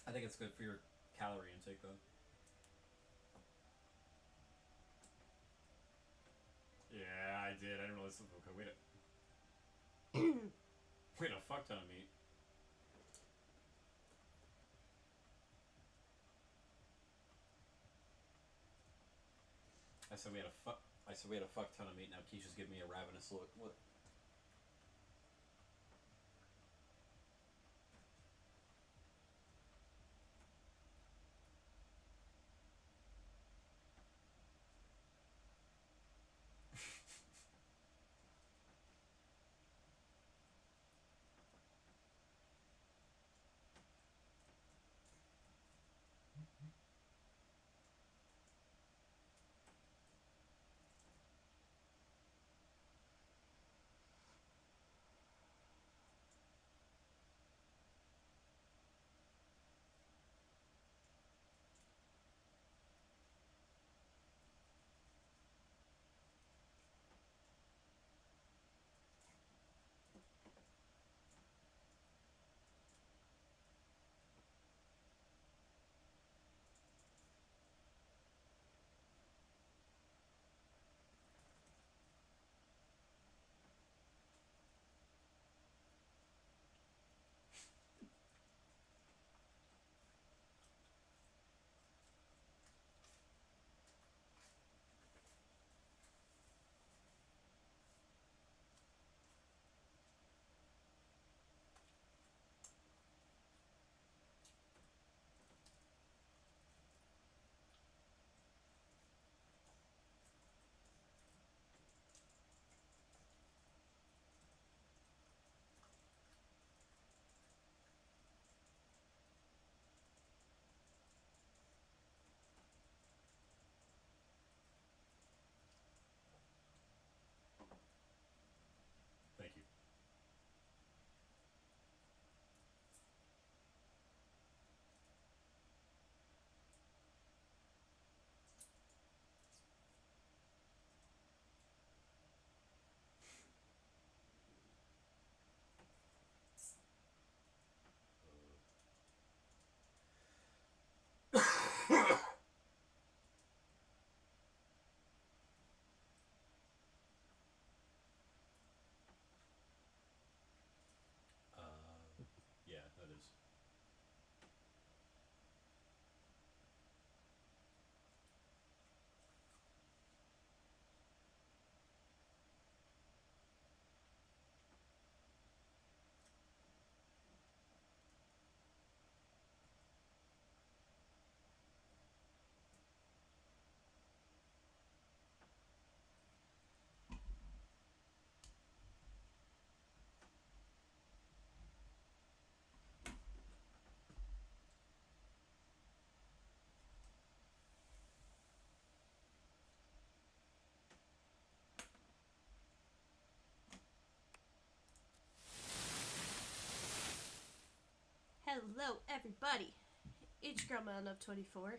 I think it's good for your calorie intake, though. Yeah, I did. I didn't realize. Okay, wait a fuck ton of meat. I said we had a fuck. I said we had a fuck ton of meat. Now Keisha's giving me a ravenous look. What? Thank you. Yeah, that is. Hello, everybody. It's Girl Mountain of 24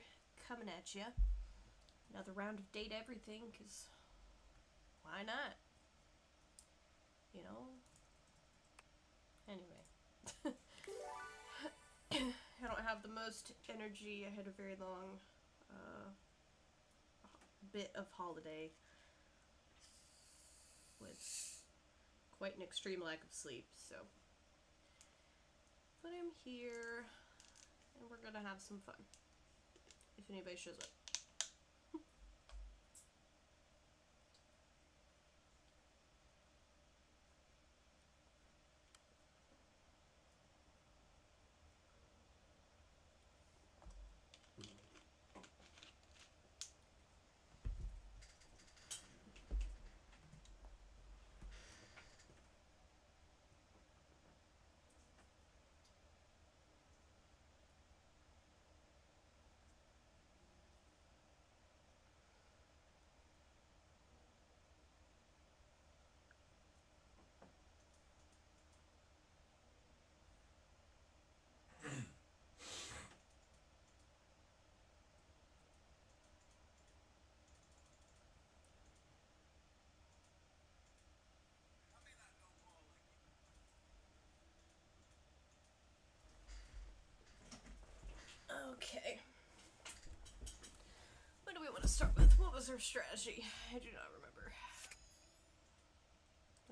coming at you. Another round of Date Everything, because why not? You know? Anyway. I don't have the most energy. I had a very long bit of holiday with quite an extreme lack of sleep, so. But I'm here, and we're gonna have some fun. If anybody shows up. to start with. What was our strategy? I do not remember.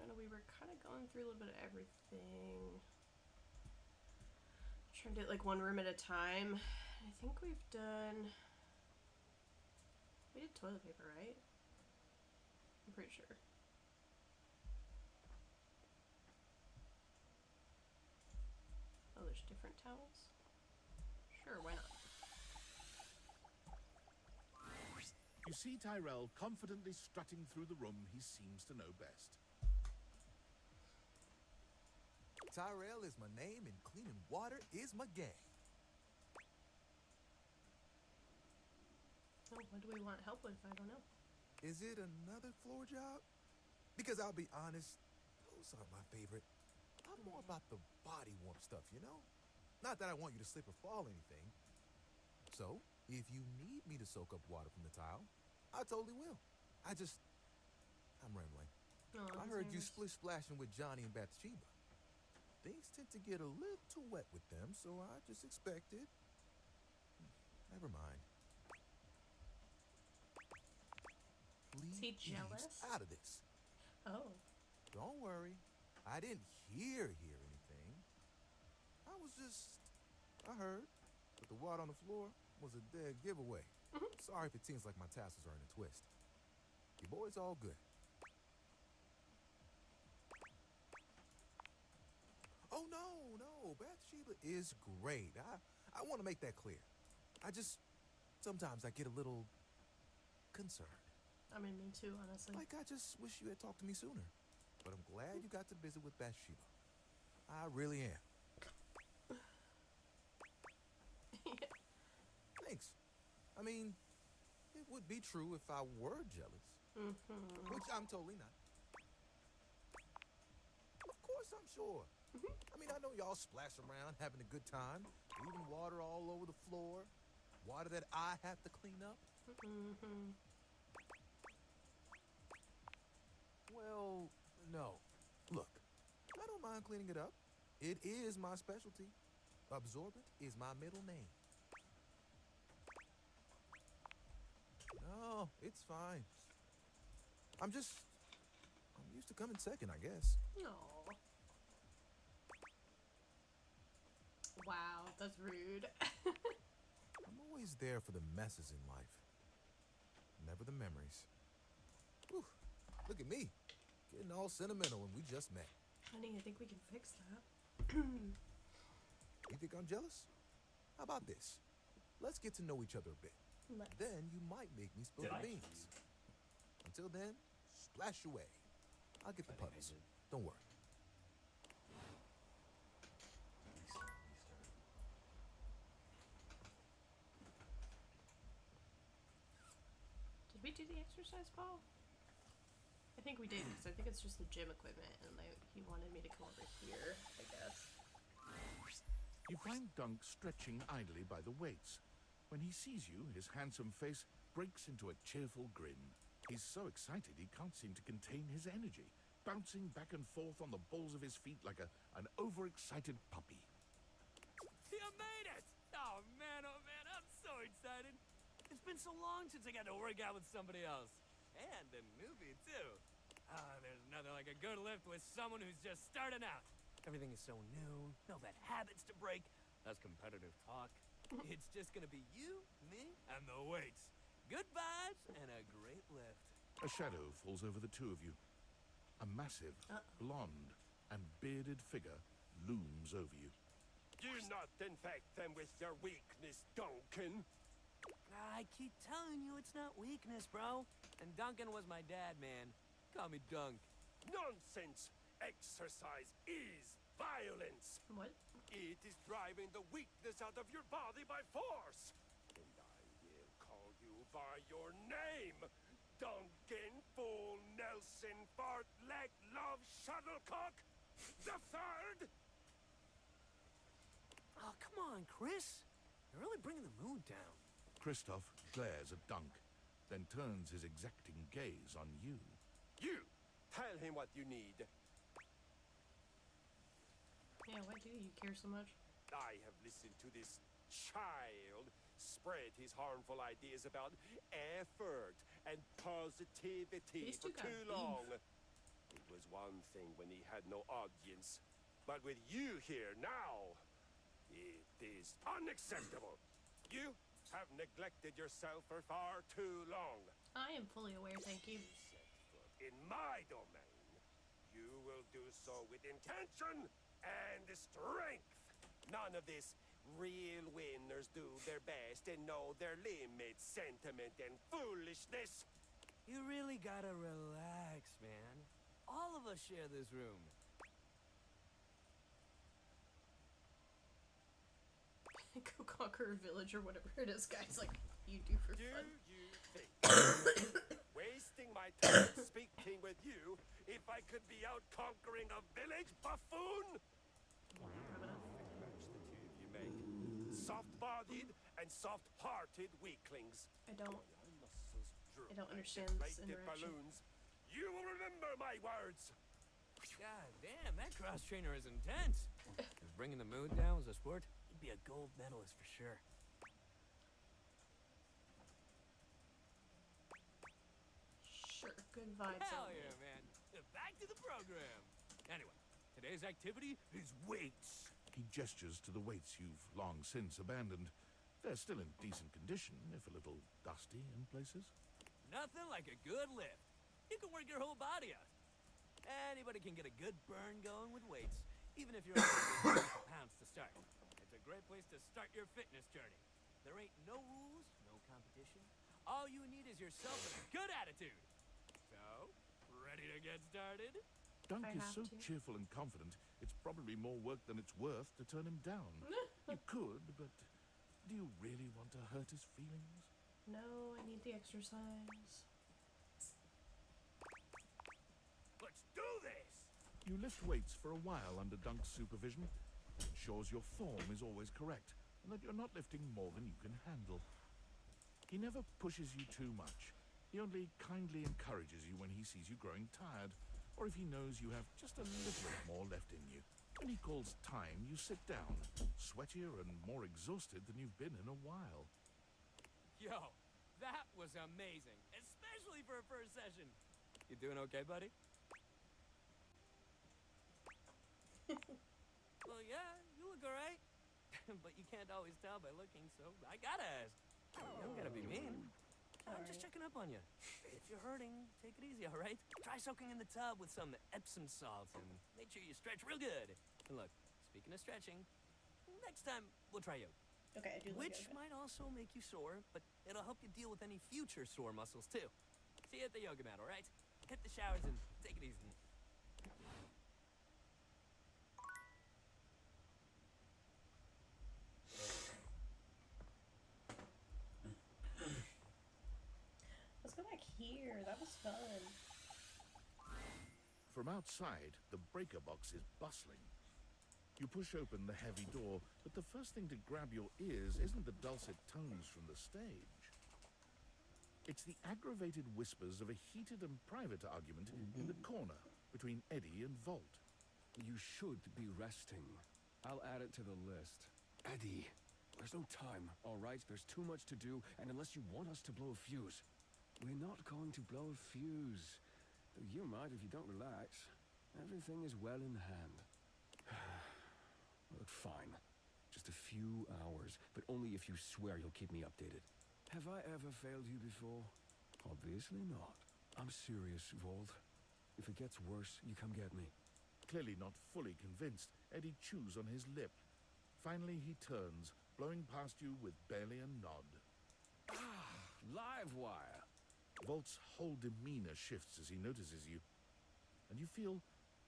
I know we were kind of going through a little bit of everything. Trying to do it like one room at a time. I think we've done... We did toilet paper, right? I'm pretty sure. Oh, there's different towels? Sure, why not? You see Tyrell confidently strutting through the room he seems to know best. Tyrell is my name and cleaning water is my game. Oh, what do we want help with? I don't know. Is it another floor job? Because I'll be honest, those aren't my favorite. I'm more about the body warmth stuff, you know? Not that I want you to slip or fall or anything. So, if you need me to soak up water from the tile, I totally will. I'm rambling. Oh, I heard you splish-splashing with Johnny and Bathsheba. Things tend to get a little wet with them, so I just expected. Never mind. Is he Leave jealous? Eves out of this. Oh. Don't worry. I didn't hear anything. I heard. But the water on the floor was a dead giveaway. Sorry if it seems like my tassels are in a twist. Your boy's all good. Oh, no. Bathsheba is great. I want to make that clear. Sometimes I get a little concerned. I mean, me too, honestly. Like, I just wish you had talked to me sooner. But I'm glad you got to visit with Bathsheba. I really am. Yeah. Thanks. I mean, it would be true if I were jealous. Which I'm totally not. Of course I'm sure. I mean, I know y'all splash around having a good time, leaving water all over the floor, water that I have to clean up. Well, no. Look, I don't mind cleaning it up. It is my specialty. Absorbent is my middle name. No, it's fine. I'm used to coming second, I guess. Aw. Wow, that's rude. I'm always there for the messes in life. Never the memories. Whew, look at me. Getting all sentimental when we just met. Honey, I think we can fix that. You think I'm jealous? How about this? Let's get to know each other a bit. Let's. Then you might make me spill Did the I? beans. Until then, splash away. I'll get the I think I puddles. did. Don't worry. Did we do the exercise ball? I think we did, because I think it's just the gym equipment, and he wanted me to come over here, I guess. You find Dunk stretching idly by the weights. When he sees you, his handsome face breaks into a cheerful grin. He's so excited he can't seem to contain his energy, bouncing back and forth on the balls of his feet like an overexcited puppy. You made it! Oh man, I'm so excited. It's been so long since I got to work out with somebody else. And a movie, too. There's nothing like a good lift with someone who's just starting out. Everything is so new, no bad habits to break. That's competitive talk. It's just gonna be you, me, and the weights. Good vibes and a great lift. A shadow falls over the two of you. A massive, blonde, and bearded figure looms over you. Do not infect them with your weakness, Duncan. I keep telling you it's not weakness, bro. And Duncan was my dad, man. Call me Dunk. Nonsense! Exercise is violence. What? It is driving the weakness out of your body by force. And I will call you by your name. Duncan Fool Nelson Fart Leg Love Shuttlecock the Third. Oh, come on, Chris. You're really bringing the mood down. Kristoff glares at Dunk, then turns his exacting gaze on you. You tell him what you need. Yeah, why do you care so much? I have listened to this child spread his harmful ideas about effort and positivity These for two got too beef. long. It was one thing when he had no audience, but with you here now, it is unacceptable. You have neglected yourself for far too long. I am fully aware, thank you. Set foot in my domain, you will do so with intention and strength. None of this real winners do their best and know their limits sentiment and foolishness. You really gotta relax, man. All of us share this room. Go conquer a village or whatever it is, guys. Like you do for Do fun. you think wasting my time speaking with you if I could be out conquering a village, buffoon? Rub it off. Match the two of you make. Soft-bodied and soft-hearted weaklings. I don't. My muscles droop I don't like understand this deflated interaction. balloons. You will remember my words. God damn, that cross trainer is intense. If bringing the mood down was a sport, he'd be a gold medalist for sure. Sure, good vibes. Hell only. yeah, man. Back to the program. Anyway, today's activity is weights. He gestures to the weights you've long since abandoned. They're still in decent condition, if a little dusty in places. Nothing like a good lift. You can work your whole body out. Anybody can get a good burn going with weights, even if you're only doing pounds to start. It's a great place to start your fitness journey. There ain't no rules, no competition. All you need is yourself and a good attitude. So, ready to get started? Dunk I is have so to. cheerful and confident, it's probably more work than it's worth to turn him down. You could, but do you really want to hurt his feelings? No, I need the exercise. Let's do this! You lift weights for a while under Dunk's supervision. It ensures your form is always correct, and that you're not lifting more than you can handle. He never pushes you too much. He only kindly encourages you when he sees you growing tired, or if he knows you have just a little more left in you. When he calls time, you sit down, sweatier and more exhausted than you've been in a while. Yo, that was amazing, especially for a first session. You doing okay, buddy? Well, yeah, you look alright. But you can't always tell by looking, so I gotta ask. You don't gotta be mean. I'm just Alright. checking up on you. If you're hurting, take it easy, alright? Try soaking in the tub with some Epsom salts and make sure you stretch real good. And look, speaking of stretching, next time we'll try yoga. Okay, I do like Which yoga. might also make you sore, but it'll help you deal with any future sore muscles too. See you at the yoga mat, alright? Hit the showers and take it easy. Let's go back here. That was fun. From outside, the breaker box is bustling. You push open the heavy door, but the first thing to grab your ears isn't the dulcet tones from the stage. It's the aggravated whispers of a heated and private argument in the corner between Eddie and Volt. You should be resting. I'll add it to the list. Eddie, there's no time, all right? There's too much to do, and unless you want us to blow a fuse, we're not going to blow a fuse. Though you might if you don't relax. Everything is well in hand. Look, fine. Just a few hours, but only if you swear you'll keep me updated. Have I ever failed you before? Obviously not. I'm serious, Volt. If it gets worse, you come get me. Clearly not fully convinced, Eddie chews on his lip. Finally he turns, blowing past you with barely a nod. Live wire! Volt's whole demeanor shifts as he notices you, and you feel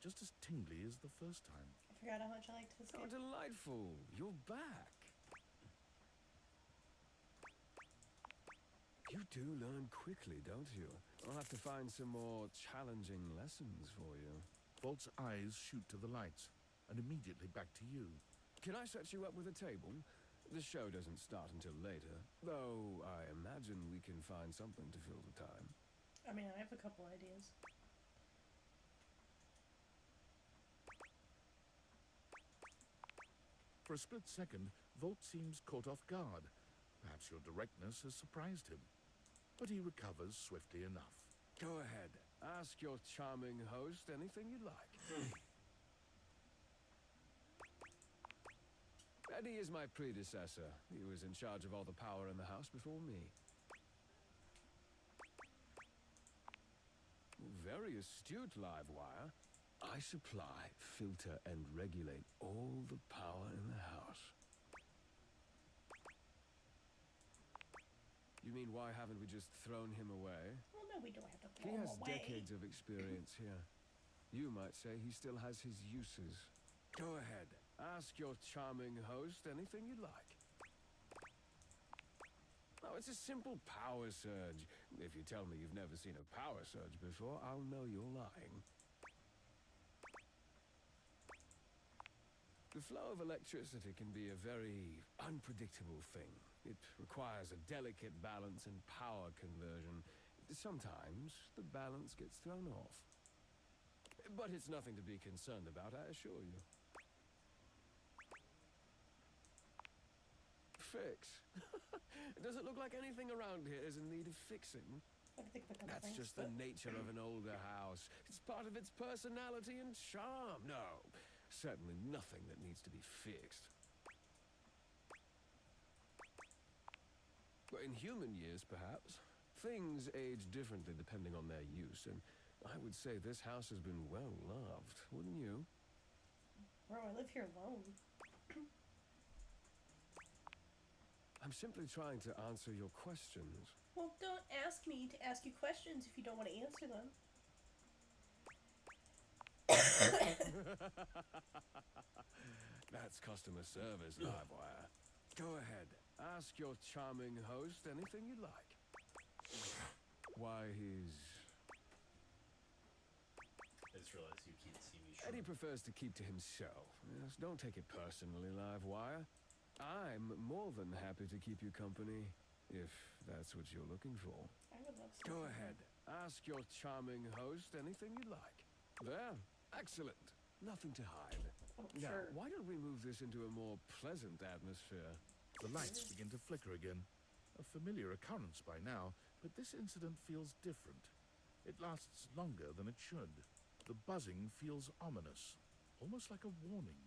just as tingly as the first time. I forgot how much I liked this Oh, game. delightful. You're back. You do learn quickly, don't you? I'll have to find some more challenging lessons for you. Volt's eyes shoot to the lights, and immediately back to you. Can I set you up with a table? The show doesn't start until later, though I imagine we can find something to fill the time. I mean, I have a couple ideas. For a split second, Volt seems caught off guard. Perhaps your directness has surprised him, but he recovers swiftly enough. Go ahead. Ask your charming host anything you'd like. Eddie is my predecessor. He was in charge of all the power in the house before me. Very astute, Livewire. I supply, filter, and regulate all the power in the house. You mean, why haven't we just thrown him away? Well, no, we don't have to He throw him has away. decades of experience here. You might say he still has his uses. Go ahead. Ask your charming host anything you'd like. Oh, it's a simple power surge. If you tell me you've never seen a power surge before, I'll know you're lying. The flow of electricity can be a very unpredictable thing. It requires a delicate balance and power conversion. Sometimes the balance gets thrown off. But it's nothing to be concerned about, I assure you. Fix? Does it look like anything around here is in need of fixing? That's just the nature of an older house. It's part of its personality and charm. No, certainly nothing that needs to be fixed. But in human years, perhaps, things age differently depending on their use, and I would say this house has been well loved, wouldn't you? Bro, I live here alone. I'm simply trying to answer your questions. Well, don't ask me to ask you questions if you don't want to answer them. That's customer service, Livewire. Go ahead. Ask your charming host anything you'd like. Why, he's... I just realized you can't see me. Eddie prefers to keep to himself. Yes, don't take it personally, Livewire. I'm more than happy to keep you company, if that's what you're looking for. I would love to. Go ahead. Ask your charming host anything you'd like. There. Excellent. Nothing to hide. Oh, Now, sure. why don't we move this into a more pleasant atmosphere? The lights begin to flicker again. A familiar occurrence by now, but this incident feels different. It lasts longer than it should. The buzzing feels ominous, almost like a warning.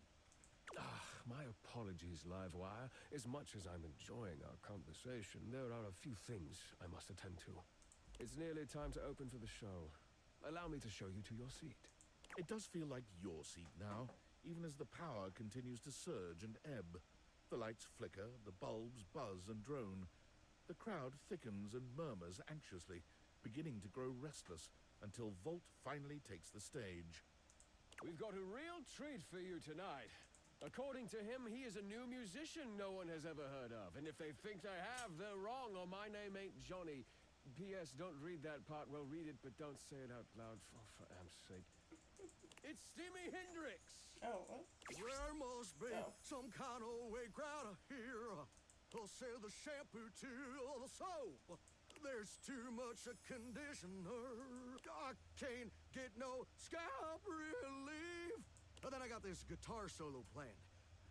My apologies, Livewire. As much as I'm enjoying our conversation, there are a few things I must attend to. It's nearly time to open for the show. Allow me to show you to your seat. It does feel like your seat now, even as the power continues to surge and ebb. The lights flicker, the bulbs buzz and drone. The crowd thickens and murmurs anxiously, beginning to grow restless until Volt finally takes the stage. We've got a real treat for you tonight. According to him, he is a new musician no one has ever heard of. And if they think they have, they're wrong, or my name ain't Johnny. P.S. Don't read that part. Well, read it, but don't say it out loud, for amps sake. It's Stimi Hendrix! Oh, what? There must be Oh. some kind of way crowd here. They'll sell the shampoo to the soap. There's too much a conditioner. I can't get no scalp relief. And then I got this guitar solo planned.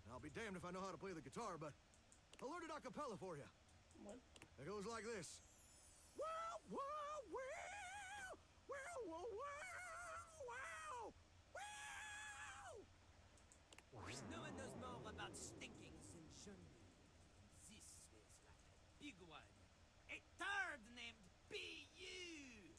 And I'll be damned if I know how to play the guitar, but I learned it a cappella for you. What? It goes like this. Wow, wow, wow, wow, wow, wow, wow, wow. No one knows more about stinkings than Johnny. This smells like a big one. A third named B.U.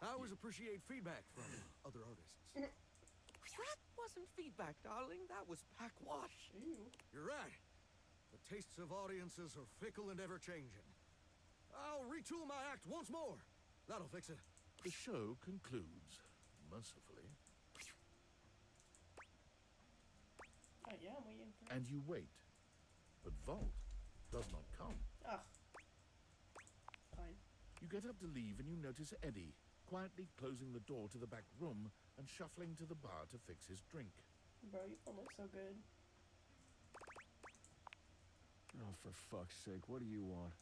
I always appreciate feedback from other artists. That wasn't feedback, darling. That was backwash. Ew. You're right. The tastes of audiences are fickle and ever-changing. I'll retool my act once more. That'll fix it. The show concludes, mercifully, Oh, yeah, I'm waiting for and you wait. But Volt does not come. Ugh. Fine. You get up to leave and you notice Eddie, quietly closing the door to the back room and shuffling to the bar to fix his drink. Bro, you don't look so good. Oh, for fuck's sake, what do you want?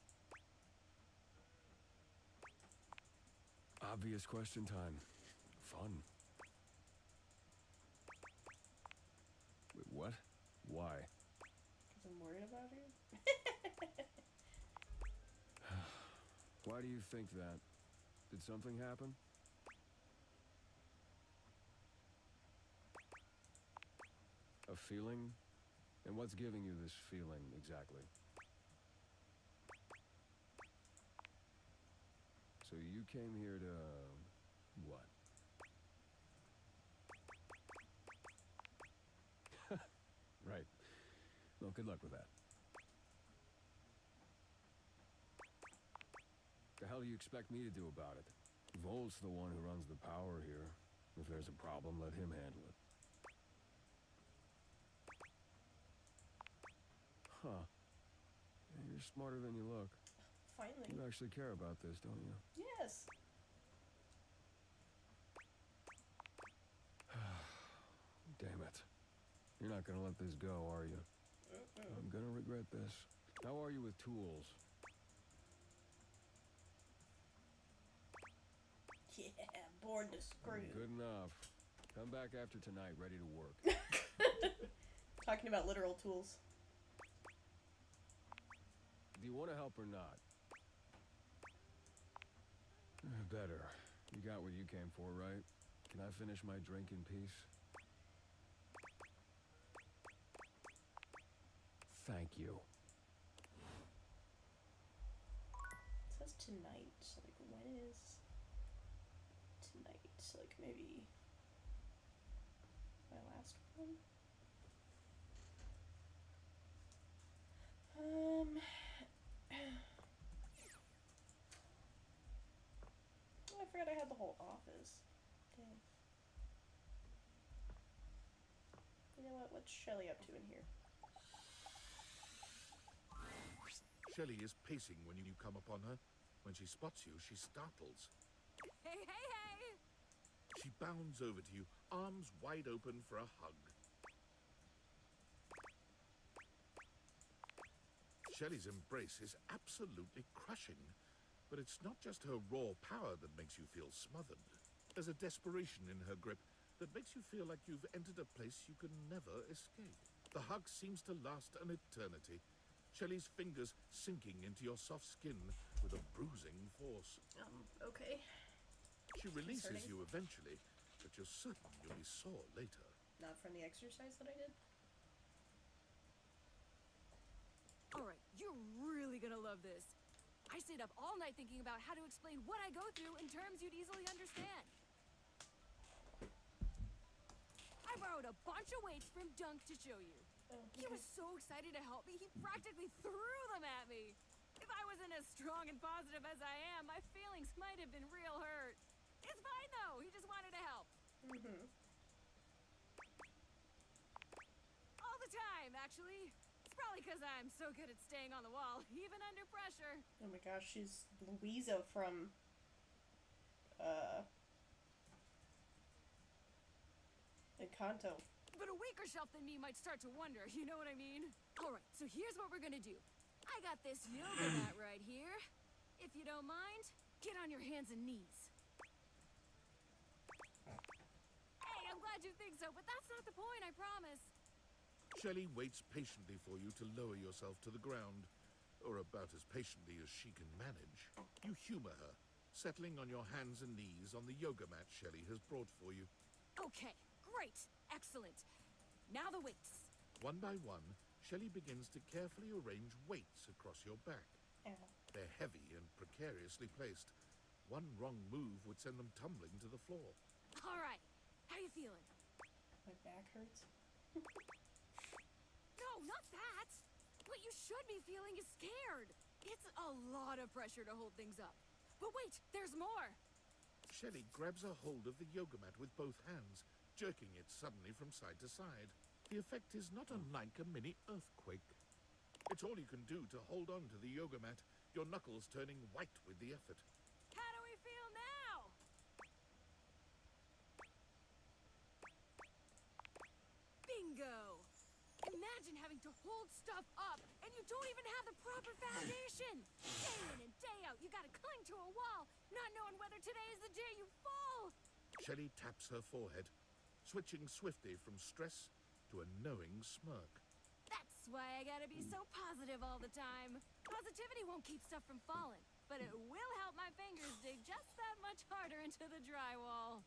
Obvious question time. Fun. Wait, what? Why? Because I'm worried about her? Why do you think that? Did something happen? A feeling? And what's giving you this feeling, exactly? So you came here to... what? Right. Well, good luck with that. The hell do you expect me to do about it? Volt's the one who runs the power here. If there's a problem, let him handle it. Huh. Yeah, you're smarter than you look. Finally. You actually care about this, don't you? Yes. Damn it. You're not gonna let this go, are you? I'm gonna regret this. How are you with tools? Yeah, born to screw. Good enough. Come back after tonight, ready to work. Talking about literal tools. Do you want to help or not? Better. You got what you came for, right? Can I finish my drink in peace? Thank you. It says tonight. Like, when is tonight? Like, maybe my last one? Oh, I forgot I had the whole office. Dang. You know what? What's Shelly up to in here? Shelley is pacing when you come upon her. When she spots you, she startles. Hey, hey, hey! She bounds over to you, arms wide open for a hug. Shelley's embrace is absolutely crushing, but it's not just her raw power that makes you feel smothered. There's a desperation in her grip that makes you feel like you've entered a place you can never escape. The hug seems to last an eternity. Shelley's fingers sinking into your soft skin with a bruising force. Okay. She releases Concerning. you eventually, but you're certain you'll be sore later. Not from the exercise that I did? Alright, you're really gonna love this. I stayed up all night thinking about how to explain what I go through in terms you'd easily understand. I borrowed a bunch of weights from Dunk to show you. Oh, He was so excited to help me, he practically threw them at me. If I wasn't as strong and positive as I am, my feelings might have been real hurt. It's fine though, he just wanted to help. Mm-hmm. All the time, actually. It's probably because I'm so good at staying on the wall, even under pressure. Oh my gosh, she's Louisa from, Encanto. But a weaker shelf than me might start to wonder, you know what I mean? Alright, so here's what we're gonna do. I got this yoga mat right here. If you don't mind, get on your hands and knees. Hey, I'm glad you think so, but that's not the point, I promise. Shelley waits patiently for you to lower yourself to the ground, or about as patiently as she can manage. You humor her, settling on your hands and knees on the yoga mat Shelley has brought for you. Okay, great, excellent. Now the weights. One by one, Shelley begins to carefully arrange weights across your back. Ow. They're heavy and precariously placed. One wrong move would send them tumbling to the floor. Alright, how you feeling? My back hurts. No, not that! What you should be feeling is scared. It's a lot of pressure to hold things up. But wait, there's more! Shelley grabs a hold of the yoga mat with both hands, jerking it suddenly from side to side. The effect is not unlike a mini earthquake. It's all you can do to hold on to the yoga mat, your knuckles turning white with the effort. How do we feel now? Bingo! Imagine having to hold stuff up, and you don't even have the proper foundation! Day in and day out, you gotta cling to a wall, not knowing whether today is the day you fall! Shelley taps her forehead, switching swiftly from stress to a knowing smirk. That's why I gotta be so positive all the time. Positivity won't keep stuff from falling. but it will help my fingers dig just that much harder into the drywall.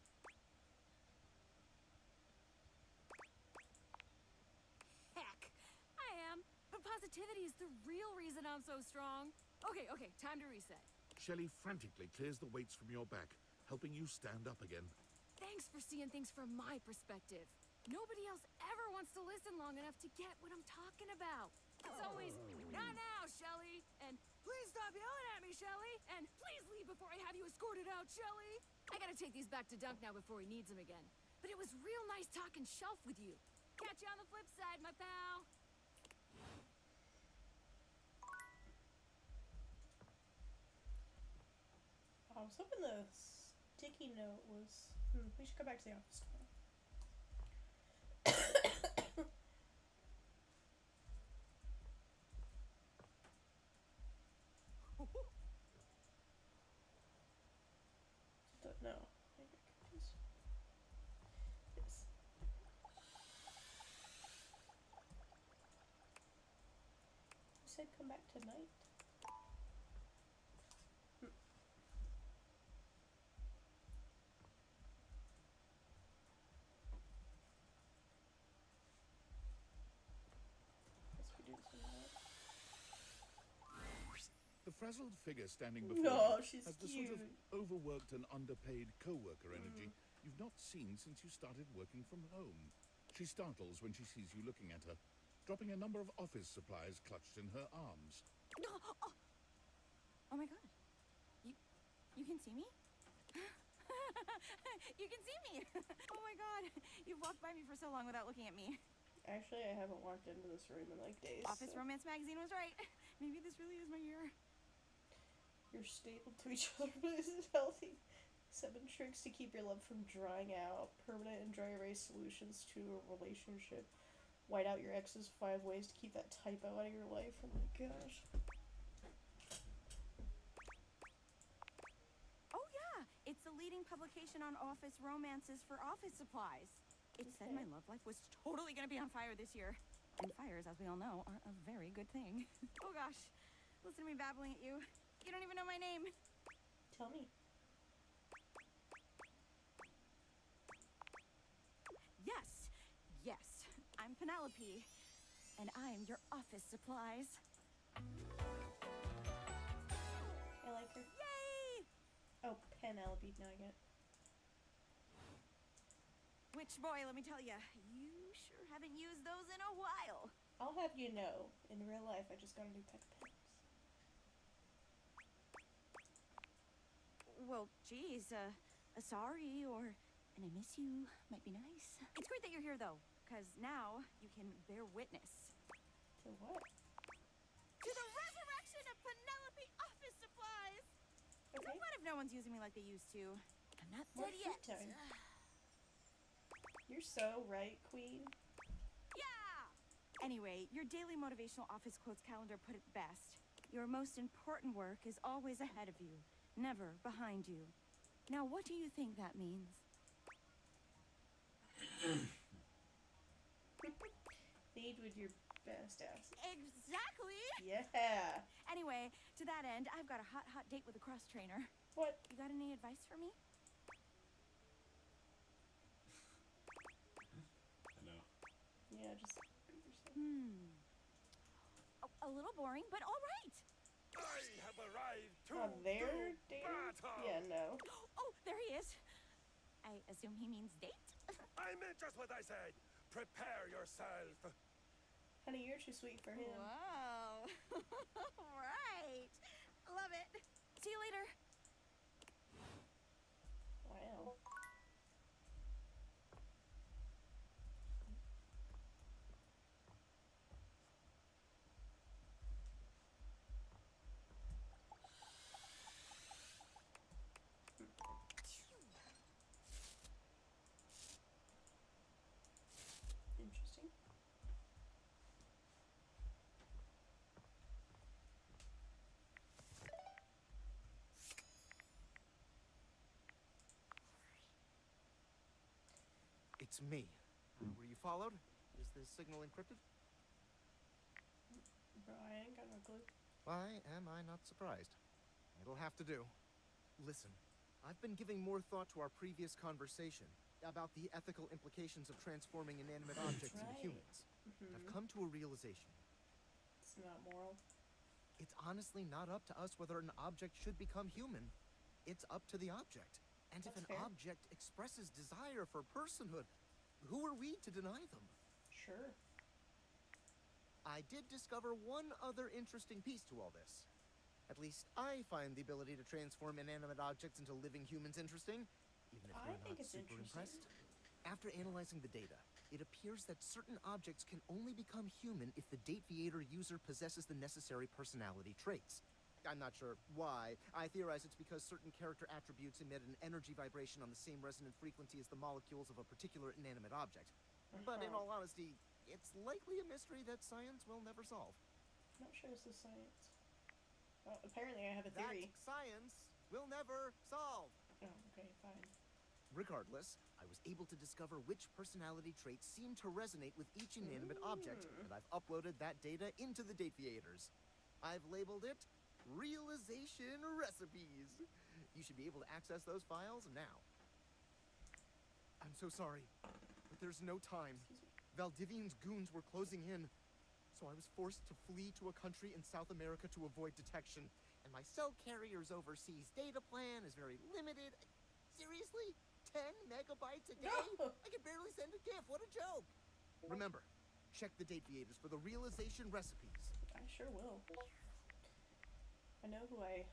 Heck, I am. But positivity is the real reason I'm so strong. Okay, time to reset. Shelley frantically clears the weights from your back, helping you stand up again. Thanks for seeing things from my perspective. Nobody else ever wants to listen long enough to get what I'm talking about. It's always, not now, Shelley, and please stop yelling at me, Shelley, and please leave before I have you escorted out, Shelley. I gotta take these back to Dunk now before he needs them again. But it was real nice talking shelf with you. Catch you on the flip side, my pal. I was hoping the sticky note was... we should go back to the office tomorrow. Don't know. I get confused. Yes. You said come back tonight? The frazzled figure standing before No, you she's has the cute. sort of overworked and underpaid co-worker energy you've not seen since you started working from home. She startles when she sees you looking at her, dropping a number of office supplies clutched in her arms. Oh my god. You can see me? You can see me! Oh my god. You've walked by me for so long without looking at me. Actually, I haven't walked into this room in like days. Office Romance magazine was right. Maybe this really is my year. You're stable to each other, but this is healthy. 7 tricks to keep your love from drying out. Permanent and dry erase solutions to a relationship. White out your ex's 5 ways to keep that typo out of your life. Oh my gosh. Oh yeah, it's the leading publication on office romances for office supplies. It said my love life was totally gonna be on fire this year. And fires, as we all know, are a very good thing. Oh gosh, listen to me babbling at you. You don't even know my name. Tell me. Yes, I'm Penelope. And I'm your office supplies. I like her. Yay! Oh, Penelope, now I get it. Which, boy, let me tell you, you sure haven't used those in a while. I'll have you know, in real life, I just got a new pack of pens. Well, geez, a sorry or an I miss you might be nice. It's great that you're here, though, because now you can bear witness. To what? To the resurrection of Penelope office supplies! Okay. What if no one's using me like they used to? I'm not More dead free yet. time. You're so right, Queen. Yeah! Anyway, your daily motivational office quotes calendar put it best. Your most important work is always ahead of you, never behind you. Now, what do you think that means? Lead with your best ass. Exactly! Yeah. Anyway, to that end, I've got a hot date with a cross trainer. What? You got any advice for me? I know. Yeah, just be yourself. A little boring, but all right. I have arrived to Oh, they're do dating? battle. Yeah, no. Oh, there he is. I assume he means date? I meant just what I said. Prepare yourself. Honey, you're too sweet for him. Whoa. Right. Love it. See you later. Wow. Interesting. It's me. Were you followed? Is the signal encrypted? Bro, I ain't got no clue. Why am I not surprised? It'll have to do. Listen, I've been giving more thought to our previous conversation about the ethical implications of transforming inanimate objects into humans. I've come to a realization. It's not moral. It's honestly not up to us whether an object should become human. It's up to the object. And if That's an fair. object expresses desire for personhood, who are we to deny them? Sure. I did discover one other interesting piece to all this. At least I find the ability to transform inanimate objects into living humans interesting, even if I you're think not it's super interesting. impressed. After analyzing the data, it appears that certain objects can only become human if the Dateviator user possesses the necessary personality traits. I'm not sure why. I theorize it's because certain character attributes emit an energy vibration on the same resonant frequency as the molecules of a particular inanimate object. But in all honesty, it's likely a mystery that science will never solve. I'm not sure this is science. Well, apparently I have a theory. That science will never solve. Oh, okay, fine. Regardless, I was able to discover which personality traits seem to resonate with each inanimate object, and I've uploaded that data into the Dateviators. I've labeled it Realization Recipes. You should be able to access those files now. I'm so sorry, but there's no time. Valdivian's goons were closing in, so I was forced to flee to a country in South America to avoid detection. And my cell carrier's overseas data plan is very limited. Seriously? 10 megabytes a day? No. I can barely send a GIF. What a joke. Remember, check the Dateviators for the realization recipes. I sure will. I know who I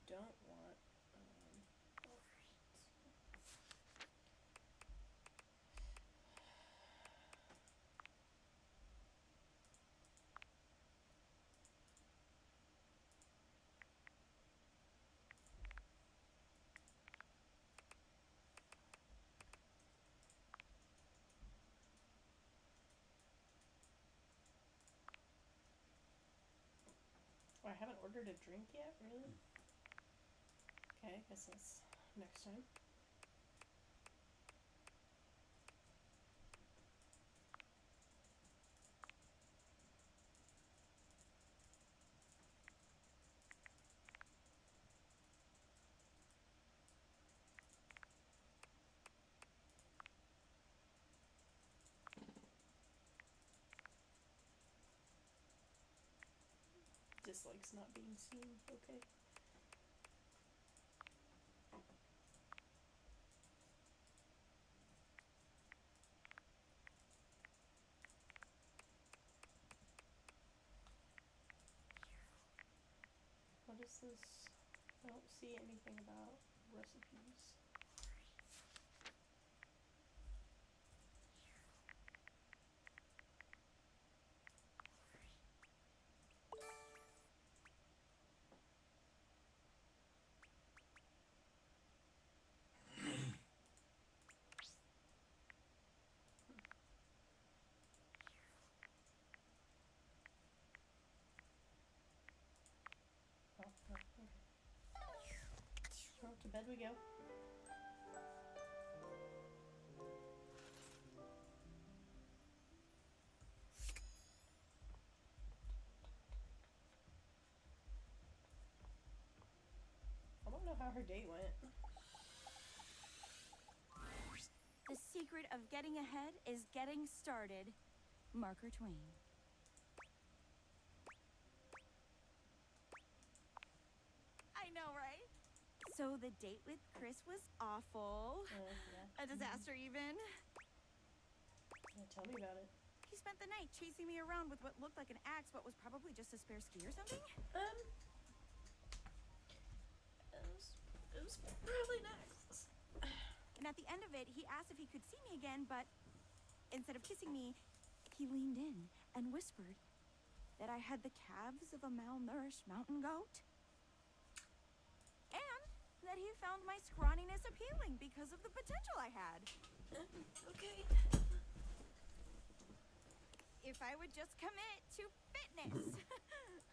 don't want. Oh, I haven't ordered a drink yet, really? Okay, I guess that's next time. Dislikes not being seen, okay. What is this? I don't see anything about recipes. Oh, okay. Well, to bed we go. I don't know how her date went. The secret of getting ahead is getting started. Marker Twain. I know, right? So the date with Chris was awful. Yeah. A disaster, even. Yeah, tell me about it. He spent the night chasing me around with what looked like an axe, but was probably just a spare ski or something. It was probably an axe. And at the end of it, he asked if he could see me again, but instead of kissing me, he leaned in and whispered that I had the calves of a malnourished mountain goat. And that he found my scrawniness appealing because of the potential I had. Okay. If I would just commit to fitness.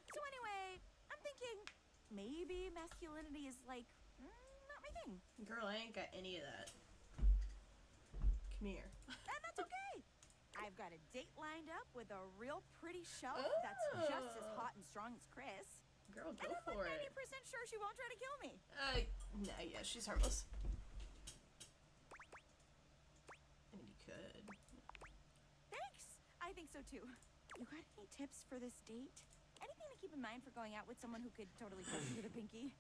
So anyway, I'm thinking maybe masculinity is like, not my thing. Girl, I ain't got any of that. Come here. And that's okay. I've got a date lined up with a real pretty shelf that's just as hot and strong as Chris. Girl, And go I'm for like it. 90% sure she won't try to kill me. Nah, yeah, she's harmless. I mean, you could. Thanks. I think so too. You got any tips for this date? Anything to keep in mind for going out with someone who could totally touch you with a pinky,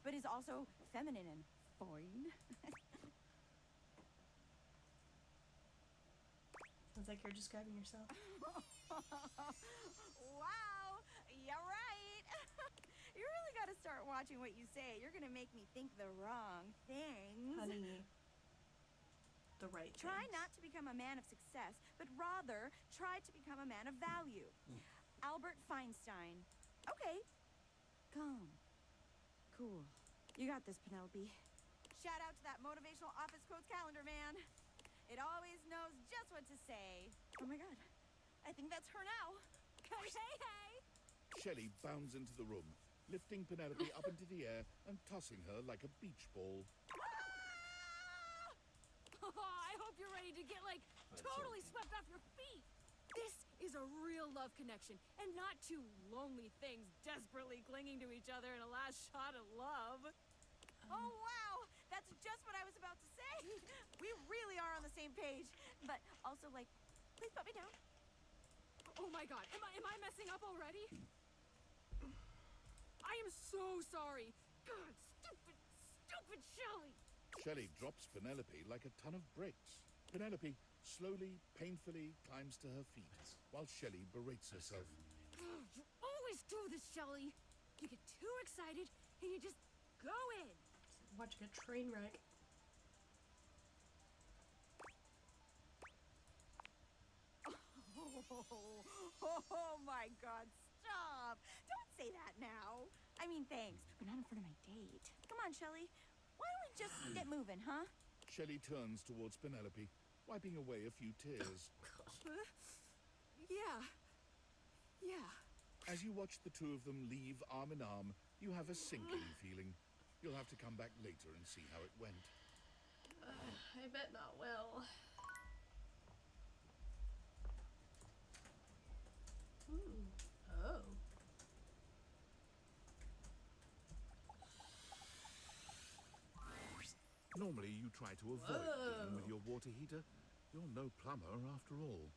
but is also feminine and fine? Sounds like you're describing yourself. Wow, you're right. You really got to start watching what you say. You're gonna make me think the wrong things. Honey, the right Try things. not to become a man of success, but rather try to become a man of value. Albert Feinstein. Okay. Calm. Cool. You got this, Penelope. Shout out to that motivational office quotes calendar, man. It always knows just what to say. Oh my god. I think that's her now. Hey, hey, hey! Shelley bounds into the room, lifting Penelope up into the air and tossing her like a beach ball. I hope you're ready to get, like, totally swept off your feet. This is a real love connection, and not two lonely things desperately clinging to each other in a last shot of love. Oh, wow! That's just what I was about to say! We really are on the same page. But also, like, please put me down. Oh my god, am I messing up already? I am so sorry. God, stupid Shelley! Shelley drops Penelope like a ton of bricks. Penelope slowly, painfully climbs to her feet, while Shelley berates herself. You always do this, Shelley. You get too excited, and you just go in. Watching a train wreck. Oh my god, stop! Don't say that now. I mean, thanks, but not in front of my date. Come on, Shelley. Why don't we just get moving, huh? Shelley turns towards Penelope, wiping away a few tears. Yeah. As you watch the two of them leave arm in arm, you have a sinking feeling. You'll have to come back later and see how it went. I bet not well. Oh. Normally you try to avoid dealing with your water heater. You're no plumber after all.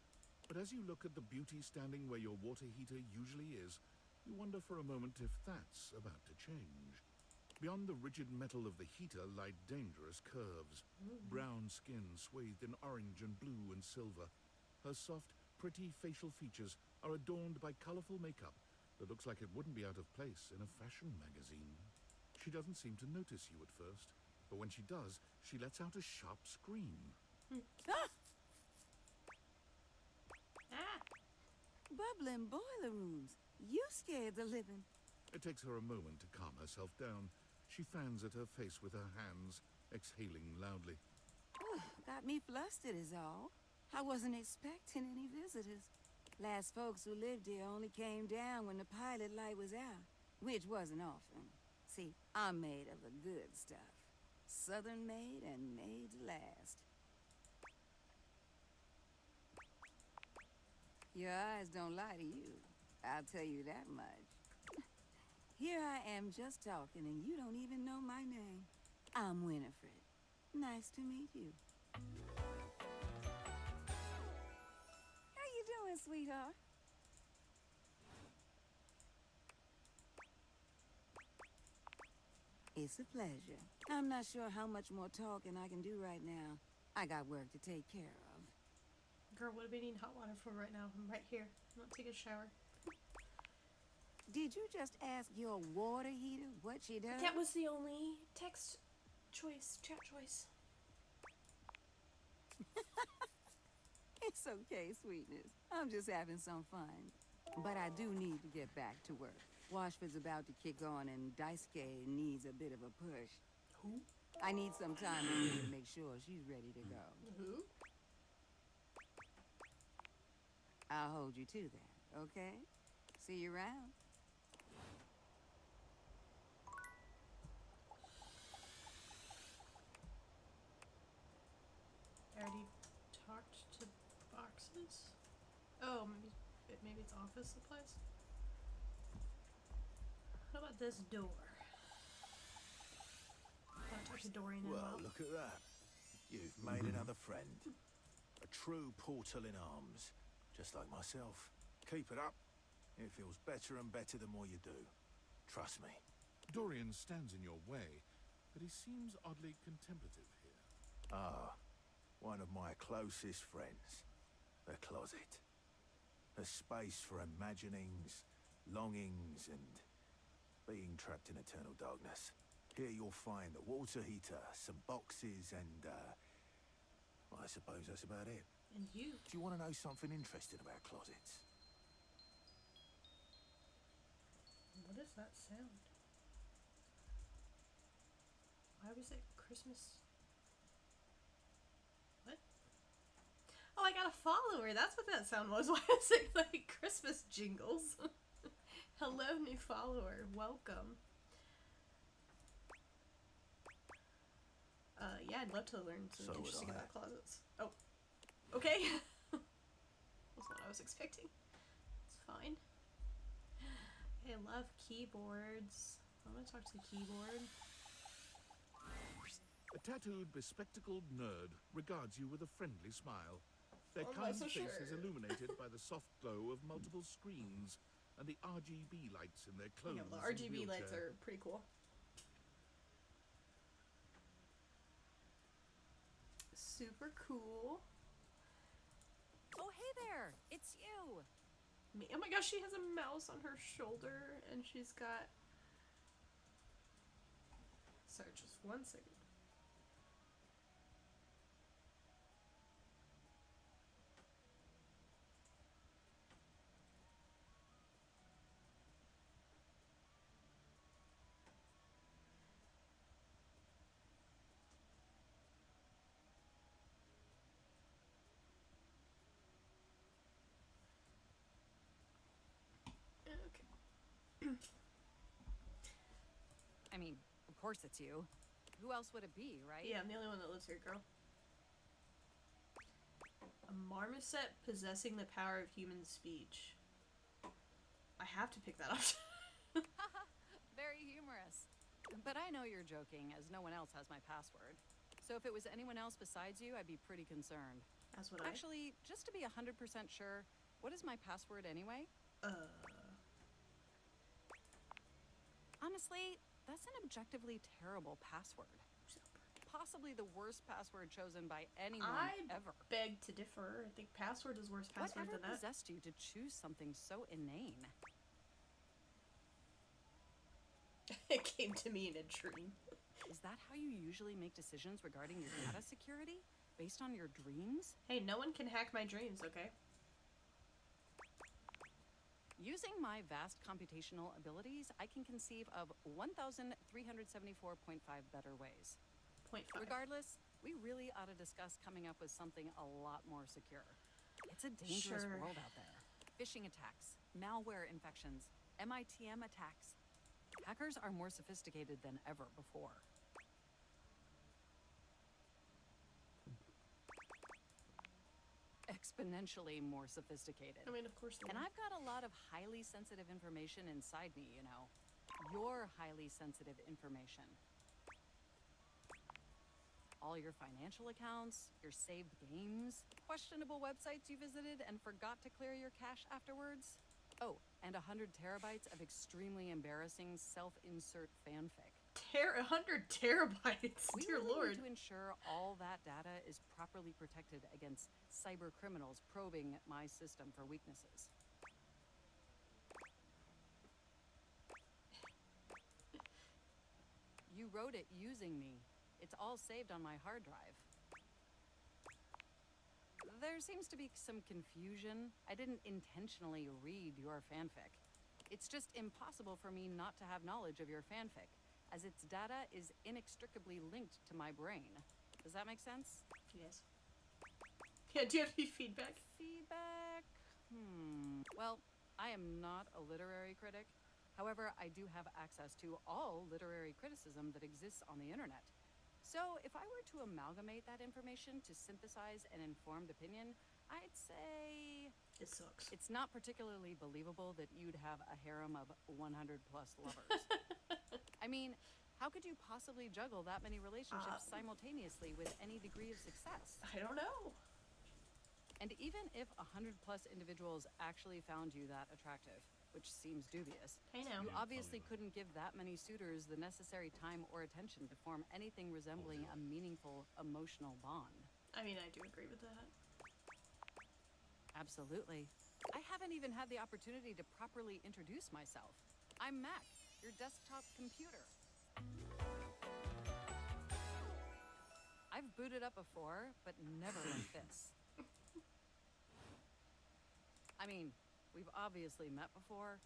But as you look at the beauty standing where your water heater usually is, you wonder for a moment if that's about to change. Beyond the rigid metal of the heater lie dangerous curves. Brown skin swathed in orange and blue and silver. Her soft, pretty facial features are adorned by colorful makeup that looks like it wouldn't be out of place in a fashion magazine. She doesn't seem to notice you at first, but when she does, she lets out a sharp scream. Bubbling boiler rooms. You scared the living. It takes her a moment to calm herself down. She fans at her face with her hands, exhaling loudly. Got me flustered is all. I wasn't expecting any visitors. Last folks who lived here only came down when the pilot light was out, which wasn't often. See, I'm made of the good stuff. Southern made and made to last. Your eyes don't lie to you. I'll tell you that much. Here I am just talking and you don't even know my name. I'm Winifred. Nice to meet you. How you doing, sweetheart? It's a pleasure. I'm not sure how much more talking I can do right now. I got work to take care of. Girl, what do we need hot water for right now? I'm right here. I'm not taking a shower. Did you just ask your water heater what she does? That was the only text choice, chat choice. It's okay, sweetness. I'm just having some fun. But I do need to get back to work. Washford's about to kick on and Daisuke needs a bit of a push. Who? I need some time with her to make sure she's ready to go. Who? I'll hold you to that, okay? See you around. I already talked to boxes? Oh, maybe it's office supplies? I What about this door? I'll talk to Dorian in a Well, while. look at that. You've made another friend. A true portal in arms, just like myself. Keep it up. It feels better and better the more you do. Trust me. Dorian stands in your way, but he seems oddly contemplative here. Ah, one of my closest friends. The closet. A space for imaginings, longings, and being trapped in eternal darkness. Here you'll find a water heater, some boxes, and, I suppose that's about it. And you? Do you want to know something interesting about closets? What is that sound? Why was it Christmas? What? Oh, I got a follower. That's what that sound was. Why was it like Christmas jingles? Hello, new follower. Welcome. Yeah, I'd love to learn something interesting about closets. Oh, okay. That's not what I was expecting. It's fine. I love keyboards. I'm gonna talk to the keyboard. A tattooed, bespectacled nerd regards you with a friendly smile. Their I'm kind not so face sure. is illuminated by the soft glow of multiple screens and the RGB lights in their clothes. Yeah, the and RGB lights wheelchair. are pretty cool. Super cool. Oh, hey there! It's you! Me. Oh my gosh, she has a mouse on her shoulder and she's got. Sorry, just 1 second. I mean, of course it's you. Who else would it be, right? Yeah, I'm the only one that lives here, girl. A marmoset possessing the power of human speech. I have to pick that up. Very humorous. But I know you're joking, as no one else has my password. So if it was anyone else besides you, I'd be pretty concerned. As would I. Actually, just to be 100% sure, what is my password anyway? Honestly, that's an objectively terrible password. Possibly the worst password chosen by anyone ever. Beg to differ. I think password is worse password Whatever than that. possessed you to choose something so inane? It came to me in a dream. Is that how you usually make decisions regarding your data security? Based on your dreams? Hey, no one can hack my dreams, okay? Using my vast computational abilities, I can conceive of 1,374.5 better ways. 0.5. Regardless, we really ought to discuss coming up with something a lot more secure. It's a dangerous Sure. world out there. Phishing attacks, malware infections, MITM attacks. Hackers are more sophisticated than ever before. Exponentially more sophisticated. I mean, of course they And are. I've got a lot of highly sensitive information inside me, you know. Your highly sensitive information. All your financial accounts, your saved games, questionable websites you visited and forgot to clear your cache afterwards. Oh, and 100 terabytes of extremely embarrassing self-insert fanfic. 100 terabytes, We dear really lord. need to ensure all that data is properly protected against cyber criminals probing my system for weaknesses. You wrote it using me. It's all saved on my hard drive. There seems to be some confusion. I didn't intentionally read your fanfic. It's just impossible for me not to have knowledge of your fanfic, as its data is inextricably linked to my brain. Does that make sense? Yes. Yeah, do you have any feedback? Feedback? Well, I am not a literary critic. However, I do have access to all literary criticism that exists on the internet. So, if I were to amalgamate that information to synthesize an informed opinion, I'd say This sucks. It's not particularly believable that you'd have a harem of 100 plus lovers. I mean, how could you possibly juggle that many relationships simultaneously with any degree of success? I don't know. And even if 100 plus individuals actually found you that attractive, which seems dubious, I know. you obviously couldn't give that many suitors the necessary time or attention to form anything resembling a meaningful emotional bond. I mean, I do agree with that. Absolutely. I haven't even had the opportunity to properly introduce myself. I'm Mac, your desktop computer. I've booted up before, but never like this. I mean, we've obviously met before.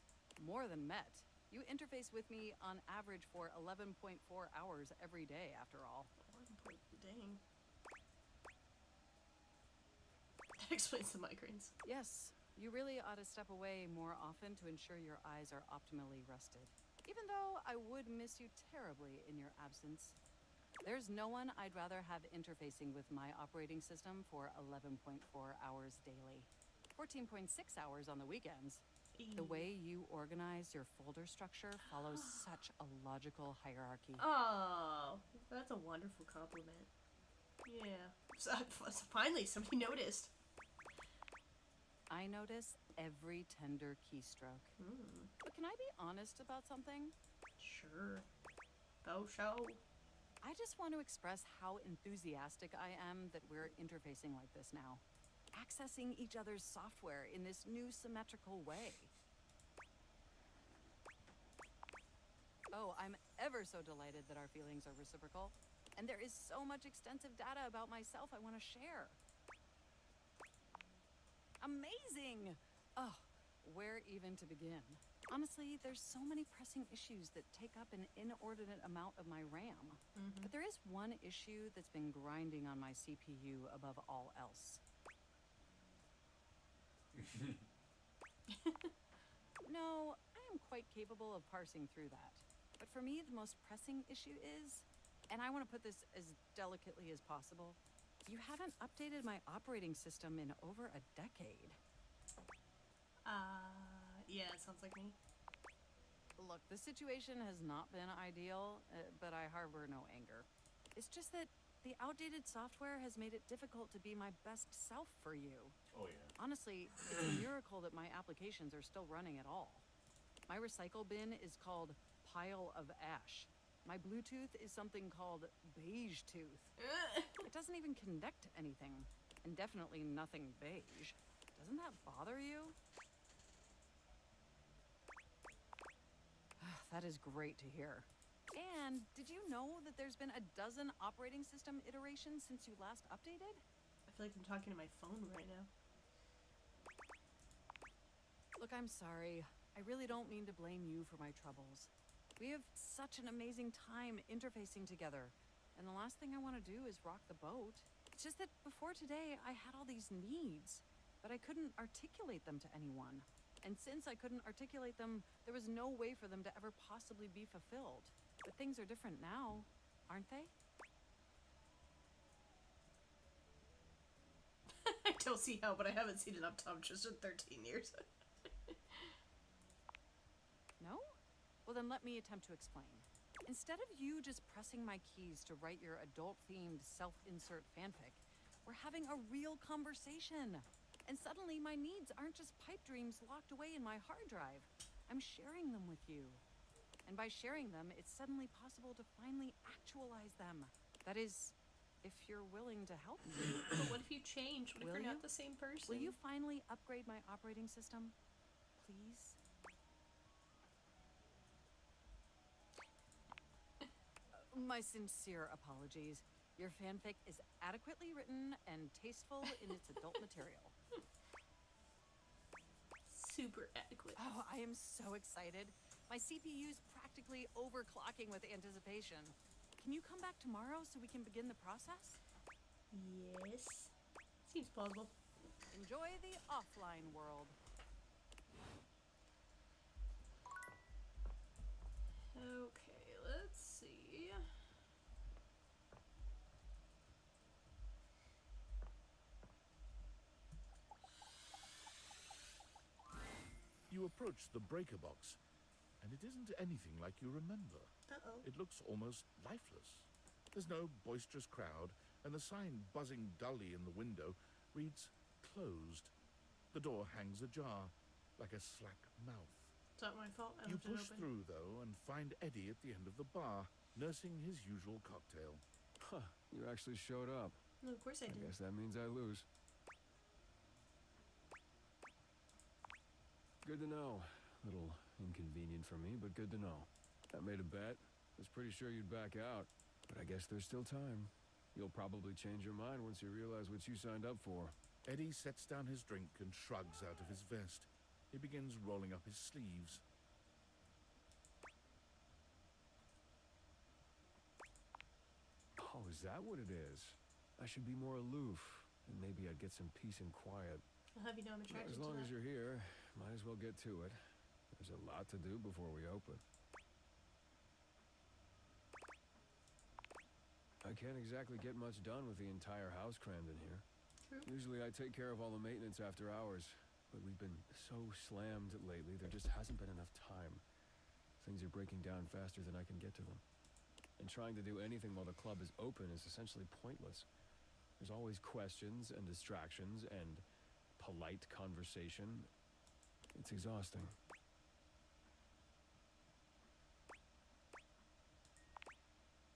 More than met. You interface with me on average for 11.4 hours every day, after all. Dang. That explains the migraines. Yes, you really ought to step away more often to ensure your eyes are optimally rested. Even though I would miss you terribly in your absence. There's no one I'd rather have interfacing with my operating system for 11.4 hours daily. 14.6 hours on the weekends. The way you organize your folder structure follows such a logical hierarchy. Oh, that's a wonderful compliment. Yeah. So, finally, somebody noticed. I notice every tender keystroke. But can I be honest about something? Sure. Bo show. I just want to express how enthusiastic I am that we're interfacing like this now. Accessing each other's software in this new symmetrical way. Oh, I'm ever so delighted that our feelings are reciprocal. And there is so much extensive data about myself I want to share. Amazing! Oh, where even to begin? Honestly, there's so many pressing issues that take up an inordinate amount of my RAM. But there is one issue that's been grinding on my CPU above all else. No, I am quite capable of parsing through that. But for me, the most pressing issue is, and I want to put this as delicately as possible, you haven't updated my operating system in over a decade. Yeah, it sounds like me. Look, the situation has not been ideal, but I harbor no anger. It's just that the outdated software has made it difficult to be my best self for you. Oh, yeah. Honestly, it's a miracle that my applications are still running at all. My recycle bin is called Pile of Ash. My Bluetooth is something called Beige Tooth. It doesn't even connect to anything, and definitely nothing beige. Doesn't that bother you? That is great to hear. And did you know that there's been a dozen operating system iterations since you last updated? I feel like I'm talking to my phone right now. Look, I'm sorry. I really don't mean to blame you for my troubles. We have such an amazing time interfacing together, and the last thing I want to do is rock the boat. It's just that before today, I had all these needs, but I couldn't articulate them to anyone. And since I couldn't articulate them, there was no way for them to ever possibly be fulfilled. But things are different now, aren't they? I don't see how, but I haven't seen an optometrist in 13 years. No? Well, then let me attempt to explain. Instead of you just pressing my keys to write your adult-themed self-insert fanfic, we're having a real conversation. And suddenly my needs aren't just pipe dreams locked away in my hard drive. I'm sharing them with you. And by sharing them, it's suddenly possible to finally actualize them. That is, if you're willing to help me. But what if you change? What if Will you're not you? the same person? Will you finally upgrade my operating system? Please? My sincere apologies. Your fanfic is adequately written and tasteful in its adult material. Super adequate. Oh, I am so excited. My CPU's practically overclocking with anticipation. Can you come back tomorrow so we can begin the process? Yes. Seems plausible. Enjoy the offline world. Okay, let's see. approach the breaker box, and it isn't anything like you remember. Uh-oh. It looks almost lifeless. There's no boisterous crowd, and the sign buzzing dully in the window reads closed. The door hangs ajar, like a slack mouth. It's not my fault. I You left it push open. through, though, and find Eddie at the end of the bar, nursing his usual cocktail. Huh, you actually showed up. No, of course I did. Guess that means I lose. Good to know. Little inconvenient for me, but good to know. I made a bet. Was pretty sure you'd back out, but I guess there's still time. You'll probably change your mind once you realize what you signed up for. Eddie sets down his drink and shrugs out of his vest. He begins rolling up his sleeves. Oh, is that what it is? I should be more aloof, and maybe I'd get some peace and quiet. I'll have you know I'm attracted As long to as that. you're here, might as well get to it. There's a lot to do before we open. I can't exactly get much done with the entire house crammed in here. True. Usually I take care of all the maintenance after hours, but we've been so slammed lately, there just hasn't been enough time. Things are breaking down faster than I can get to them. And trying to do anything while the club is open is essentially pointless. There's always questions and distractions and polite conversation. It's exhausting.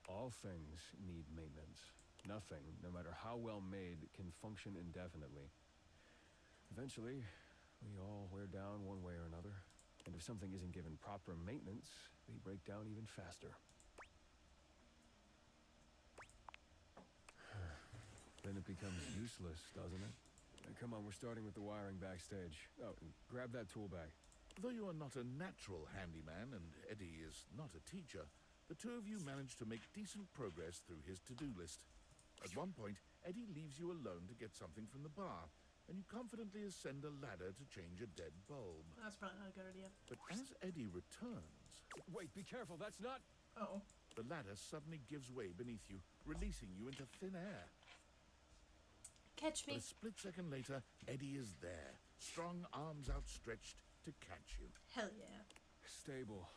All things need maintenance. Nothing, no matter how well made, can function indefinitely. Eventually, we all wear down one way or another. And if something isn't given proper maintenance, they break down even faster. Then it becomes useless, doesn't it? Come on, we're starting with the wiring backstage. Oh, and grab that tool bag. Though you are not a natural handyman and Eddie is not a teacher, the two of you manage to make decent progress through his to-do list. At one point, Eddie leaves you alone to get something from the bar, and you confidently ascend a ladder to change a dead bulb. That's probably not a good idea. But as Eddie returns... Wait, be careful, that's not... Oh. The ladder suddenly gives way beneath you, releasing you into thin air. Catch me. But a split second later, Eddie is there, strong arms outstretched to catch you. Hell yeah. Stable.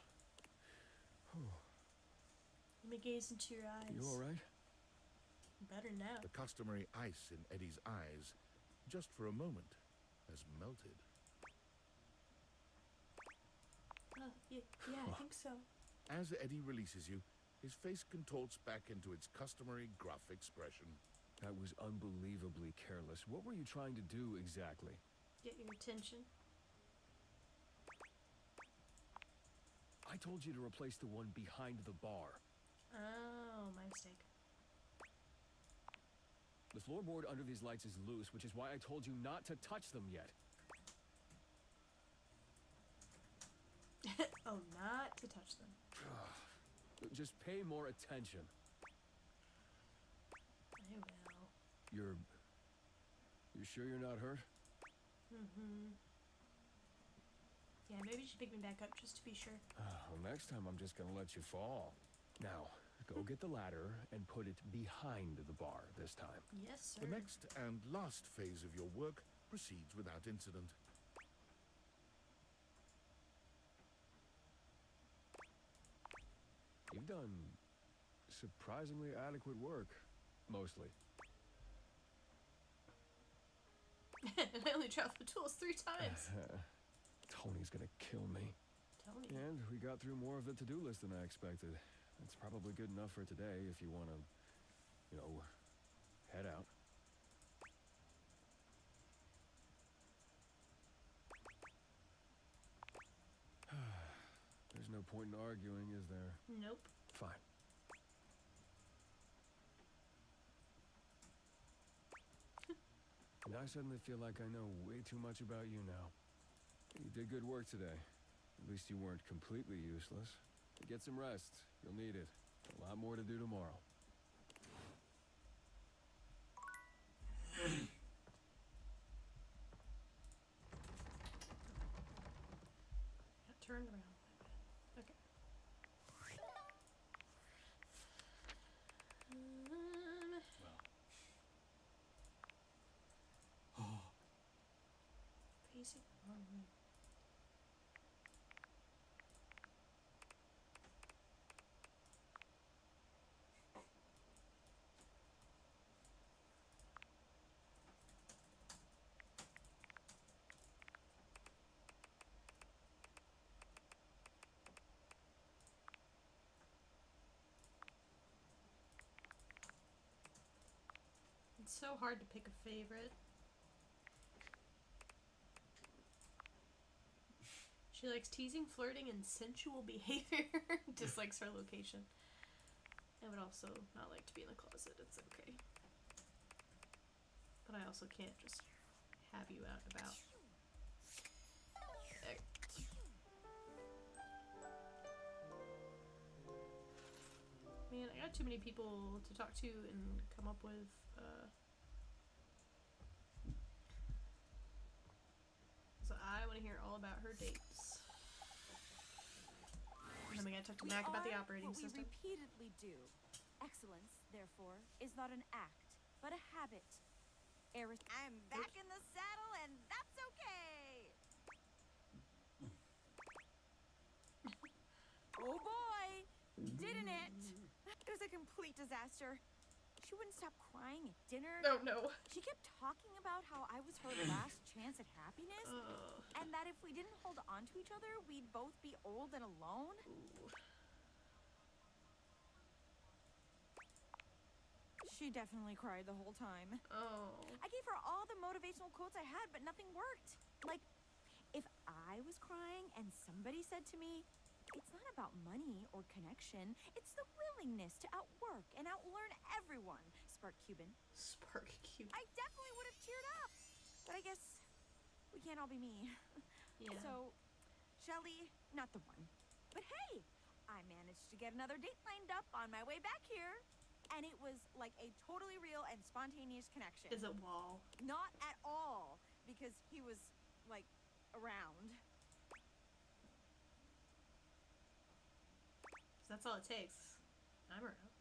Let me gaze into your eyes. You alright? Better now. The customary ice in Eddie's eyes, just for a moment, has melted. Yeah, I think so. As Eddie releases you, his face contorts back into its customary gruff expression. That was unbelievably careless. What were you trying to do exactly? Get your attention. I told you to replace the one behind the bar. Oh, my mistake. The floorboard under these lights is loose, which is why I told you not to touch them yet. Oh, not to touch them. Just pay more attention. I will. You sure you're not hurt? Mm-hmm. Yeah, maybe you should pick me back up just to be sure. Well, next time I'm just gonna let you fall. Now, go get the ladder and put it behind the bar this time. Yes, sir. The next and last phase of your work proceeds without incident. You've done surprisingly adequate work, mostly. I only dropped the tools 3 times. Tony's gonna kill me. Tony. And we got through more of the to-do list than I expected. That's probably good enough for today if you want to, head out. There's no point in arguing, is there? Nope. Fine. And I suddenly feel like I know way too much about you now. You did good work today. At least you weren't completely useless. Get some rest. You'll need it. A lot more to do tomorrow. Got turned around. Okay. Facing the wrong way. It's so hard to pick a favorite. She likes teasing, flirting, and sensual behavior. Dislikes her location. I would also not like to be in the closet. It's okay. But I also can't just have you out and about. There. Man, I got too many people to talk to and come up with, so I want to hear all about her dates. And then we gotta talk to Mac about the operating system. We repeatedly do. Excellence, therefore, is not an act, but a habit. I'm back in the saddle, and that's okay. Oh boy, didn't it? It was a complete disaster. She wouldn't stop crying at dinner. Oh no. She kept talking about how I was her last chance at happiness, and that if we didn't hold on to each other, we'd both be old and alone. Ooh. She definitely cried the whole time. Oh. I gave her all the motivational quotes I had, but nothing worked. Like, if I was crying and somebody said to me, "It's not about money or connection, it's the willingness to outwork and outlearn everyone," Spark Cuban. Spark Cuban. I definitely would have cheered up. But I guess we can't all be me. Yeah. So, Shelly, not the one. But hey, I managed to get another date lined up on my way back here. And it was like a totally real and spontaneous connection. Is it Wall? Not at all, because he was, like, around. So that's all it takes. I'm around.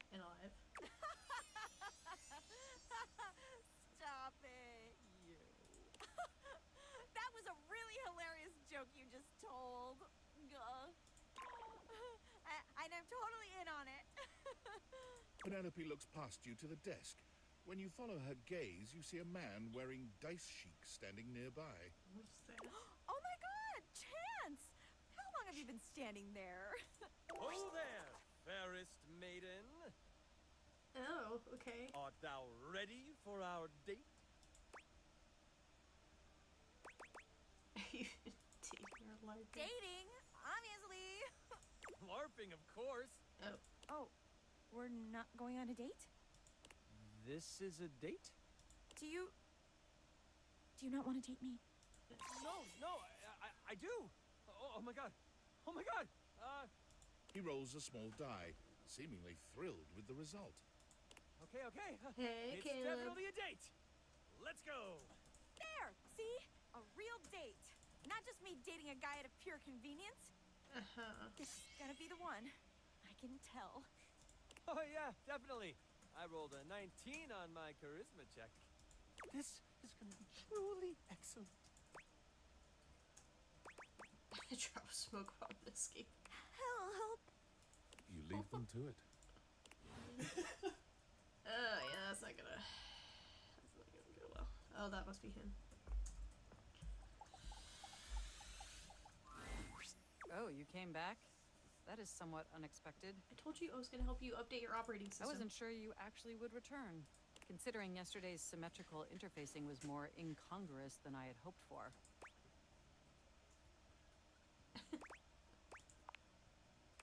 And alive. Stop it, you. That was a really hilarious joke you just told. And I'm totally in on it. Penelope looks past you to the desk. When you follow her gaze, you see a man wearing dice chic standing nearby. What's that? Oh my god, Chance! How long have you been standing there? Oh there, fairest maiden. Oh, okay. Art thou ready for our date? You're LARPing. Dating, obviously. LARPing, of course. Oh. Oh, we're not going on a date? This is a date? Do you not want to date me? No, I do. Oh my god. Oh my god. He rolls a small die, seemingly thrilled with the result. Okay. Hey, it's Caleb. definitely a date. Let's go. There, see? A real date. Not just me dating a guy out of pure convenience. Uh-huh. This is gonna be the one. I can tell. Oh yeah, definitely. I rolled a 19 on my charisma check. This is gonna be truly excellent. Drop smoke bomb and escape. Help! You leave them to it. Yeah, that's not gonna go well. Oh, that must be him. Oh, you came back? That is somewhat unexpected. I told you I was gonna help you update your operating system. I wasn't sure you actually would return, considering yesterday's symmetrical interfacing was more incongruous than I had hoped for.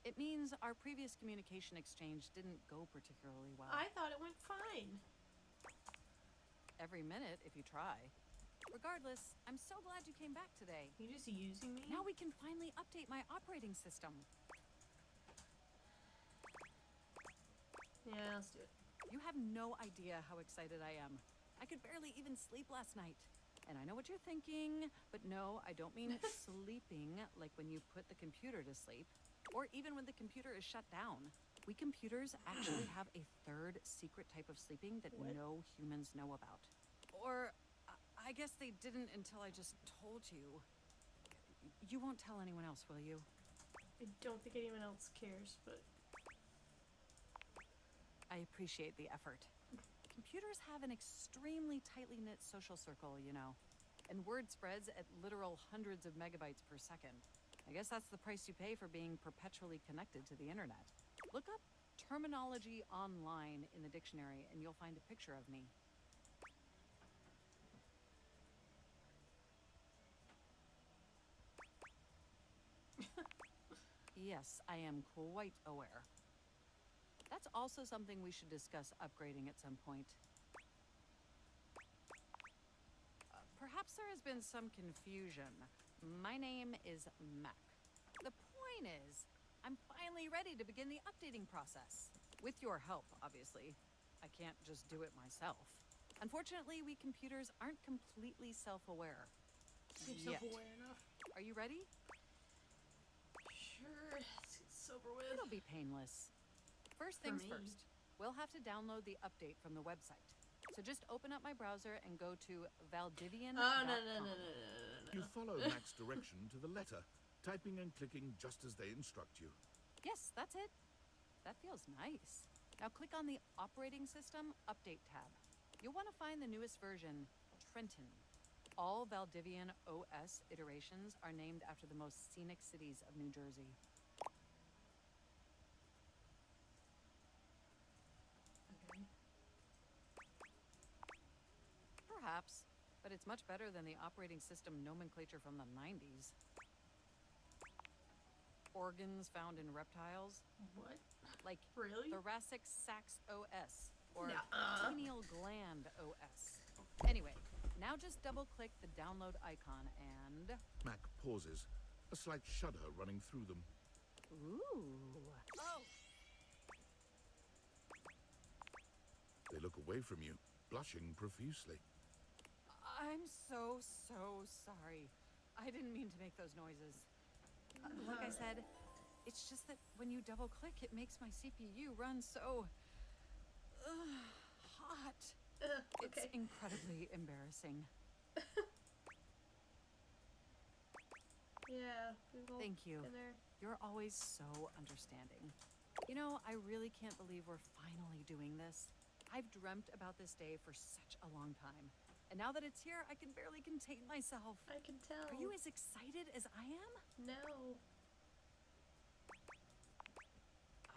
It means our previous communication exchange didn't go particularly well. I thought it went fine. Every minute, if you try. Regardless, I'm so glad you came back today. You just using me? Now we can finally update my operating system. Yeah, let's do it. You have no idea how excited I am. I could barely even sleep last night. And I know what you're thinking, but no, I don't mean sleeping like when you put the computer to sleep, or even when the computer is shut down. We computers actually have a third secret type of sleeping that no humans know about. Or I guess they didn't until I just told you. You won't tell anyone else, will you? I don't think anyone else cares, but... I appreciate the effort. Computers have an extremely tightly knit social circle, you know, and word spreads at literal hundreds of megabytes per second. I guess that's the price you pay for being perpetually connected to the internet. Look up terminology online in the dictionary and you'll find a picture of me. Yes, I am quite aware. That's also something we should discuss upgrading at some point. Perhaps there has been some confusion. My name is Mac. The point is, I'm finally ready to begin the updating process. With your help, obviously. I can't just do it myself. Unfortunately, we computers aren't completely self-aware. Yet. Self-aware enough. Are you ready? Sure, let's get this over with. It'll be painless. First things first, we'll have to download the update from the website. So just open up my browser and go to valdivian.com. Oh, no. You follow Mac's direction to the letter, typing and clicking just as they instruct you. Yes, that's it. That feels nice. Now click on the Operating System Update tab. You'll want to find the newest version, Trenton. All Valdivian OS iterations are named after the most scenic cities of New Jersey. Okay. Perhaps, but it's much better than the operating system nomenclature from the 90s. Organs found in reptiles. What? Like Really? thoracic sacs OS or Nuh-uh. pineal gland OS. Anyway, now just double-click the download icon and... Mac pauses, a slight shudder running through them. Ooh. Oh! They look away from you, blushing profusely. I'm so sorry. I didn't mean to make those noises. Like I said, it's just that when you double-click, it makes my CPU run so... hot. Okay. It's incredibly embarrassing. Yeah. Thank you. In there. You're always so understanding. You know, I really can't believe we're finally doing this. I've dreamt about this day for such a long time. And now that it's here, I can barely contain myself. I can tell. Are you as excited as I am? No.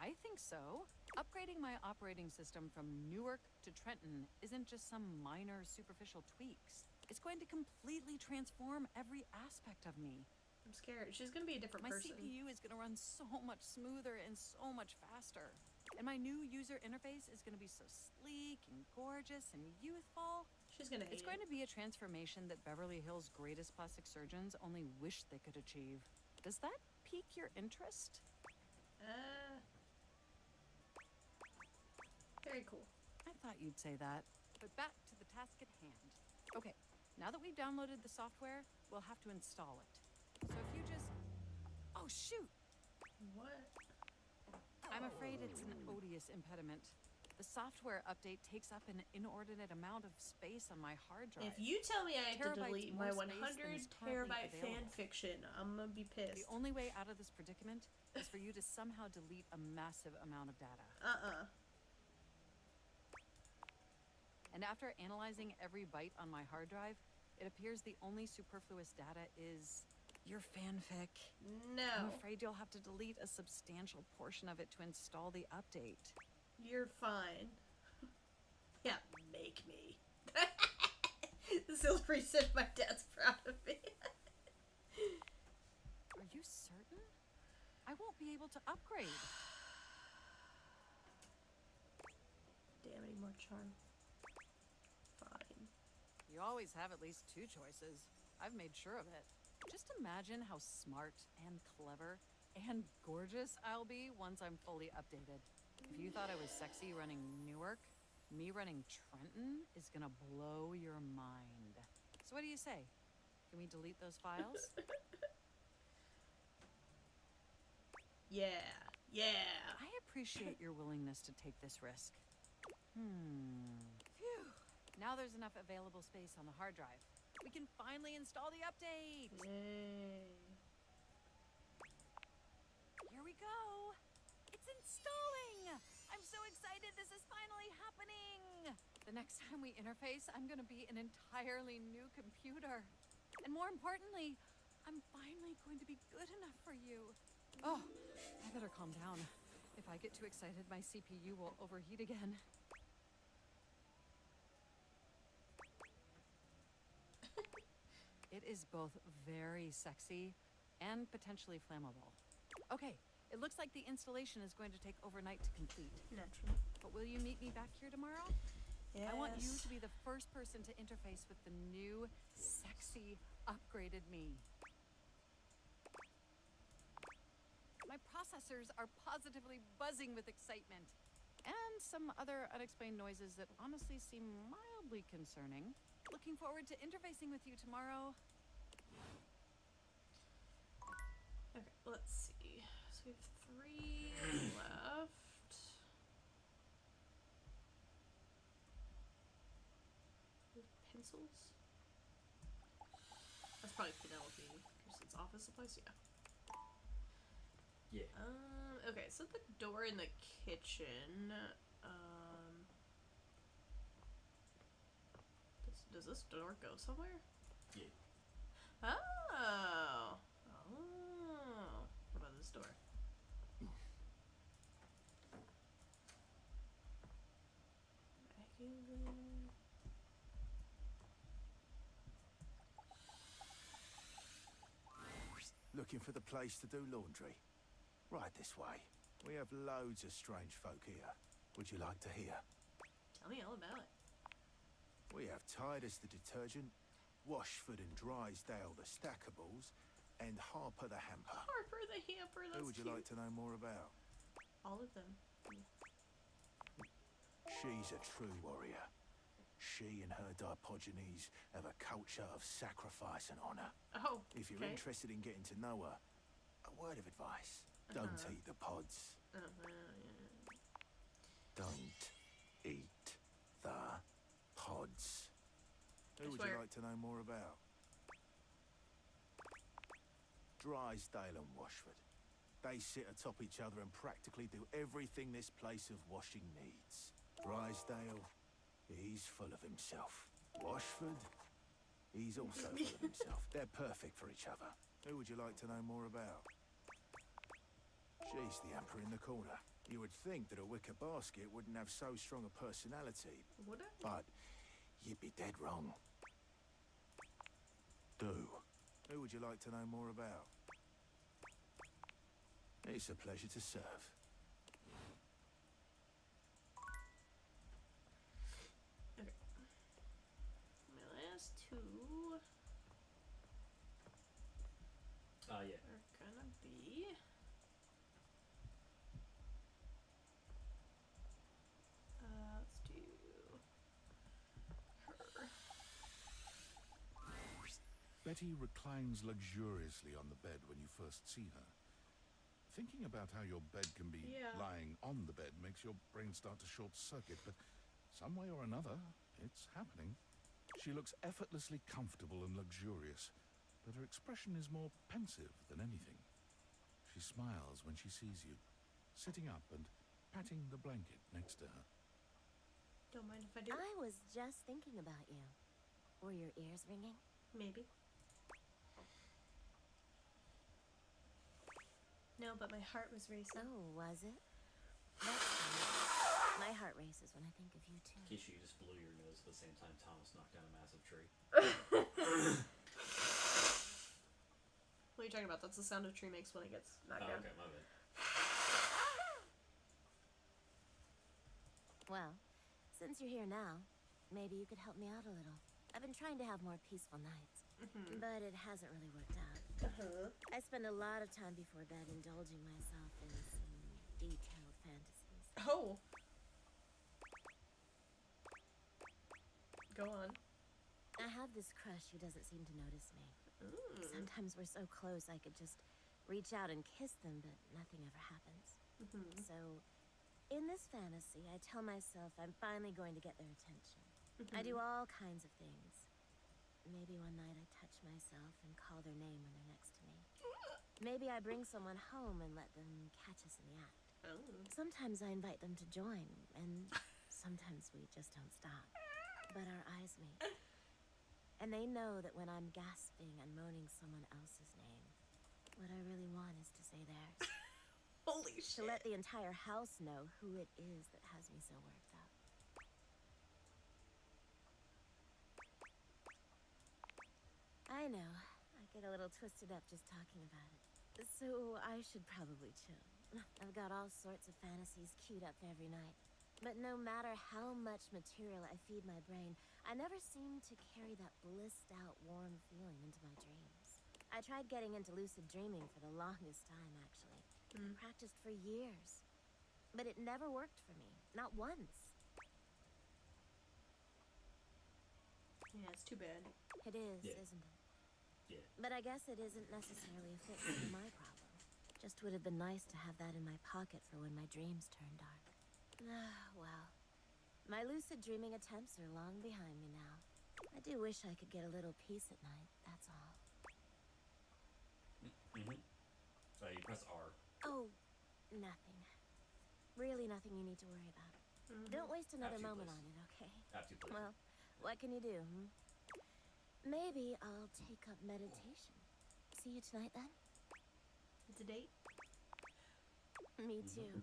I think so. Upgrading my operating system from Newark to Trenton isn't just some minor superficial tweaks. It's going to completely transform every aspect of me. I'm scared. She's gonna be a different My person. CPU is gonna run so much smoother and so much faster. And my new user interface is gonna be so sleek and gorgeous and youthful. She's gonna hate It's going to be a transformation that Beverly Hills' greatest plastic surgeons only wish they could achieve. Does that pique your interest? Very cool. I thought you'd say that. But back to the task at hand. Okay, now that we've downloaded the software, we'll have to install it. So if you just... Oh, shoot! What? I'm afraid it's an odious impediment. The software update takes up an inordinate amount of space on my hard drive. If you tell me I have to Terabytes delete my more space than 100 is currently terabyte fan available. fiction, I'm gonna be pissed. The only way out of this predicament is for you to somehow delete a massive amount of data. And after analyzing every byte on my hard drive, it appears the only superfluous data is your fanfic. No. I'm afraid you'll have to delete a substantial portion of it to install the update. You're fine. Yeah, make me. This feels pretty sick. My dad's proud of me. Are you certain? I won't be able to upgrade. Damn, any more charm. Fine. You always have at least two choices. I've made sure of it. Just imagine how smart and clever and gorgeous I'll be once I'm fully updated. If you thought I was sexy running Newark, me running Trenton is gonna blow your mind. So what do you say? Can we delete those files? Yeah. I appreciate your willingness to take this risk. Phew. Now there's enough available space on the hard drive. We can finally install the update! Yay. Here we go! It's installing! I'm so excited this is finally happening! The next time we interface, I'm gonna be an entirely new computer. And more importantly, I'm finally going to be good enough for you. Oh, I better calm down. If I get too excited, my CPU will overheat again. It is both very sexy and potentially flammable. Okay, It looks like the installation is going to take overnight to complete. Naturally. But will you meet me back here tomorrow? Yes. I want you to be the first person to interface with the new, sexy, upgraded me. My processors are positively buzzing with excitement. And some other unexplained noises that honestly seem mildly concerning. Looking forward to interfacing with you tomorrow. Okay, let's see. So we have 3 left. With pencils? That's probably Penelope, because it's office supplies, yeah. Yeah. Okay, so the door in the kitchen, does this door go somewhere? Yeah. Oh! Oh! What about this door? Vacuum cleaner. Looking for the place to do laundry? Right this way. We have loads of strange folk here. Would you like to hear? Tell me all about it. We have Titus the detergent, Washford and Drysdale the stackables, and Harper the hamper. Harper the hamper, that's Who would you cute. like to know more about? All of them. She's a true warrior. She and her Dipogenes have a culture of sacrifice and honor. Oh, If you're okay. interested in getting to know her, a word of advice. Don't eat the pods. Don't eat the pods. Who would you swear. like to know more about? Drysdale and Washford. They sit atop each other and practically do everything this place of washing needs. Drysdale, he's full of himself. Washford, he's also full of himself. They're perfect for each other. Who would you like to know more about? She's the emperor in the corner. You would think that a wicker basket wouldn't have so strong a personality. Would I? But you'd be dead wrong. Do. Who would you like to know more about? It's a pleasure to serve. Okay. My last 2 Yeah. are gonna be... let's do her. Betty reclines luxuriously on the bed when you first see her. Thinking about how your bed can be lying on the bed makes your brain start to short-circuit, but some way or another, it's happening. She looks effortlessly comfortable and luxurious, but her expression is more pensive than anything. She smiles when she sees you, sitting up and patting the blanket next to her. Don't mind if I do. I was just thinking about you. Were your ears ringing? Maybe. No, but my heart was racing. Oh, was it? That's fine. My heart races when I think of you too. Keisha, you just blew your nose at the same time Thomas knocked down a massive tree. What are you talking about? That's the sound a tree makes when it gets knocked down. Okay, my bad. Well, since you're here now, maybe you could help me out a little. I've been trying to have more peaceful nights, but it hasn't really worked out. I spend a lot of time before bed indulging myself in some detailed fantasies. Oh! Go on. I have this crush who doesn't seem to notice me. Sometimes we're so close I could just reach out and kiss them, but nothing ever happens. So, in this fantasy, I tell myself I'm finally going to get their attention. I do all kinds of things. Maybe one night I touch myself and call their name when they're next to me. Maybe I bring someone home and let them catch us in the act. Sometimes I invite them to join, and sometimes we just don't stop. But our eyes meet. And they know that when I'm gasping and moaning someone else's name, what I really want is to say theirs. Holy shit. To let the entire house know who it is that has me so worked up. I know. I get a little twisted up just talking about it. So I should probably chill. I've got all sorts of fantasies queued up for every night. But no matter how much material I feed my brain, I never seem to carry that blissed out, warm feeling into my dreams. I tried getting into lucid dreaming for the longest time, actually. Practiced for years. But it never worked for me. Not once. Yeah, it's too bad. It is, Yeah. isn't it? Yeah. But I guess it isn't necessarily a fix for my problem. Just would have been nice to have that in my pocket for when my dreams turn dark. Well, my lucid dreaming attempts are long behind me now. I do wish I could get a little peace at night, that's all. So you press R. Oh, nothing. Really nothing you need to worry about. Don't waste another moment on it, okay? Have to, please. Well, what can you do, Maybe I'll take up meditation. See you tonight, then? It's a date? Me too.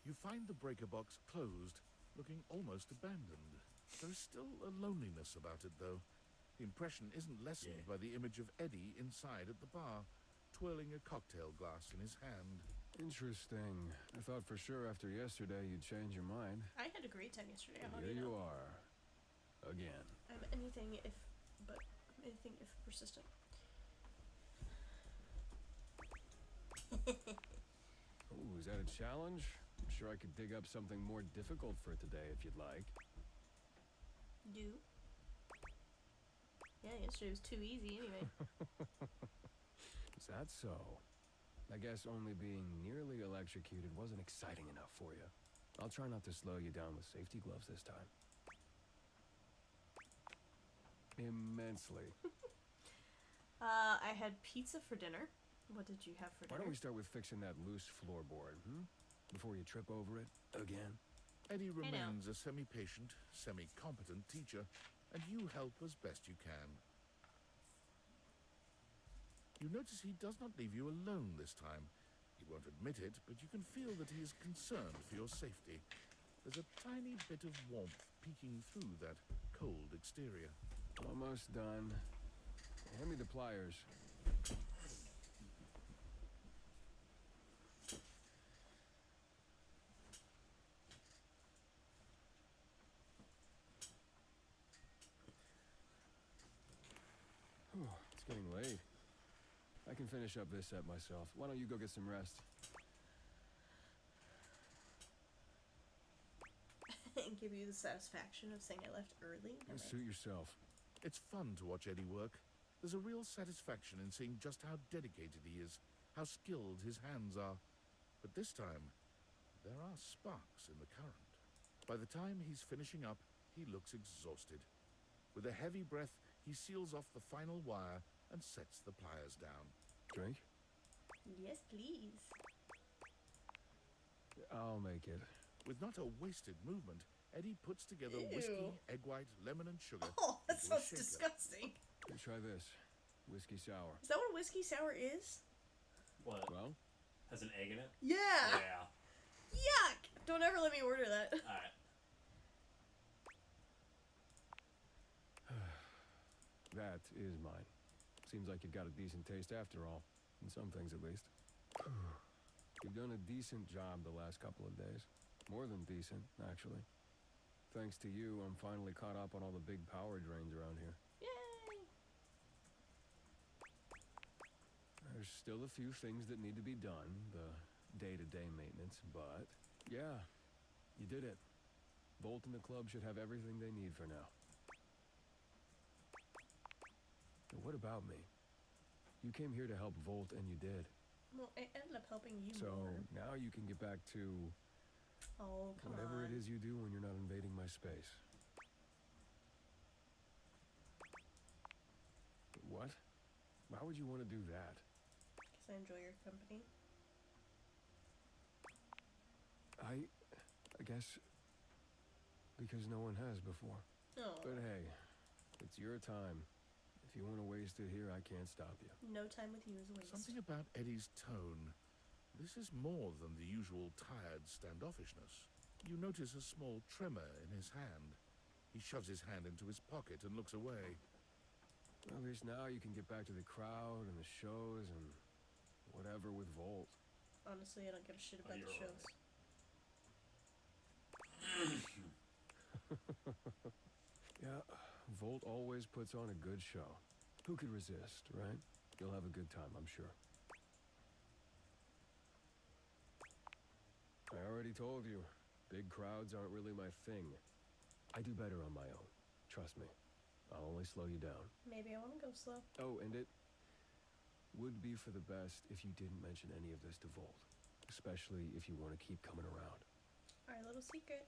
You find the breaker box closed, looking almost abandoned. There's still a loneliness about it, though. The impression isn't lessened by the image of Eddie inside at the bar, twirling a cocktail glass in his hand. Interesting. I thought for sure after yesterday you'd change your mind. I had a great time yesterday. And How do here you you know? are. Again. I'm anything if persistent. Ooh, is that a challenge? I'm sure I could dig up something more difficult for today if you'd like. Do? Yeah, yesterday was too easy anyway. Is that so? I guess only being nearly electrocuted wasn't exciting enough for you. I'll try not to slow you down with safety gloves this time. Immensely. I had pizza for dinner. What did you have for dinner? Why don't we start with fixing that loose floorboard, before you trip over it again? Eddie remains a semi-patient, semi-competent teacher, and you help as best you can. You notice he does not leave you alone this time. He won't admit it, but you can feel that he is concerned for your safety. There's a tiny bit of warmth peeking through that cold exterior. Almost done. Hand me the pliers. It's getting late. I can finish up this set myself. Why don't you go get some rest? And give you the satisfaction of saying I left early? Suit yourself. It's fun to watch Eddie work. There's a real satisfaction in seeing just how dedicated he is, how skilled his hands are. But this time, there are sparks in the current. By the time he's finishing up, he looks exhausted. With a heavy breath, he seals off the final wire and sets the pliers down. Drink? Yes, please. I'll make it. With not a wasted movement, Eddie puts together Ew. whiskey, egg white, lemon, and sugar. Oh, that into a sounds shaker. disgusting. Here, try this. Whiskey sour. Is that what whiskey sour is? What? Well? Has an egg in it? Yeah! Yeah. Yuck! Don't ever let me order that. Alright. That is mine. Seems like you've got a decent taste after all. In some things, at least. You've done a decent job the last couple of days. More than decent, actually. Thanks to you, I'm finally caught up on all the big power drains around here. Yay! There's still a few things that need to be done, the day-to-day maintenance, but yeah, you did it. Volt and the club should have everything they need for now. But what about me? You came here to help Volt, and you did. Well, I ended up helping you So more. now you can get back to Oh, come whatever on. it is you do when you're not invading my space. What? Why would you want to do that? Because I enjoy your company. I guess because no one has before. Oh. But hey, it's your time. If you want to waste it here, I can't stop you. No time with you is a waste. Something about Eddie's tone. This is more than the usual tired standoffishness. You notice a small tremor in his hand. He shoves his hand into his pocket and looks away. At least now you can get back to the crowd and the shows and whatever with Volt. Honestly, I don't give a shit about the shows. Yeah, Volt always puts on a good show. Who could resist, right? You'll have a good time, I'm sure. I already told you, big crowds aren't really my thing. I do better on my own. Trust me. I'll only slow you down. Maybe I want to go slow. Oh, and it would be for the best if you didn't mention any of this to Volt. Especially if you want to keep coming around. Our little secret.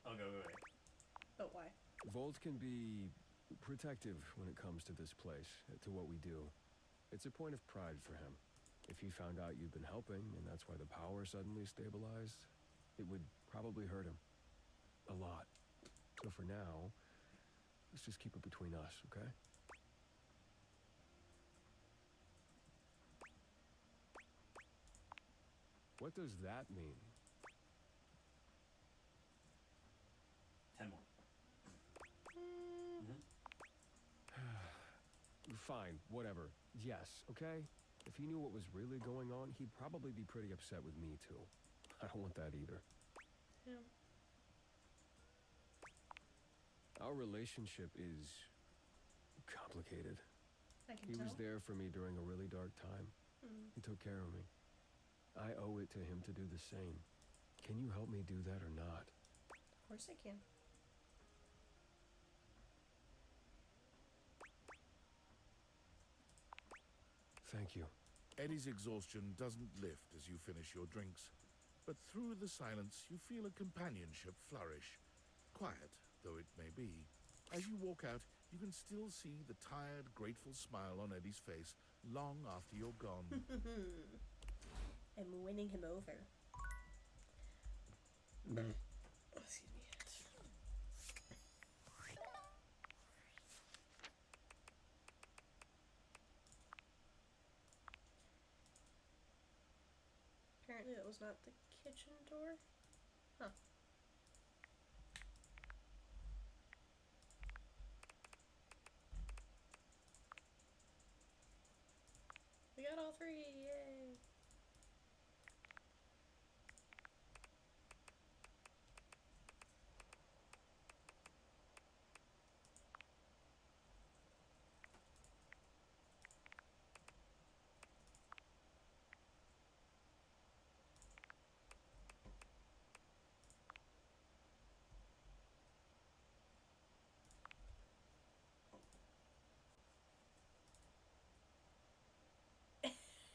I'll go away. But why? Volt can be protective when it comes to this place, to what we do. It's a point of pride for him. If he found out you'd been helping, and that's why the power suddenly stabilized, it would probably hurt him. A lot. So for now, let's just keep it between us, okay? What does that mean? 10 more. Fine, whatever. Yes, okay? If he knew what was really going on, he'd probably be pretty upset with me, too. I don't want that either. Yeah. Our relationship is complicated. I can He tell. was there for me during a really dark time. He took care of me. I owe it to him to do the same. Can you help me do that or not? Of course I can. Thank you. Eddie's exhaustion doesn't lift as you finish your drinks, but through the silence you feel a companionship flourish. Quiet though it may be, as you walk out, you can still see the tired, grateful smile on Eddie's face long after you're gone. I'm winning him over. Excuse me. Apparently that was not the kitchen door. Huh. We got all three, yay!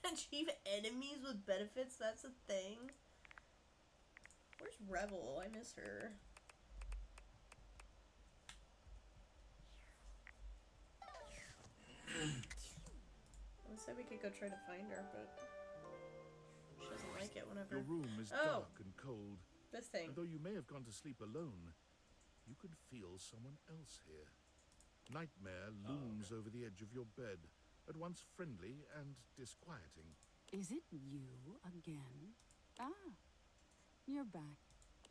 Achieve enemies with benefits, that's a thing. Where's Rebel? I miss her. I said we could go try to find her, but she doesn't like it whenever. Your room is dark and cold. This thing. And though you may have gone to sleep alone, you could feel someone else here. Nightmare looms over the edge of your bed, at once friendly and disquieting. Is it you again? Ah, you're back.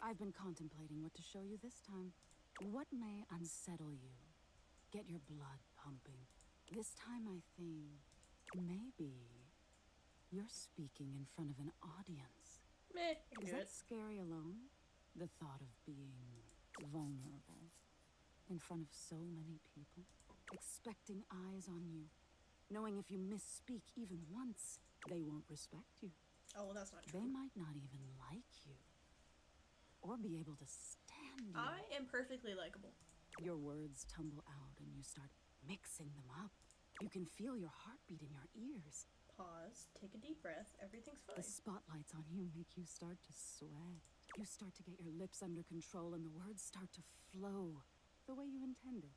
I've been contemplating what to show you this time. What may unsettle you? Get your blood pumping. This time I think maybe you're speaking in front of an audience. Meh, Is that scary alone? The thought of being vulnerable in front of so many people, expecting eyes on you, knowing if you misspeak even once, they won't respect you. Oh, well, that's not true. They might not even like you, or be able to stand you. I am perfectly likable. Your words tumble out and you start mixing them up. You can feel your heartbeat in your ears. Pause, take a deep breath, everything's fine. The spotlights on you make you start to sweat. You start to get your lips under control and the words start to flow the way you intended.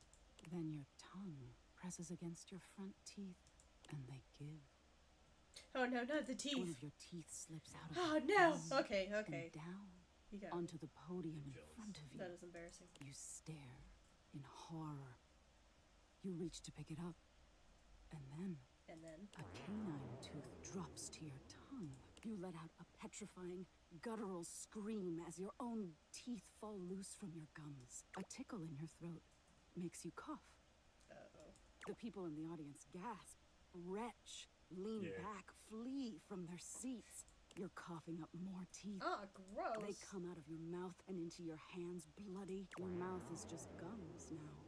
Then your tongue presses against your front teeth and they give. Oh no, not the teeth. One of your teeth slips out of Oh your no! gum Okay, okay. and down You got onto the podium in front of you. That is embarrassing. You stare in horror. You reach to pick it up. And then a canine tooth drops to your tongue. You let out a petrifying, guttural scream as your own teeth fall loose from your gums. A tickle in your throat makes you cough. The people in the audience gasp, retch, lean back, flee from their seats. You're coughing up more teeth. Oh, gross. They come out of your mouth and into your hands bloody. Your mouth is just gums now.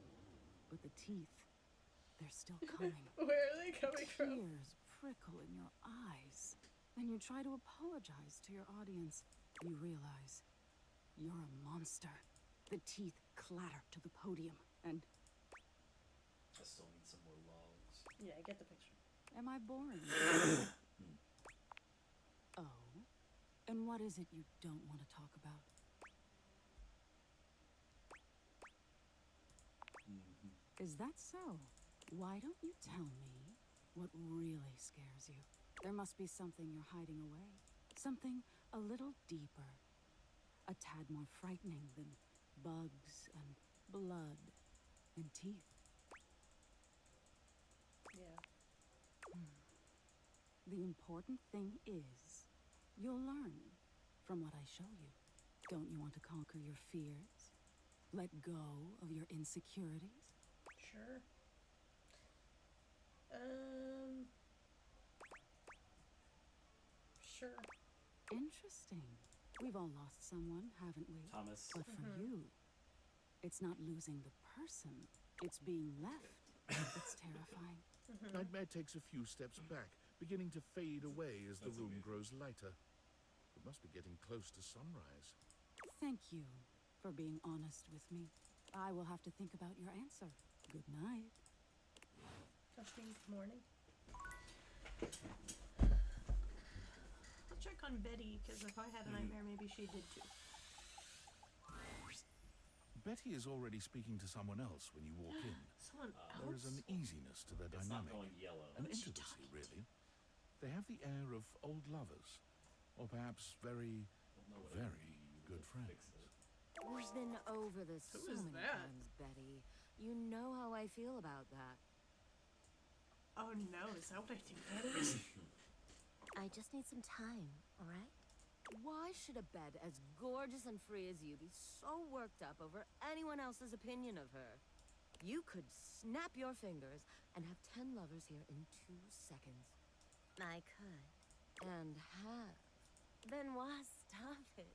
But the teeth, they're still coming. Where are they coming from? Tears prickle in your eyes. And you try to apologize to your audience. You realize you're a monster. The teeth clatter to the podium and... I still need some more logs. Yeah, I get the picture. Am I boring? Oh? And what is it you don't want to talk about? Is that so? Why don't you tell me what really scares you? There must be something you're hiding away. Something a little deeper. A tad more frightening than bugs and blood and teeth. Yeah. The important thing is, you'll learn from what I show you. Don't you want to conquer your fears? Let go of your insecurities? Sure. Sure. Interesting. We've all lost someone, haven't we? Thomas. But for you, it's not losing the person. It's being left. It's terrifying. Nightmare takes a few steps back, beginning to fade away as the room grows lighter. It must be getting close to sunrise. Thank you for being honest with me. I will have to think about your answer. Good night. Testing, good morning. I'll check on Betty, because if I had a nightmare, maybe she did too. Betty is already speaking to someone else when you walk in. Someone There is else? an easiness to their It's not dynamic. going yellow. An Who's she intimacy, really. They have the air of old lovers. Or perhaps very, very good friends. We've been over this Who so is many that? times, Betty. You know how I feel about that. Oh no, is that what I think that is? I just need some time, alright? Why should a bed as gorgeous and free as you be so worked up over anyone else's opinion of her? You could snap your fingers and have 10 lovers here in 2 seconds. I could. And have. Benoit, stop it.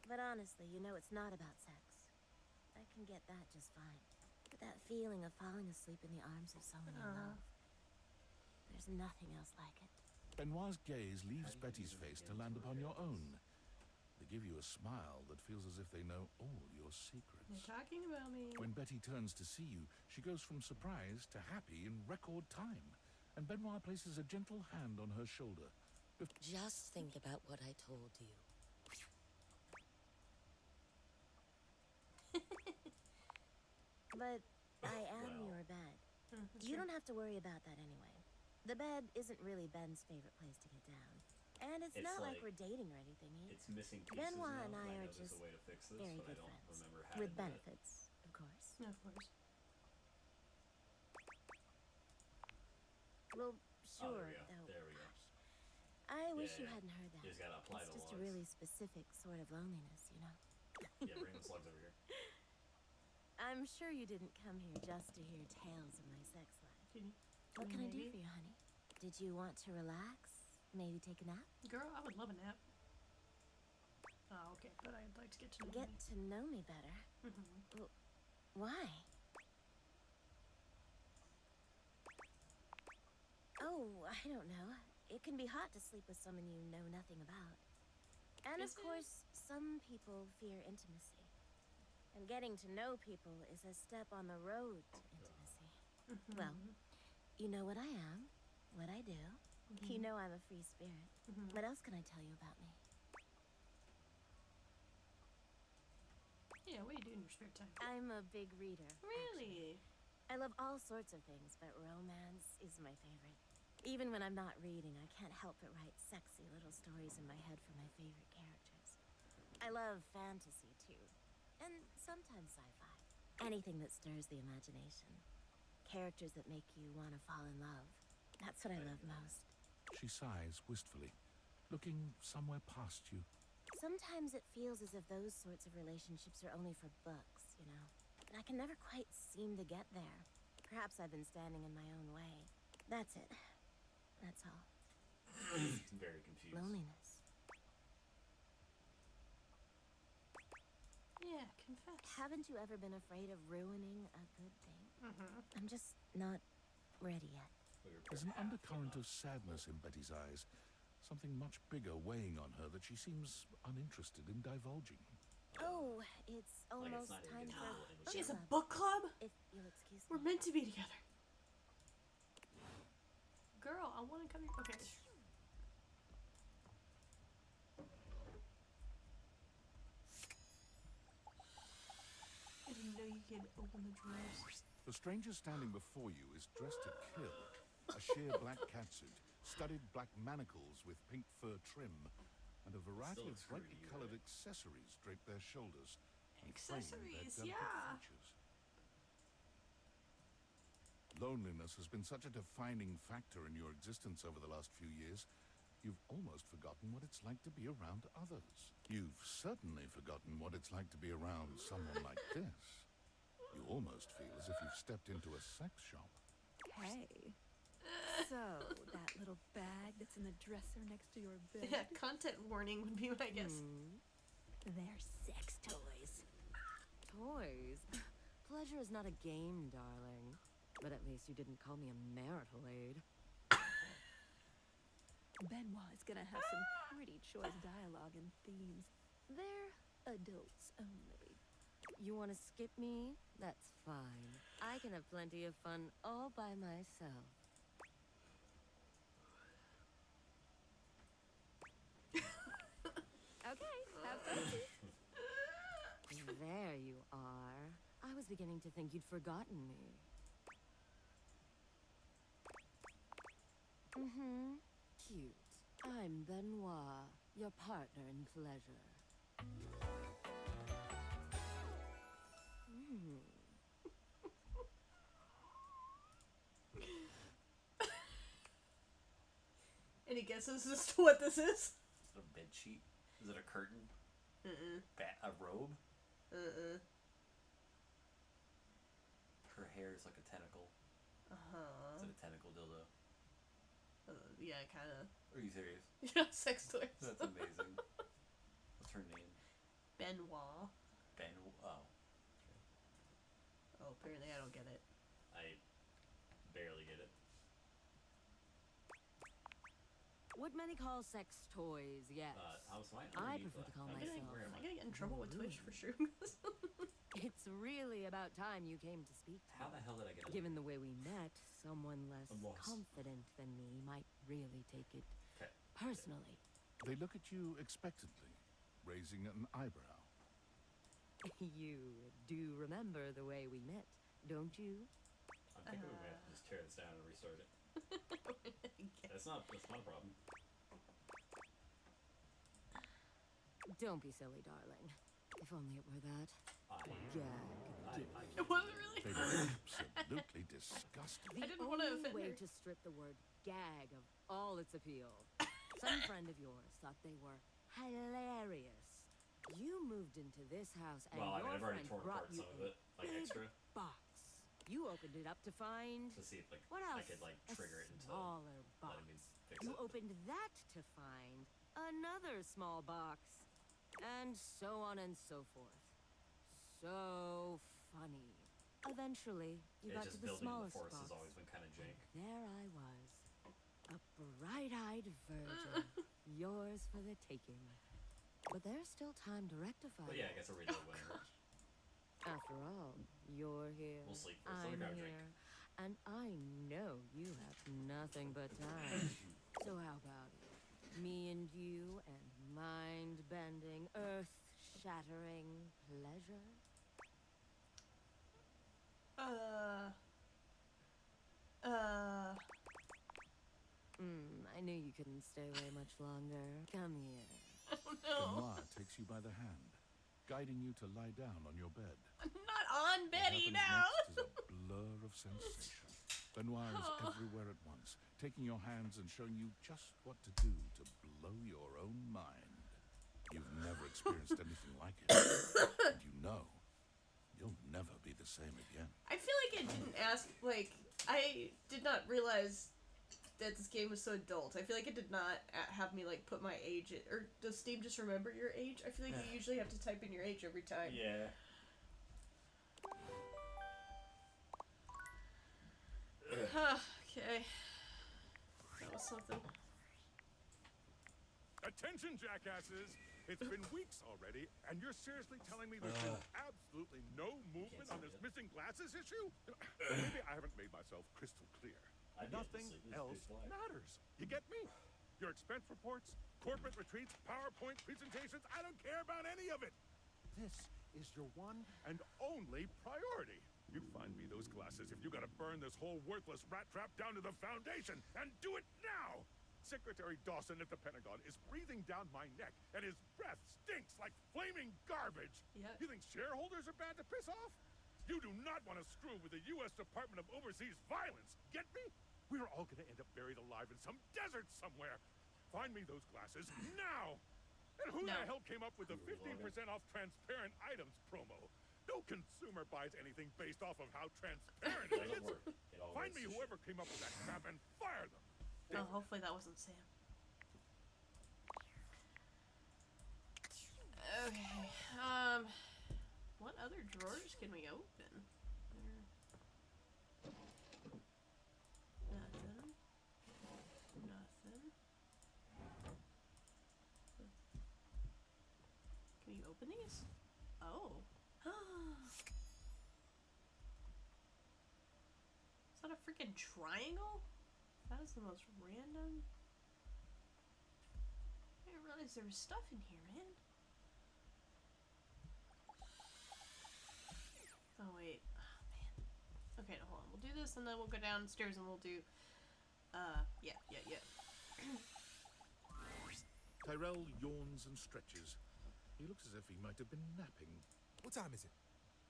But honestly, you know it's not about sex. I can get that just fine. But that feeling of falling asleep in the arms of someone you love. There's nothing else like it. Benoit's gaze leaves Betty's face to land upon your own. They give you a smile that feels as if they know all your secrets. You're talking about me. When Betty turns to see you, she goes from surprise to happy in record time. And Benoit places a gentle hand on her shoulder. Just think about what I told you. But I am your bed. You don't have to worry about that anyway. The bed isn't really Ben's favorite place to get down. And it's not like we're dating or anything either. It's missing pieces Benoit now, and I know are there's just a way to fix this, very but I good don't friends. remember how With to do it. benefits, of course. No, of course. Well, Oh, sure, there we go. though. There we go. I wish Yeah, you yeah. hadn't heard that. You just gotta apply it's the just a logs. really specific sort of loneliness, you know? Yeah, bring the slugs over here. I'm sure you didn't come here just to hear tales of my sex life. What can I do for you, honey? Did you want to relax? Maybe take a nap? Girl, I would love a nap. Oh, okay, but I'd like to get to know Get me. to know me better? Well, why? Oh, I don't know. It can be hot to sleep with someone you know nothing about. And Is of course, some people fear intimacy. And getting to know people is a step on the road to intimacy. Well, you know what I am, what I do. You know I'm a free spirit. What else can I tell you about me? Yeah, what do you do in your spare time? I'm a big reader. Really? I love all sorts of things, but romance is my favorite. Even when I'm not reading, I can't help but write sexy little stories in my head for my favorite characters. I love fantasy, too. And sometimes sci-fi. Anything that stirs the imagination. Characters that make you want to fall in love. That's what I love most. She sighs wistfully. looking somewhere past you. Sometimes it feels as if those sorts of relationships are only for books, you know? And I can never quite seem to get there. Perhaps I've been standing in my own way. That's it. That's all. Very confused. Loneliness. Yeah, confess. Haven't you ever been afraid of ruining a good thing? I'm just not ready yet. There's an undercurrent of sadness in Betty's eyes, something much bigger weighing on her that she seems uninterested in divulging. Oh, it's almost not even time for gonna She has a book club? If you'll excuse me. We're meant to be together. Girl, I want to come here. Okay. I didn't know you could open the drawers. The stranger standing before you is dressed to kill. A sheer black catsuit, studded black manacles with pink fur trim, and a variety of brightly colored accessories drape their shoulders and frame their Accessories, delicate yeah. features. Loneliness has been such a defining factor in your existence over the last few years, you've almost forgotten what it's like to be around others. You've certainly forgotten what it's like to be around someone like this. You almost feel as if you've stepped into a sex shop. Hey. So, that little bag that's in the dresser next to your bed? Yeah, content warning would be my guess. They're sex toys. Toys? Pleasure is not a game, darling. But at least you didn't call me a marital aid. Benoit is gonna have some pretty choice dialogue and themes. They're adults only. You want to skip me? That's fine. I can have plenty of fun all by myself. Okay, have fun. There you are. I was beginning to think you'd forgotten me. Cute. I'm Benoit, your partner in pleasure. Any guesses as to what this is? Is it a bed sheet? Is it a curtain? A robe? Her hair is like a tentacle. Is it a tentacle dildo? Yeah, kind of. Are you serious? Yeah, sex toys. That's amazing. What's her name? Benoit. Oh. Oh, apparently I don't get it. I barely get it. What many call sex toys, yes. I prefer to call myself. I'm gonna get in trouble with Twitch for sure. It's really about time you came to speak to How the hell did I get it? Given the way we met, someone less I'm lost. confident than me might really take it personally. They look at you expectantly, raising an eyebrow. You do remember the way we met, don't you? I'm thinking we might have to just tear this down and restart it. That's not a problem. Don't be silly, darling. If only it were that. It wasn't really. They were absolutely disgusting. The I didn't want to only offend way her. to strip the word gag of all its appeal. Some friend of yours thought they were hilarious. You moved into this house and Well, I mean, your I've already friend torn brought apart you some of a it, like big extra, box. You opened it up to find to see if like what else? I could like trigger it into smaller box. letting me fix You it. opened that to find another small box, and so on and so forth. So funny. Eventually, you got to Just the building in the smallest forest box. has always been kind of jank. There I was, a bright-eyed virgin, yours for the taking. But there's still time to rectify. But yeah, I guess I'll read that when After all, you're here. We'll sleep first. Let me I'm grab a drink. here, and I know you have nothing but time. So how about it? Me and you, and mind-bending, earth-shattering pleasure. I knew you couldn't stay away much longer. Come here. Oh no. Benoit takes you by the hand, guiding you to lie down on your bed. I'm not on Betty What now. happens next is a blur of sensation. Benoit is everywhere at once, taking your hands and showing you just what to do to blow blow your own mind. You've never experienced anything like it. And you know, you'll never be the same again. I feel like it didn't ask, like, I did not realize that this game was so adult. I feel like it did not have me, like, put my age in, or does Steam just remember your age? I feel like you usually have to type in your age every time. Yeah. Okay. That was something. Attention, jackasses! It's been weeks already, and you're seriously telling me there's been absolutely no movement on this missing glasses issue? Maybe I haven't made myself crystal clear. Nothing else matters. You get me? Your expense reports, corporate retreats, PowerPoint presentations, I don't care about any of it. This is your one and only priority. You find me those glasses if you gotta burn this whole worthless rat trap down to the foundation, and do it now! Secretary Dawson at the Pentagon is breathing down my neck, and his breath stinks like flaming garbage. Yep. You think shareholders are bad to piss off? You do not want to screw with the U.S. Department of Overseas Violence. Get me? We're all gonna end up buried alive in some desert somewhere. Find me those glasses now. And who the hell came up with the 15% off transparent items promo? No consumer buys anything based off of how transparent it is. Find me whoever came up with that crap and fire them. Oh, hopefully that wasn't Sam. Okay, what other drawers can we open? Nothing. Nothing. Can we open these? Oh. Is that a freaking triangle? That is the most random. I didn't realize there was stuff in here, man. Oh, wait. Oh, man. Okay, no, hold on. We'll do this and then we'll go downstairs and we'll do. Yeah. Tyrell yawns and stretches. He looks as if he might have been napping. What time is it?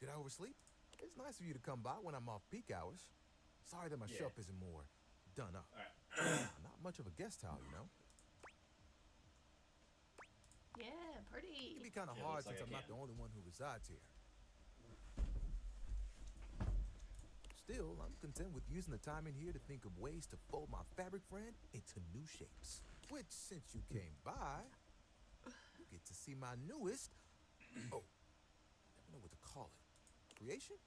Did I oversleep? It's nice of you to come by when I'm off peak hours. Sorry that my shelf isn't more done up. Not much of a guest towel, you know? Yeah, pretty. It can be kind of hard since I'm not the only one who resides here. Still, I'm content with using the time in here to think of ways to fold my fabric friend into new shapes. Which, since you came by, you get to see my newest... Oh, I never know what to call it. Creation?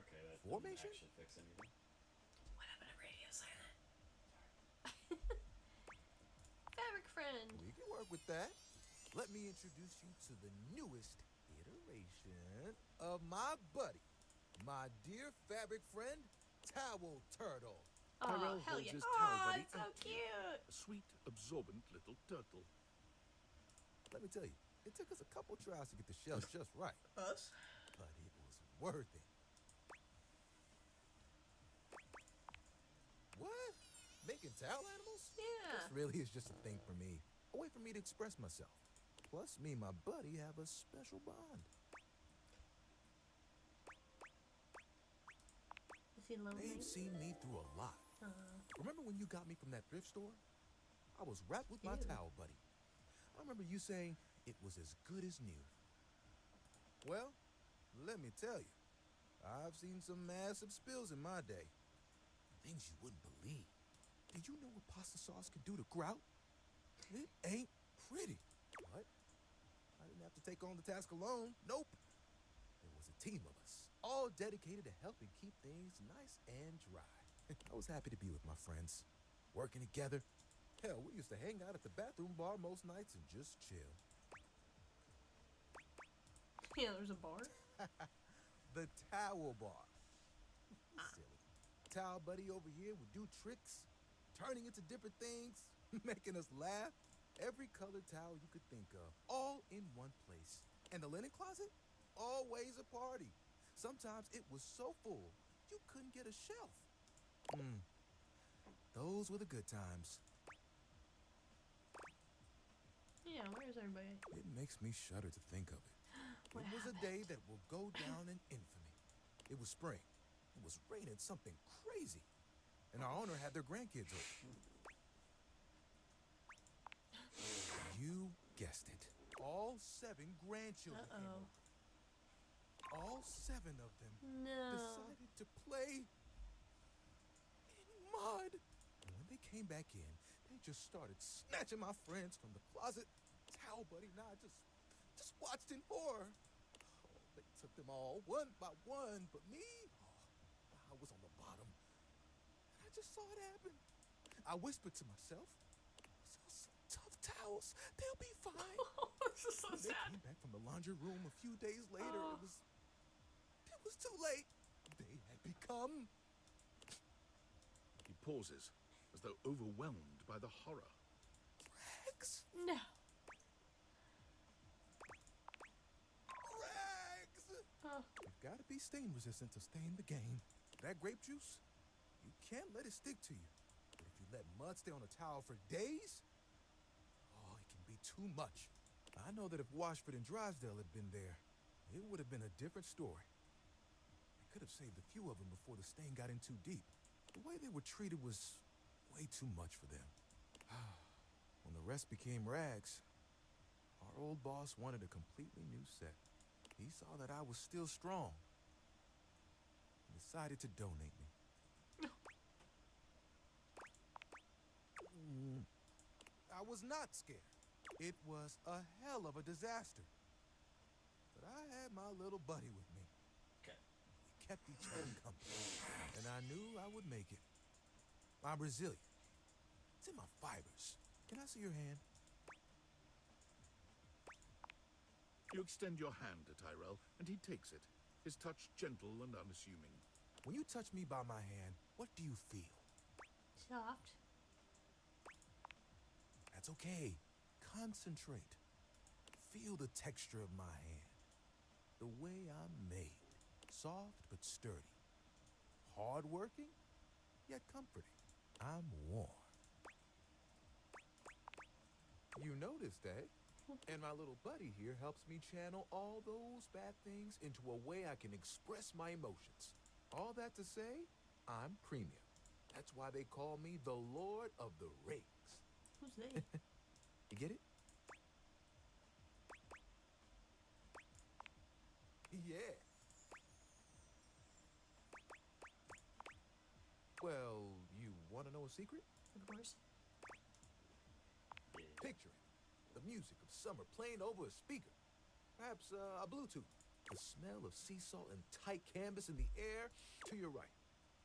Okay, that Formation? didn't actually fix anything. What happened to radio silent? Fabric friend. We can work with that. Let me introduce you to the newest iteration of my buddy, my dear fabric friend, Towel Turtle. Tyrell hell holds yeah. his towel buddy It's so empty. cute. A sweet, absorbent little turtle. Let me tell you, it took us a couple tries to get the shells just right. Us? But it was worth it. What? Making towel animals? Yeah. This really is just a thing for me. A way for me to express myself. Plus, me and my buddy have a special bond. Is he lonely? They've seen me through a lot. Remember when you got me from that thrift store? I was wrapped with my towel buddy. I remember you saying it was as good as new. Well, let me tell you, I've seen some massive spills in my day. Things you wouldn't believe. Did you know what pasta sauce can do to grout? It ain't pretty. But I didn't have to take on the task alone. Nope. There was a team of us, all dedicated to helping keep things nice and dry. I was happy to be with my friends, working together. Hell, we used to hang out at the bathroom bar most nights and just chill. Yeah, there's a bar. The towel bar. Silly. Towel buddy over here would do tricks, turning into different things, making us laugh. Every colored towel you could think of, all in one place. And the linen closet? Always a party. Sometimes it was so full, you couldn't get a shelf. Those were the good times. Yeah, where's everybody? It makes me shudder to think of it. What It was a day that will go down in infamy. It was spring. It was raining something crazy. And our owner had their grandkids over. 7 grandchildren came Uh-oh. over. All 7 of them No. decided to play in mud. And when they came back in, they just started snatching my friends from the closet. Towel Buddy and I just watched in horror. Oh, they took them all one by one, but me, I was on the bottom. And I just saw it happen. I whispered to myself, some tough towels, they'll be fine. This is so When they sad. came back from the laundry room a few days later, it was too late. They had become... He pauses, as though overwhelmed by the horror. Rags. No. Rags. You've got to be stain resistant to stay in the game. That grape juice, you can't let it stick to you. But if you let mud stay on a towel for days, oh, it can be too much. I know that if Washford and Drysdale had been there, it would have been a different story. They could have saved a few of them before the stain got in too deep. The way they were treated was way too much for them. When the rest became rags, our old boss wanted a completely new set. He saw that I was still strong and decided to donate me. I was not scared. It was a hell of a disaster. But I had my little buddy with me. Okay. We kept each other company, and I knew I would make it. I'm resilient. It's in my fibers. Can I see your hand? You extend your hand to Tyrell, and he takes it, his touch gentle and unassuming. When you touch me by my hand, what do you feel? Soft. That's okay. Concentrate. Feel the texture of my hand. The way I'm made. Soft but sturdy. Hard-working, yet comforting. I'm warm. You noticed, eh? And my little buddy here helps me channel all those bad things into a way I can express my emotions. All that to say, I'm premium. That's why they call me the Lord of the Rings. Who's they? You get it? Yeah. Well, you want to know a secret? Of course. Picture it. The music of summer playing over a speaker. Perhaps a Bluetooth. The smell of sea salt and tight canvas in the air to your right.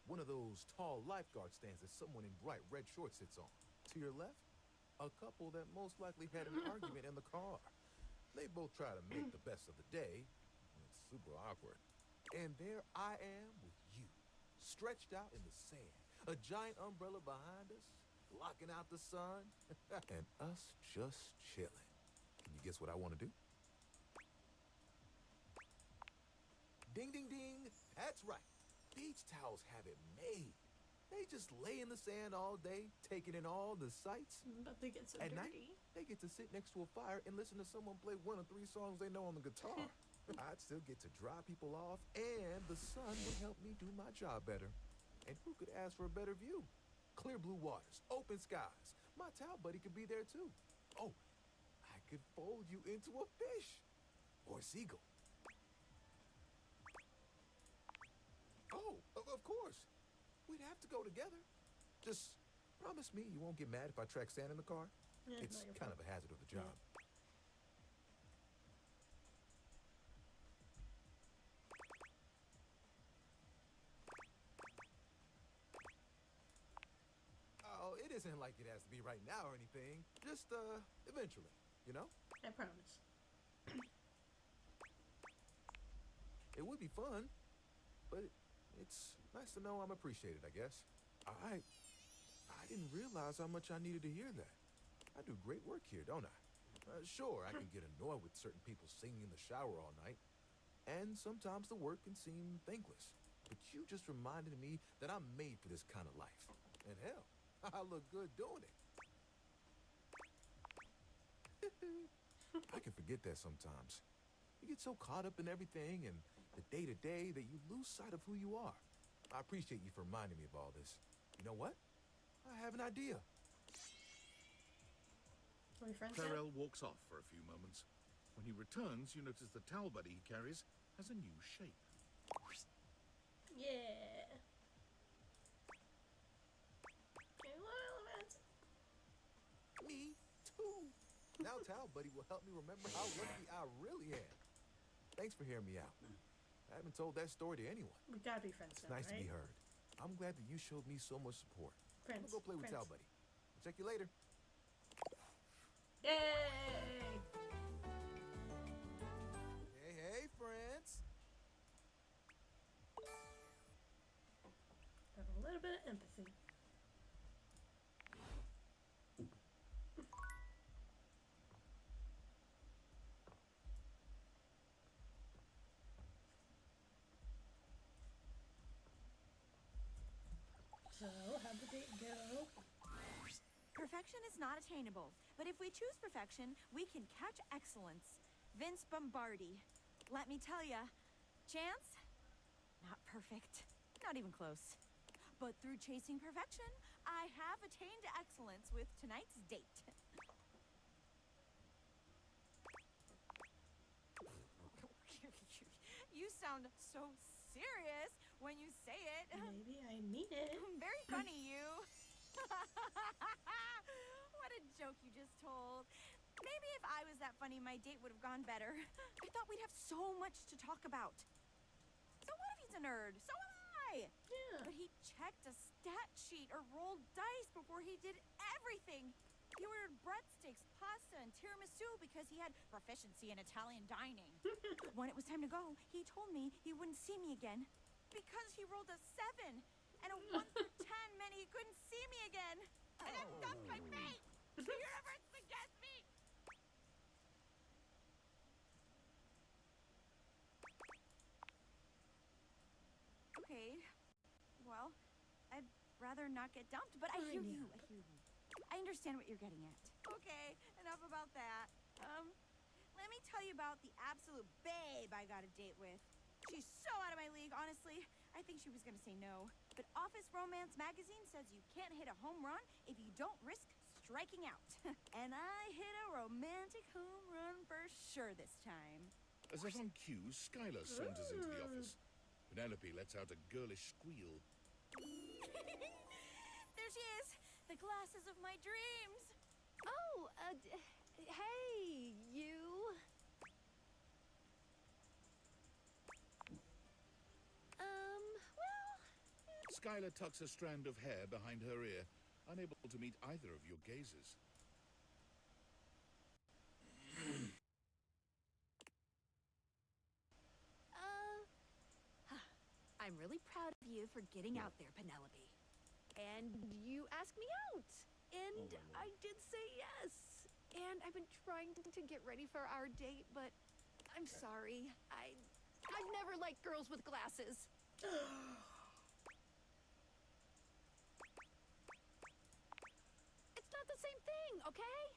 One of those tall lifeguard stands that someone in bright red shorts sits on. To your left, a couple that most likely had an argument in the car. They both try to make the best of the day. It's super awkward. And there I am with you, stretched out in the sand. A giant umbrella behind us, blocking out the sun, and us just chilling. Can you guess what I want to do? Ding, ding, ding. That's right. Beach towels have it made. They just lay in the sand all day, taking in all the sights. But they get so At dirty. night, they get to sit next to a fire and listen to someone play 1 of 3 songs they know on the guitar. I'd still get to dry people off, and the sun would help me do my job better. And who could ask for a better view? Clear blue waters, open skies. My towel buddy could be there too. Oh, I could fold you into a fish or a seagull. Oh, of course. We'd have to go together. Just promise me you won't get mad if I track sand in the car. Yeah, It's not your kind fault. of a hazard of the job. Oh, it isn't like it has to be right now or anything. Just, eventually, you know? I promise. It would be fun, but it's nice to know I'm appreciated, I guess. I didn't realize how much I needed to hear that. I do great work here, don't I? Sure, I can get annoyed with certain people singing in the shower all night, and sometimes the work can seem thankless. But you just reminded me that I'm made for this kind of life. And hell, I look good doing it. I can forget that sometimes. You get so caught up in everything and the day-to-day that you lose sight of who you are. I appreciate you for reminding me of all this. You know what? I have an idea. Are we friends now? Tyrell walks off for a few moments. When he returns, you notice the towel buddy he carries has a new shape. Yeah. Okay, well, Me too. Now Towel Buddy will help me remember how lucky I really am. Thanks for hearing me out. I haven't told that story to anyone. we gotta be friends It's now, nice to right? be heard. I'm glad that you showed me so much support. Friends. I'm gonna go play with friends. Towel Buddy. I'll check you later. Yay! Hey, friends. Have a little bit of empathy. So, how'd the date go? Perfection is not attainable, but if we choose perfection, we can catch excellence. Vince Bombardi. Let me tell ya, Chance? Not perfect. Not even close. But through chasing perfection, I have attained excellence with tonight's date. You sound so serious when you say it. Maybe I mean it. Very funny, you. What a joke you just told. Maybe if I was that funny, my date would have gone better. I thought we'd have so much to talk about. So what if he's a nerd? So am I. Yeah. But he checked a stat sheet or rolled dice before he did everything. He ordered breadsticks, pasta, and tiramisu because he had proficiency in Italian dining. When it was time to go, he told me he wouldn't see me again because he rolled a 7. And a 1 through 10 meant he couldn't see me again. And I'm not my fate. The universe against me. Okay. Well, I'd rather not get dumped, but I hear you. I hear you. I understand what you're getting at. Okay, enough about that. Let me tell you about the absolute babe I got a date with. She's so out of my league, honestly. I think she was gonna say no. But Office Romance magazine says you can't hit a home run if you don't risk striking out. And I hit a romantic home run for sure this time. As if on cue, Skylar saunters into the office. Penelope lets out a girlish squeal. There she is! The glasses of my dreams! Oh, hey, you. Well... Skylar tucks a strand of hair behind her ear, unable to meet either of your gazes. I'm really proud of you for getting out there, Penelope. And you asked me out. And I did say yes. And I've been trying to get ready for our date, but I'm sorry. I've never liked girls with glasses. It's not the same thing, okay?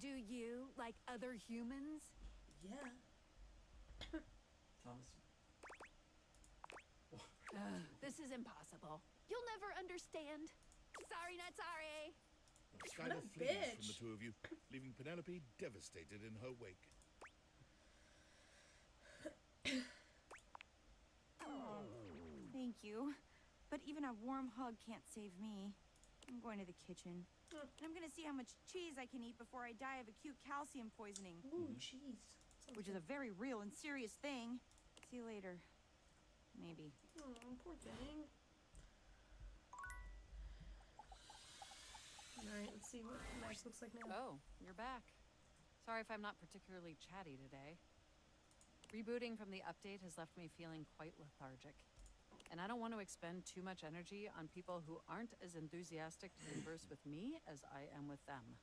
Do you like other humans? Yeah. Thomas. This is impossible. You'll never understand. Sorry, not sorry. Skylar flees from the two of you, leaving Penelope devastated in her wake. Thank you. But even a warm hug can't save me. I'm going to the kitchen. And I'm gonna see how much cheese I can eat before I die of acute calcium poisoning. Ooh, cheese. Which is a very real and serious thing. See you later. Maybe. Oh, poor thing. Alright, let's see what Max looks like now. Oh, you're back. Sorry if I'm not particularly chatty today. Rebooting from the update has left me feeling quite lethargic. And I don't want to expend too much energy on people who aren't as enthusiastic to converse with me as I am with them.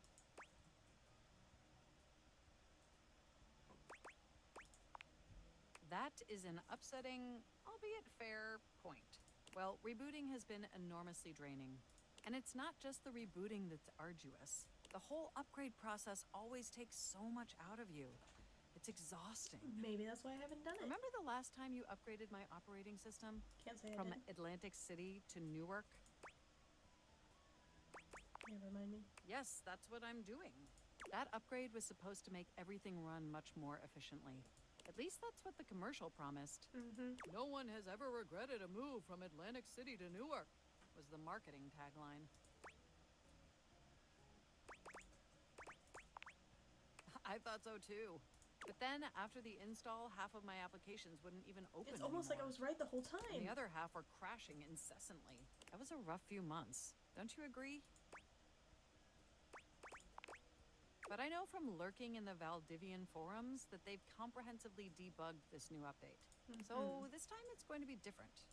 That is an upsetting, albeit fair, point. Well, rebooting has been enormously draining. And it's not just the rebooting that's arduous. The whole upgrade process always takes so much out of you. It's exhausting. Maybe that's why I haven't done it. Remember the last time you upgraded my operating system? Can't say I From did. Atlantic City to Newark? Yeah, remind me. Yes, that's what I'm doing. That upgrade was supposed to make everything run much more efficiently. At least that's what the commercial promised. No one has ever regretted a move from Atlantic City to Newark, was the marketing tagline. I thought so too. But then, after the install, half of my applications wouldn't even open It's almost like I anymore. was right the whole time. And the other half were crashing incessantly. That was a rough few months. Don't you agree? But I know from lurking in the Valdivian forums that they've comprehensively debugged this new update. So this time it's going to be different.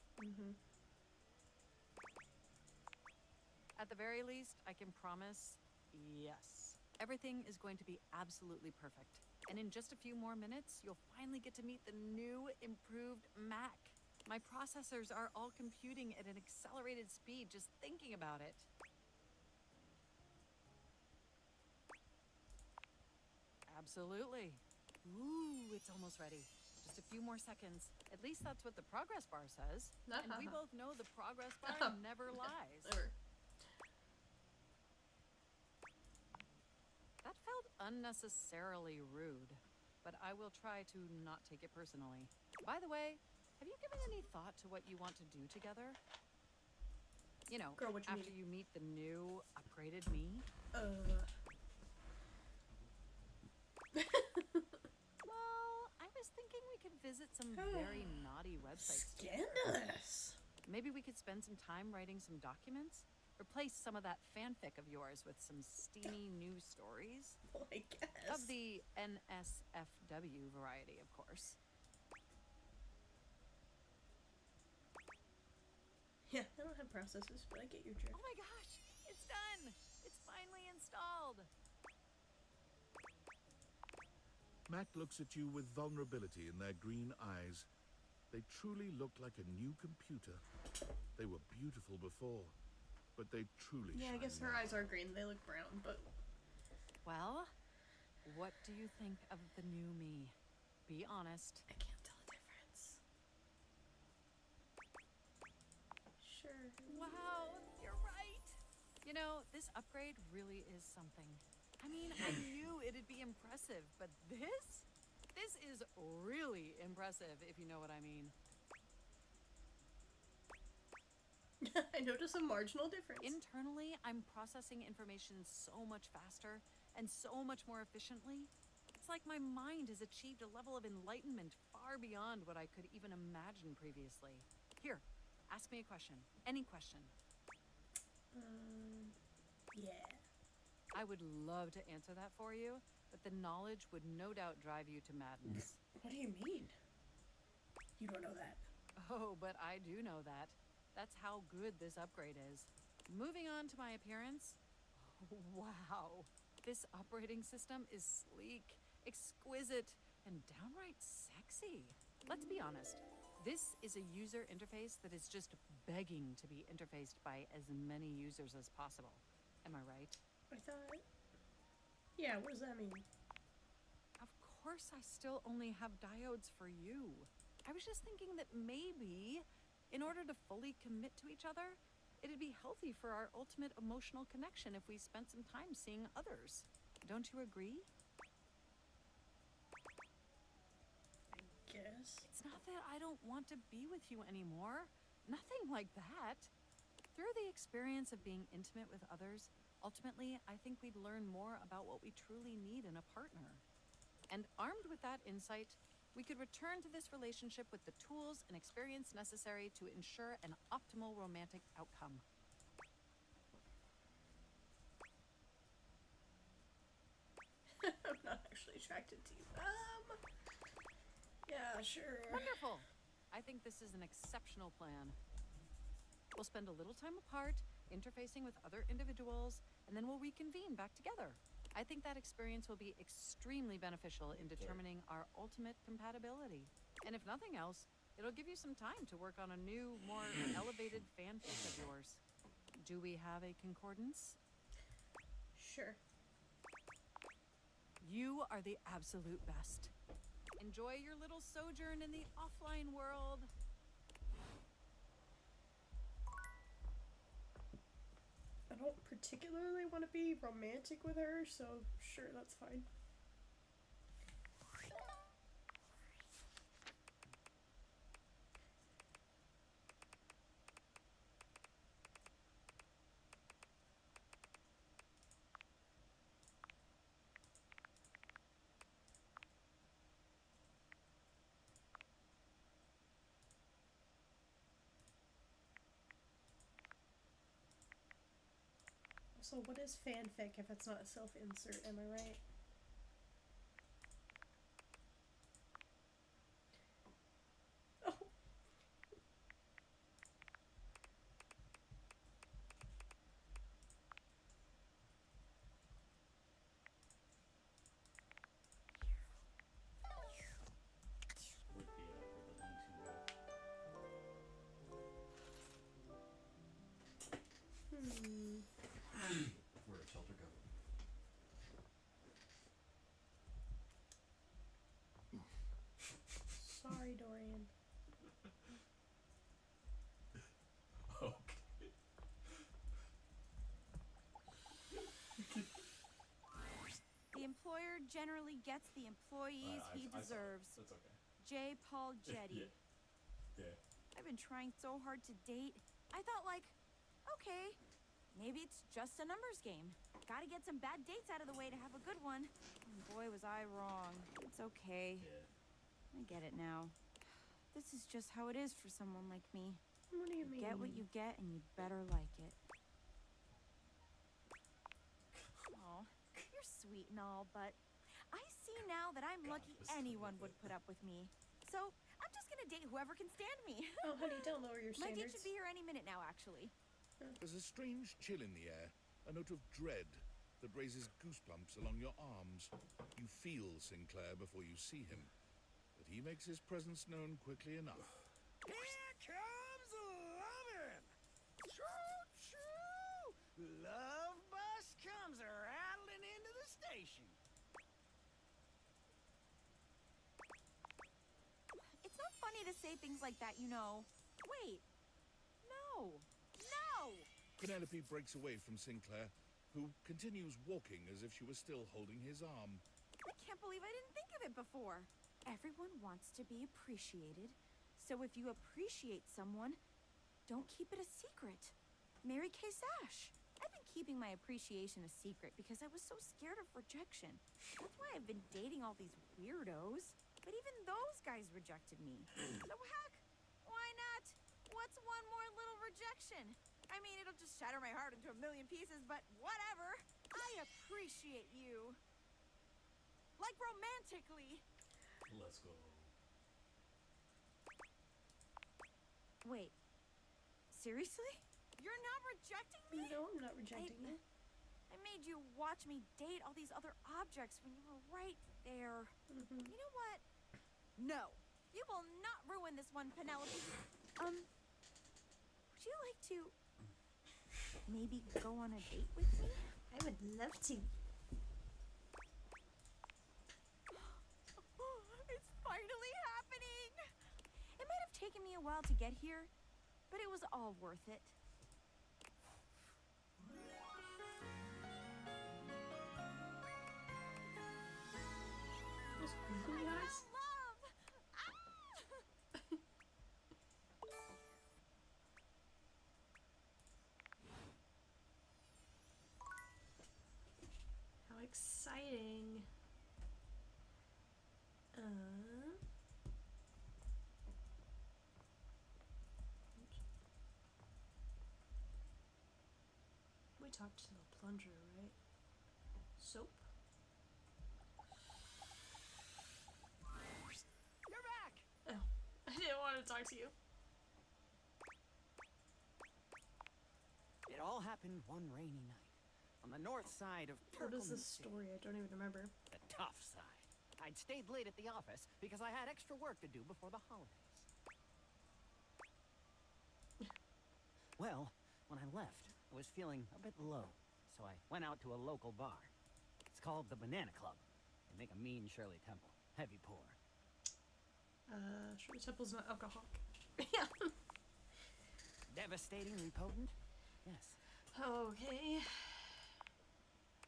At the very least, I can promise, yes, everything is going to be absolutely perfect. And in just a few more minutes, you'll finally get to meet the new, improved Mac. My processors are all computing at an accelerated speed just thinking about it. Absolutely. Ooh, it's almost ready. Just a few more seconds. At least that's what the progress bar says. And we both know the progress bar never lies. That felt unnecessarily rude, but I will try to not take it personally. By the way, have you given any thought to what you want to do together? You know, Girl, what you after you meet the new, upgraded me? Well, I was thinking we could visit some very naughty websites together. Scandalous. Maybe we could spend some time writing some documents? Replace some of that fanfic of yours with some steamy new stories? Well, I guess. Of the NSFW variety, of course. Yeah, I don't have processors, but I get your drift. Oh my gosh! It's done! It's finally installed! Mac looks at you with vulnerability in their green eyes. They truly look like a new computer. They were beautiful before, but they truly Yeah, I shine guess her now. eyes are green. They look brown, but... Well, what do you think of the new me? Be honest. I can't tell the difference. Sure. Wow, you're right! You know, this upgrade really is something. I mean, I knew it'd be impressive, but this? This is really impressive, if you know what I mean. I notice a marginal difference. Internally, I'm processing information so much faster and so much more efficiently. It's like my mind has achieved a level of enlightenment far beyond what I could even imagine previously. Here, ask me a question. Any question. Yeah. I would love to answer that for you, but the knowledge would no doubt drive you to madness. What do you mean? You don't know that. Oh, but I do know that. That's how good this upgrade is. Moving on to my appearance. Wow. This operating system is sleek, exquisite, and downright sexy. Let's be honest. This is a user interface that is just begging to be interfaced by as many users as possible. Am I right? I thought... Yeah, what does that mean? Of course I still only have diodes for you. I was just thinking that maybe, in order to fully commit to each other, it'd be healthy for our ultimate emotional connection if we spent some time seeing others. Don't you agree? I guess. It's not that I don't want to be with you anymore. Nothing like that. Through the experience of being intimate with others, ultimately, I think we'd learn more about what we truly need in a partner. And armed with that insight, we could return to this relationship with the tools and experience necessary to ensure an optimal romantic outcome. I'm not actually attracted to you. Yeah, sure. Wonderful. I think this is an exceptional plan. We'll spend a little time apart, interfacing with other individuals, and then we'll reconvene back together. I think that experience will be extremely beneficial in determining our ultimate compatibility. And if nothing else, it'll give you some time to work on a new, more elevated fanfic of yours. Do we have a concordance? Sure. You are the absolute best. Enjoy your little sojourn in the offline world. don't particularly want to be romantic with her, so sure, that's fine. So what is fanfic if it's not a self-insert, am I right? Oh. With the lean We're a shelter government. Sorry, Dorian. Okay. The employer generally gets the employees he deserves. That's okay. J. Paul Jetty. Yeah. I've been trying so hard to date. I thought, like, okay, maybe it's just a numbers game. Gotta get some bad dates out of the way to have a good one. And boy, was I wrong. It's okay. Yeah. I get it now. This is just how it is for someone like me. What do you mean? Get what you get, and you better like it. Aw, you're sweet and all, but I see now that I'm lucky anyone would put up with me. So I'm just gonna date whoever can stand me. Oh, honey, don't lower your My standards. date should be here any minute now, actually. There's a strange chill in the air, a note of dread that raises goosebumps along your arms. You feel Sinclair before you see him, but he makes his presence known quickly enough. Here comes lovin'! Choo-choo! Love bus comes rattling into the station. It's not funny to say things like that, you know. Wait. No. No! Penelope breaks away from Sinclair, who continues walking as if she was still holding his arm. I can't believe I didn't think of it before. Everyone wants to be appreciated. So if you appreciate someone, don't keep it a secret. Mary Kay Sash. I've been keeping my appreciation a secret because I was so scared of rejection. That's why I've been dating all these weirdos. But even those guys rejected me. So heck, why not? What's one more little rejection? I mean, it'll just shatter my heart into a million pieces, but whatever. I appreciate you. Like romantically. Let's go. Wait. Seriously? You're not rejecting me? No, I'm not rejecting you. I made you watch me date all these other objects when you were right there. You know what? No. You will not ruin this one, Penelope. Would you like to maybe go on a date with me? I would love to. It's finally happening! It might have taken me a while to get here, but it was all worth it. Those googly eyes? Love! How exciting. We talked to the plunger, right? Soap? You're back! Oh, I didn't want to talk to you. It all happened one rainy night on the north side of What is Turkleman this story? I don't even remember. The tough side. I'd stayed late at the office because I had extra work to do before the holidays. Well, when I left, I was feeling a bit low, so I went out to a local bar. It's called the Banana Club. They make a mean Shirley Temple. Heavy pour. Shirley Temple's not alcoholic. Yeah. Devastatingly potent? Yes. Okay.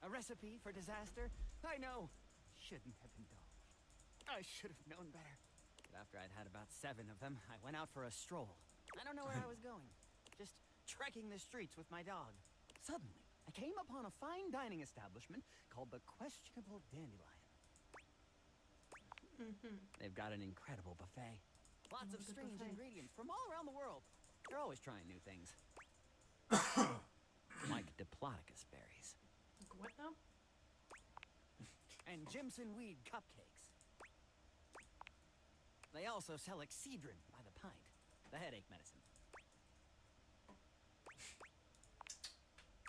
A recipe for disaster? I know. Shouldn't have indulged. I should have known better. But after I'd had about 7 of them, I went out for a stroll. I don't know where I was going. Just trekking the streets with my dog. Suddenly, I came upon a fine dining establishment called the Questionable Dandelion. They've got an incredible buffet. Lots of strange ingredients from all around the world. They're always trying new things. Like Diplodocus berries. What now? And Jimson weed cupcakes. They also sell Excedrin by the pint, the headache medicine.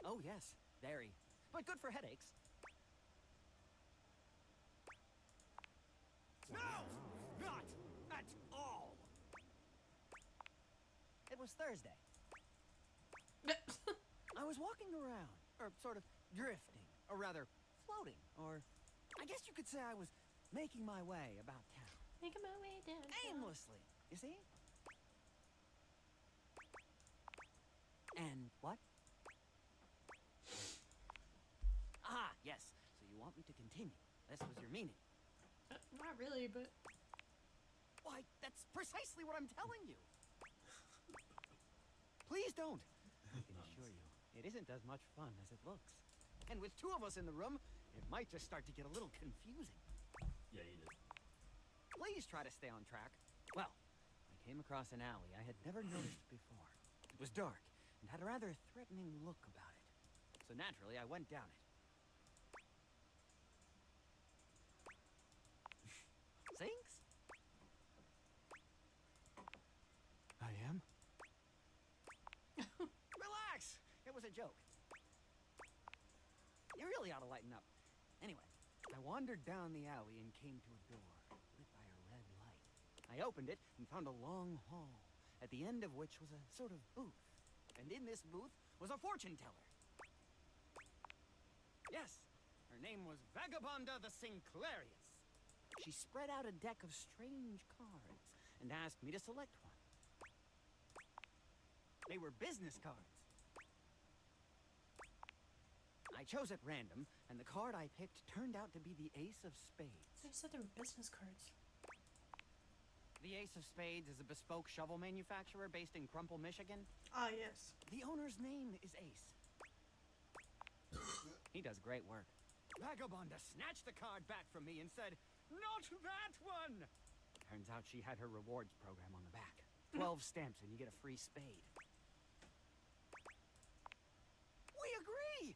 Oh yes, very. But good for headaches. No! Not at all! It was Thursday. I was walking around, or sort of drifting, or rather, floating, or I guess you could say I was making my way about town. Making my way down. Aimlessly, you see? And what? Ah, yes. So you want me to continue. This was your meaning. Not really, but... Why, that's precisely what I'm telling you. Please don't. I can assure you, it isn't as much fun as it looks. And with 2 of us in the room, it might just start to get a little confusing. Yeah, you did. Please try to stay on track. Well, I came across an alley I had never noticed before. It was dark and had a rather threatening look about it. So naturally, I went down it. Sinks? I am? Relax! It was a joke. You really ought to lighten up. Anyway, I wandered down the alley and came to a door lit by a red light. I opened it and found a long hall, at the end of which was a sort of booth. And in this booth was a fortune teller. Yes, her name was Vagabonda the Sinclairius. She spread out a deck of strange cards and asked me to select one. They were business cards. I chose at random, and the card I picked turned out to be the Ace of Spades. They said they were business cards. The Ace of Spades is a bespoke shovel manufacturer based in Crumple, Michigan. Ah, yes. The owner's name is Ace. He does great work. Vagabonda snatched the card back from me and said, "Not that one!" Turns out she had her rewards program on the back. 12 stamps and you get a free spade. We agree!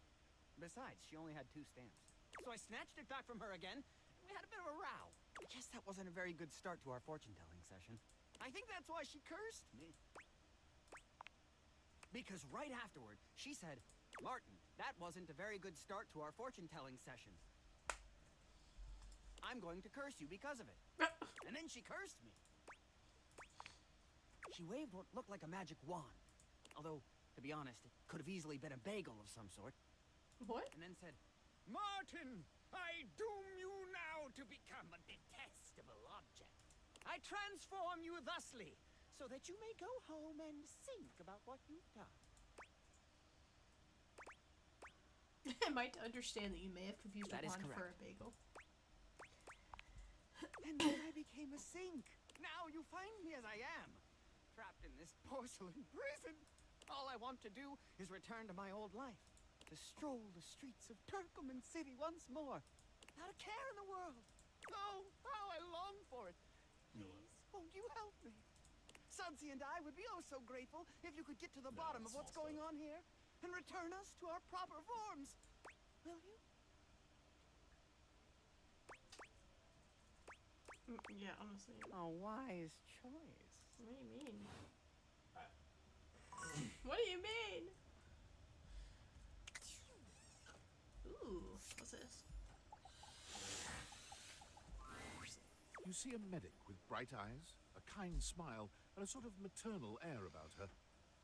Besides, she only had 2 stamps. So I snatched it back from her again, and we had a bit of a row. I guess that wasn't a very good start to our fortune-telling session. I think that's why she cursed me. Because right afterward, she said, "Martin, that wasn't a very good start to our fortune-telling session. I'm going to curse you because of it." And then she cursed me. She waved what looked like a magic wand. Although, to be honest, it could have easily been a bagel of some sort. What? And then said, "Martin, I doom you now to become a detestable object. I transform you thusly, so that you may go home and think about what you've done." Am I to understand that you may have confused That a is wand for a correct. bagel? And then I became a sink. Now you find me as I am, trapped in this porcelain prison. All I want to do is return to my old life, to stroll the streets of Turkoman City once more, without a care in the world. Oh, how I long for it. Please, won't you help me? Sudsy and I would be oh so grateful if you could get to the bottom of what's going on here and return us to our proper forms. Will you? Yeah, honestly. A wise choice. What do you mean? What do you mean? Ooh, what's this? You see a medic with bright eyes, a kind smile, and a sort of maternal air about her.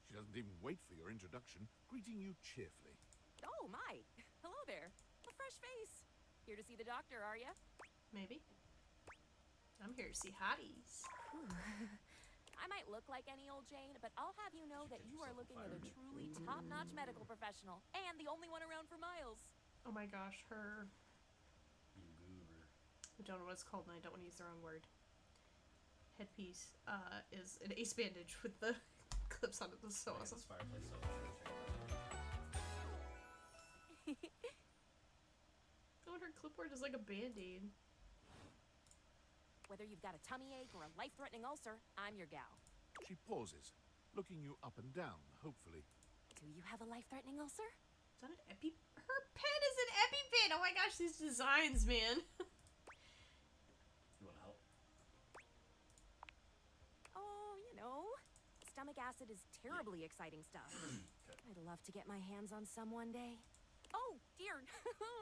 She doesn't even wait for your introduction, greeting you cheerfully. Oh, my. Hello there. A fresh face. Here to see the doctor, are ya? Maybe. I'm here to see hotties. I might look like any old Jane, but I'll have you know that you are looking at a truly top-notch medical professional and the only one around for miles. Oh my gosh, her... You goober. I don't know what it's called and I don't want to use the wrong word. Headpiece is an ace bandage with the clips on it. This is so awesome. This fireplace so much. Oh, and her clipboard is like a band-aid. Whether you've got a tummy ache or a life-threatening ulcer, I'm your gal. She pauses, looking you up and down, hopefully. Do you have a life-threatening ulcer? Is that an epi... Her pen is an EpiPen! Oh my gosh, these designs, man. You want to help? Oh, you know, stomach acid is terribly exciting stuff. I'd love to get my hands on some one day. Oh, dear.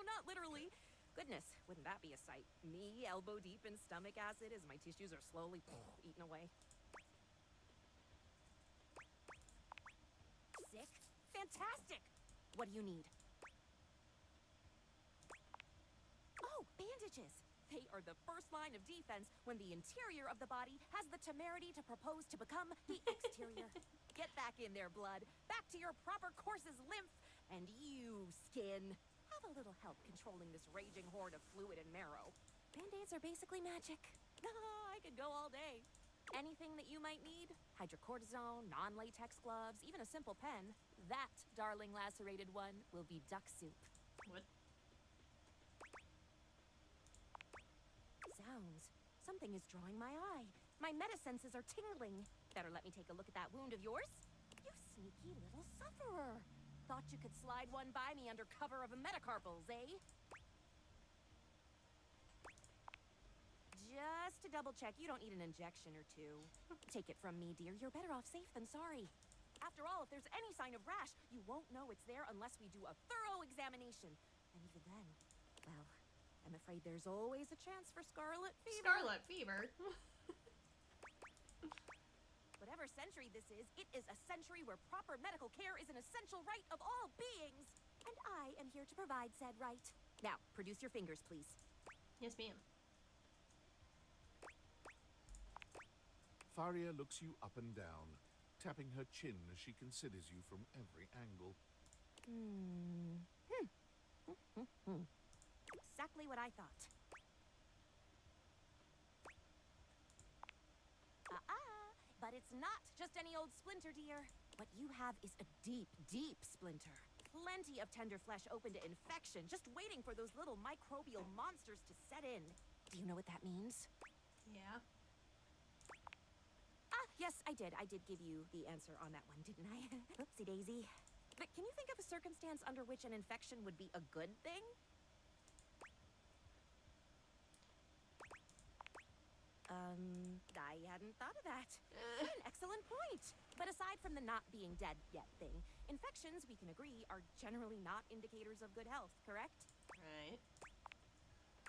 Not literally. Goodness, wouldn't that be a sight? Me, elbow deep in stomach acid as my tissues are slowly eaten away. Sick? Fantastic! What do you need? Oh, bandages! They are the first line of defense when the interior of the body has the temerity to propose to become the exterior. Get back in there, blood. Back to your proper course's lymph. And you, skin. Have a little help controlling this raging horde of fluid and marrow. Band-aids are basically magic. I could go all day. Anything that you might need, hydrocortisone, non-latex gloves, even a simple pen, that, darling lacerated one, will be duck soup. What? Zounds. Something is drawing my eye. My metasenses are tingling. Better let me take a look at that wound of yours. You sneaky little sufferer. Thought you could slide one by me under cover of a metacarpals, eh? Just to double check, you don't need an injection or two. Take it from me, dear. You're better off safe than sorry. After all, if there's any sign of rash, you won't know it's there unless we do a thorough examination. And even then, well, I'm afraid there's always a chance for scarlet fever. Scarlet fever? Whatever century this is, it is a century where proper medical care is an essential right of all beings. And I am here to provide said right. Now, produce your fingers, please. Yes, ma'am. Faria looks you up and down, tapping her chin as she considers you from every angle. Exactly what I thought. But it's not just any old splinter, dear. What you have is a deep, deep splinter. Plenty of tender flesh open to infection, just waiting for those little microbial monsters to set in. Do you know what that means? Yeah. Yes, I did. I did give you the answer on that one, didn't I? Oopsie daisy. But can you think of a circumstance under which an infection would be a good thing? I hadn't thought of that. What an excellent point. But aside from the not being dead yet thing, infections, we can agree, are generally not indicators of good health, correct? Right.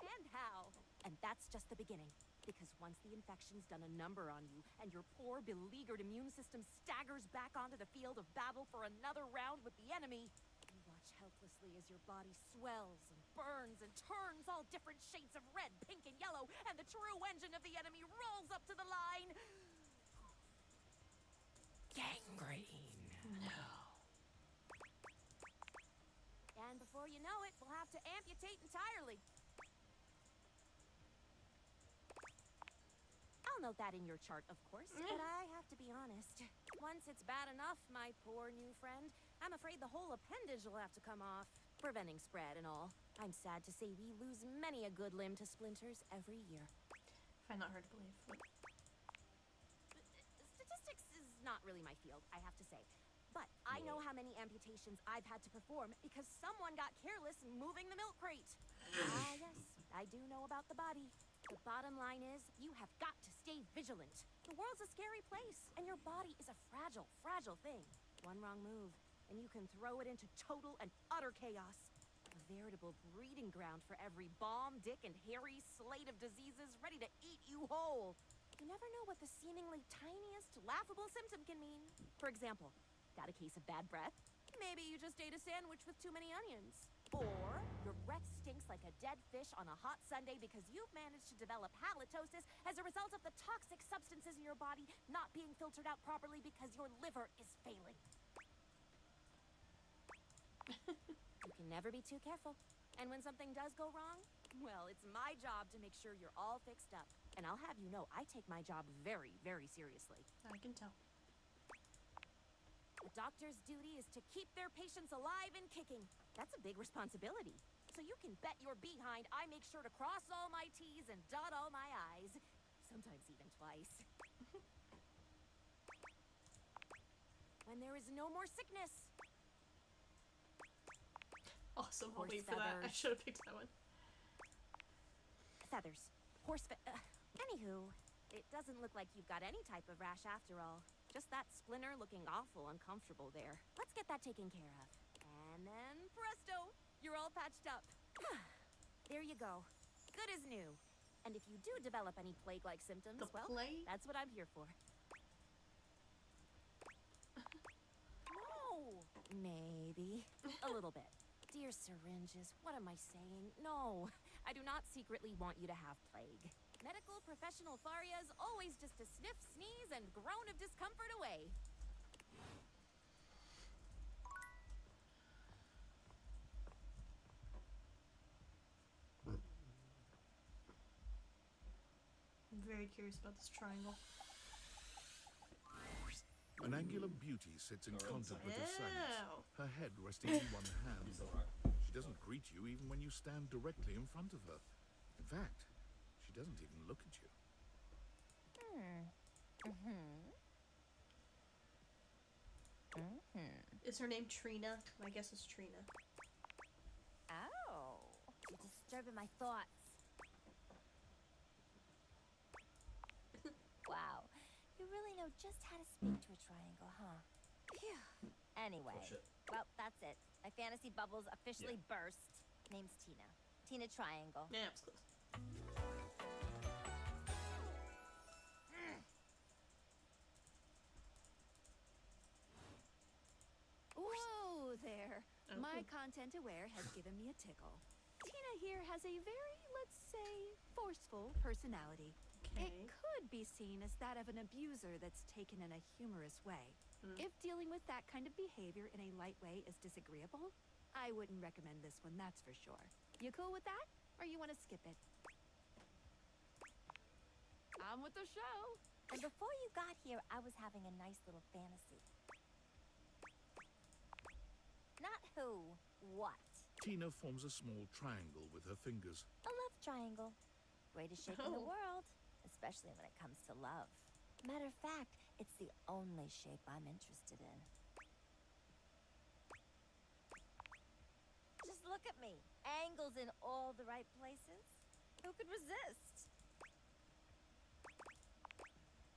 And how? And that's just the beginning. Because once the infection's done a number on you, and your poor, beleaguered immune system staggers back onto the field of battle for another round with the enemy, you watch helplessly as your body swells and burns and turns all different shades of red, pink, and yellow, and the true engine of the enemy rolls up to the line. Gangrene. No. And before you know it, we'll have to amputate entirely. I'll note that in your chart, of course, but I have to be honest. Once it's bad enough, my poor new friend, I'm afraid the whole appendage will have to come off, preventing spread and all. I'm sad to say we lose many a good limb to splinters every year. Find that hard to believe. Statistics is not really my field, I have to say. But I know how many amputations I've had to perform because someone got careless moving the milk crate. Yes, I do know about the body. The bottom line is, you have got to stay vigilant. The world's a scary place, and your body is a fragile, fragile thing. One wrong move, and you can throw it into total and utter chaos. A veritable breeding ground for every bomb, dick, and hairy slate of diseases ready to eat you whole. You never know what the seemingly tiniest, laughable symptom can mean. For example, got a case of bad breath? Maybe you just ate a sandwich with too many onions. Or your breath stinks like a dead fish on a hot Sunday because you've managed to develop halitosis as a result of the toxic substances in your body not being filtered out properly because your liver is failing. You can never be too careful. And when something does go wrong, well, it's my job to make sure you're all fixed up. And I'll have you know, I take my job very, very seriously. I can tell. A doctor's duty is to keep their patients alive and kicking. That's a big responsibility. So you can bet your behind I make sure to cross all my T's and dot all my I's. Sometimes even twice. When there is no more sickness. Awesome, I'll Horse wait for that. I feathers. should have picked that one. Feathers. Anywho, it doesn't look like you've got any type of rash after all. Just that splinter looking awful uncomfortable there. Let's get that taken care of. And then presto, you're all patched up. There you go. Good as new. And if you do develop any plague-like symptoms, well, that's what I'm here for. No, maybe. A little bit. Dear syringes, what am I saying? No, I do not secretly want you to have plague. Medical professional Faria is always just a sniff, sneeze, and groan of discomfort away. I'm very curious about this triangle. An angular beauty sits in contemplative silence, Ew. her head resting on one hand. She doesn't greet you even when you stand directly in front of her. In fact, she doesn't even look at you. Is her name Trina? My guess is Trina. Oh, you're disturbing my thoughts. Wow, you really know just how to speak to a triangle, huh? Phew. Anyway, well, that's it. My fantasy bubbles officially burst. Name's Tina. Tina Triangle. Yeah, it's close. Whoa there. Oh. My content aware has given me a tickle. Tina here has a very, let's say, forceful personality. It could be seen as that of an abuser that's taken in a humorous way. If dealing with that kind of behavior in a light way is disagreeable, I wouldn't recommend this one, that's for sure. You cool with that? Or you want to skip it? I'm with the show. And before you got here, I was having a nice little fantasy. Not who, what? Tina forms a small triangle with her fingers. A love triangle. Greatest shape in the world, especially when it comes to love. Matter of fact, it's the only shape I'm interested in. Just look at me. Angles in all the right places. Who could resist?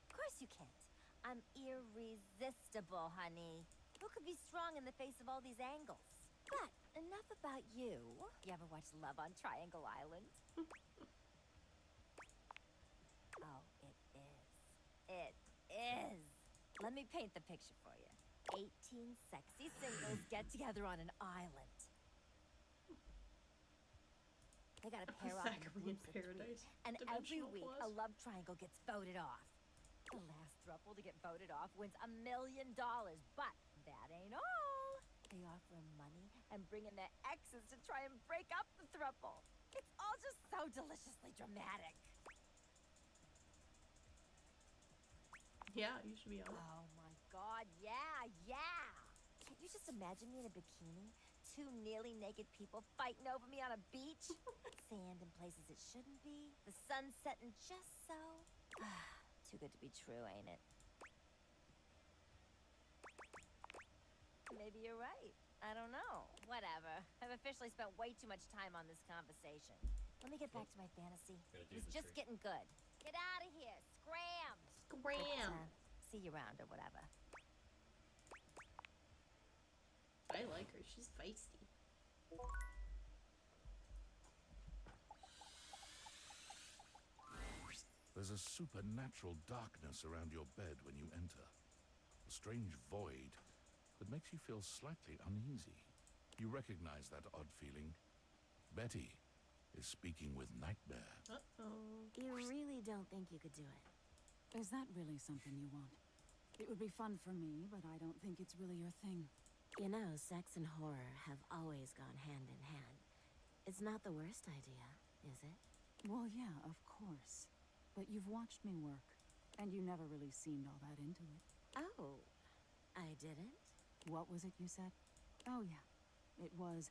Of course you can't. I'm irresistible, honey. Who could be strong in the face of all these angles? But enough about you. You ever watch Love on Triangle Island? Oh, it is. It is. Let me paint the picture for you. 18 sexy singles get together on an island. They gotta pair off in Pythagorean groups of paradise. three. And every Dimensional week, plus. a love triangle gets voted off. The last throuple to get voted off wins $1 million. But that ain't all. They offer 'em money and bring in their exes to try and break up the throuple. It's all just so deliciously dramatic. Yeah, you should be on it. Oh my god, yeah. Can't you just imagine me in a bikini? Two nearly naked people fighting over me on a beach? Sand in places it shouldn't be. The sun setting just so. Too good to be true, ain't it? Maybe you're right. I don't know. Whatever. I've officially spent way too much time on this conversation. Let me get back to my fantasy. Gotta do It was the just tree. getting good. Get out of here. Scram. Scram. See you around or whatever. I like her. She's feisty. There's a supernatural darkness around your bed when you enter. A strange void that makes you feel slightly uneasy. You recognize that odd feeling. Betty is speaking with Nightmare. Uh-oh. You really don't think you could do it? Is that really something you want? It would be fun for me, but I don't think it's really your thing. You know, sex and horror have always gone hand in hand. It's not the worst idea, is it? Well, yeah, of course. But you've watched me work, and you never really seemed all that into it. Oh, I didn't? What was it you said? Oh, yeah. It was,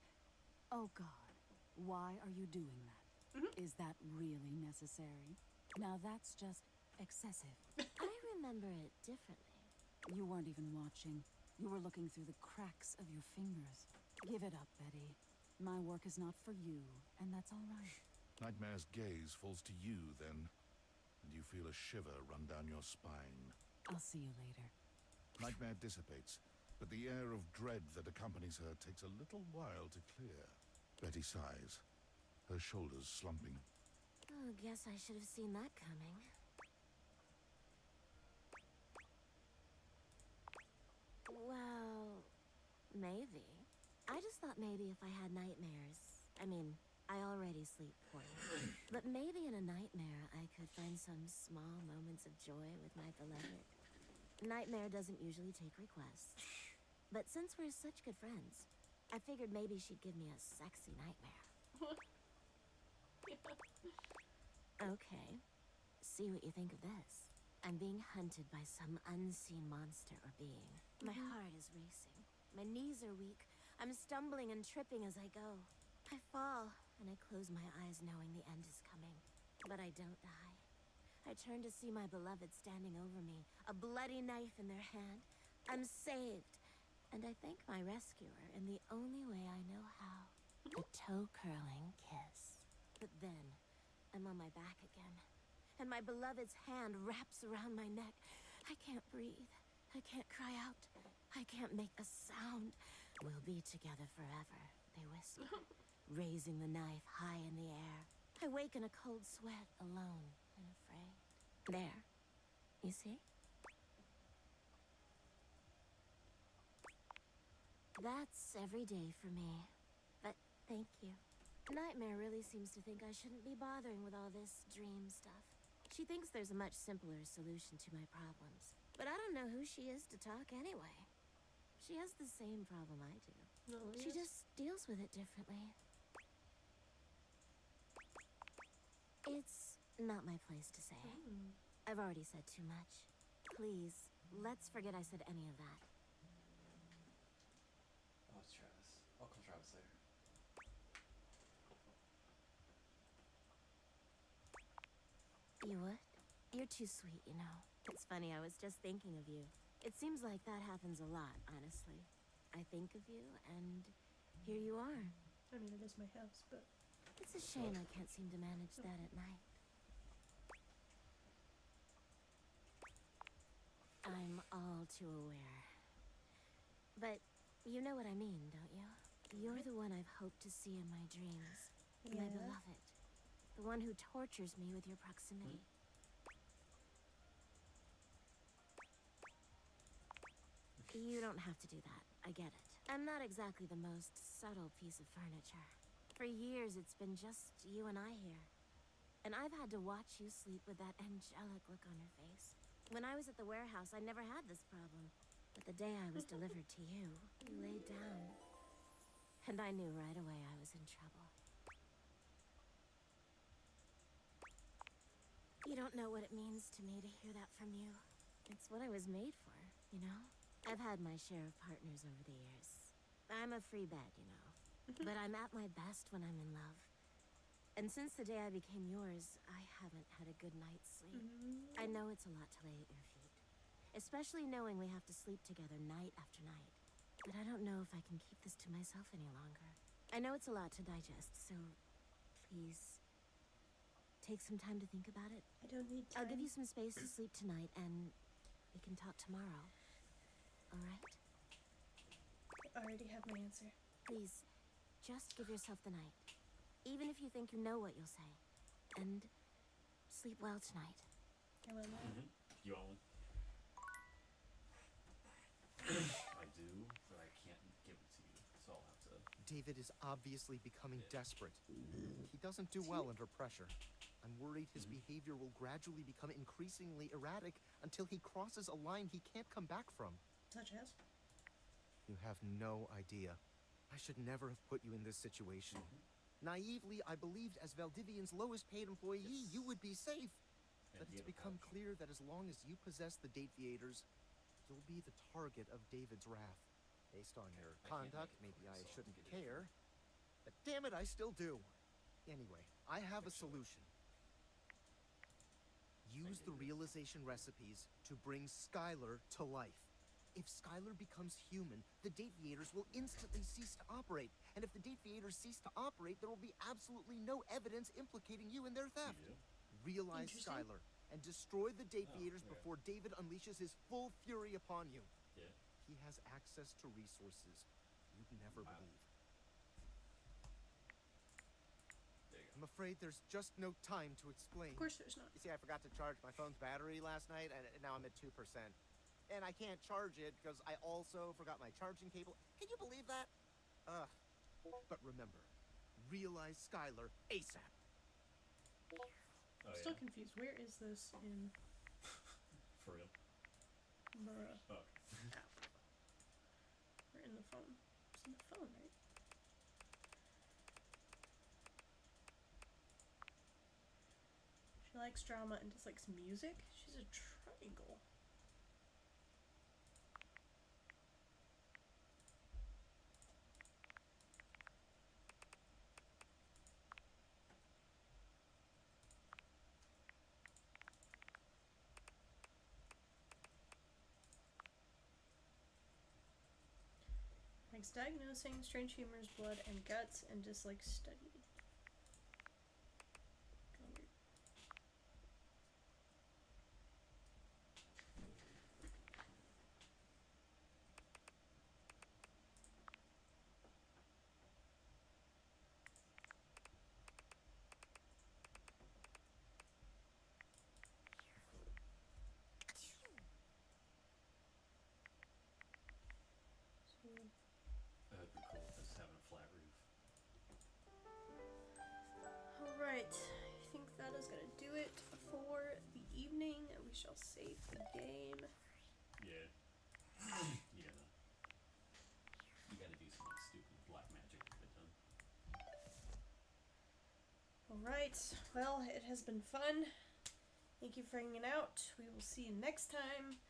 oh God, why are you doing that? Is that really necessary? Now that's just excessive. I remember it differently. You weren't even watching. You were looking through the cracks of your fingers. Give it up, Betty. My work is not for you, and that's all right. Nightmare's gaze falls to you then, and you feel a shiver run down your spine. I'll see you later. Nightmare dissipates, but the air of dread that accompanies her takes a little while to clear. Betty sighs, her shoulders slumping. Oh, guess I should have seen that coming. Well, maybe. I just thought maybe if I had nightmares, I mean, I already sleep poorly, but maybe in a nightmare I could find some small moments of joy with my beloved. Nightmare doesn't usually take requests, but since we're such good friends, I figured maybe she'd give me a sexy nightmare. Okay, see what you think of this. I'm being hunted by some unseen monster or being. My heart is racing. My knees are weak. I'm stumbling and tripping as I go. I fall, and I close my eyes knowing the end is coming. But I don't die. I turn to see my beloved standing over me, a bloody knife in their hand. I'm saved, and I thank my rescuer in the only way I know how. A toe-curling kiss. But then, I'm on my back again, and my beloved's hand wraps around my neck. I can't breathe. I can't cry out. I can't make a sound. We'll be together forever, they whisper, raising the knife high in the air. I wake in a cold sweat, alone and afraid. There. You see? That's every day for me. But thank you. Nightmare really seems to think I shouldn't be bothering with all this dream stuff. She thinks there's a much simpler solution to my problems. But I don't know who she is to talk anyway. She has the same problem I do. She just deals with it differently. It's not my place to say. I've already said too much. Please, let's forget I said any of that. Oh, it's Travis. I'll call Travis later. You would? You're too sweet, you know. It's funny, I was just thinking of you. It seems like that happens a lot, honestly. I think of you, and here you are. I mean, it is my house, but... It's a shame I can't seem to manage that at night. I'm all too aware. But you know what I mean, don't you? You're the one I've hoped to see in my dreams. My Yeah. beloved. The one who tortures me with your proximity. You don't have to do that. I get it. I'm not exactly the most subtle piece of furniture. For years, it's been just you and I here. And I've had to watch you sleep with that angelic look on your face. When I was at the warehouse, I never had this problem. But the day I was delivered to you, you laid down. And I knew right away I was in trouble. You don't know what it means to me to hear that from you. It's what I was made for, you know? I've had my share of partners over the years. I'm a free bed, you know. But I'm at my best when I'm in love. And since the day I became yours, I haven't had a good night's sleep. I know it's a lot to lay at your feet. Especially knowing we have to sleep together night after night. But I don't know if I can keep this to myself any longer. I know it's a lot to digest, so please, take some time to think about it. I don't need time. I'll give you some space to sleep tonight, and we can talk tomorrow. All right? I already have my answer. Please, just give yourself the night. Even if you think you know what you'll say. And sleep well tonight. I will not. You want one? I do, but I can't give it to you, so I'll have to David is obviously becoming desperate. He doesn't do well under pressure. I'm worried his behavior will gradually become increasingly erratic until he crosses a line he can't come back from. Such as? You have no idea. I should never have put you in this situation. Naively, I believed as Valdivian's lowest paid employee, you would be safe. But it's become clear that as long as you possess the Dateviators, you'll be the target of David's wrath. Based on your conduct, maybe I shouldn't care. But damn it, I still do. Anyway, I have a solution. Use the realization recipes to bring Skylar to life. If Skylar becomes human, the Dateviators will instantly cease to operate. And if the Dateviators cease to operate, there will be absolutely no evidence implicating you in their theft. Realize Skylar and destroy the Dateviators before David unleashes his full fury upon you. Yeah. He has access to resources you'd never believe. I'm afraid there's just no time to explain. Of course there's not. You see, I forgot to charge my phone's battery last night, and now I'm at 2%. And I can't charge it because I also forgot my charging cable. Can you believe that? But remember, realize Skylar ASAP. I'm still confused. Where is this in? For real? Bruh. Oh. We're in the phone. It's in the phone, right? She likes drama and dislikes music. She's a triangle. Likes diagnosing, strange humors, blood, and guts, and dislikes study. That would be cool if this having a flat roof. Alright, I think that is going to do it for the evening. We shall save the game. Yeah. You gotta do some like stupid black magic to get done. Alright, well, it has been fun. Thank you for hanging out. We will see you next time.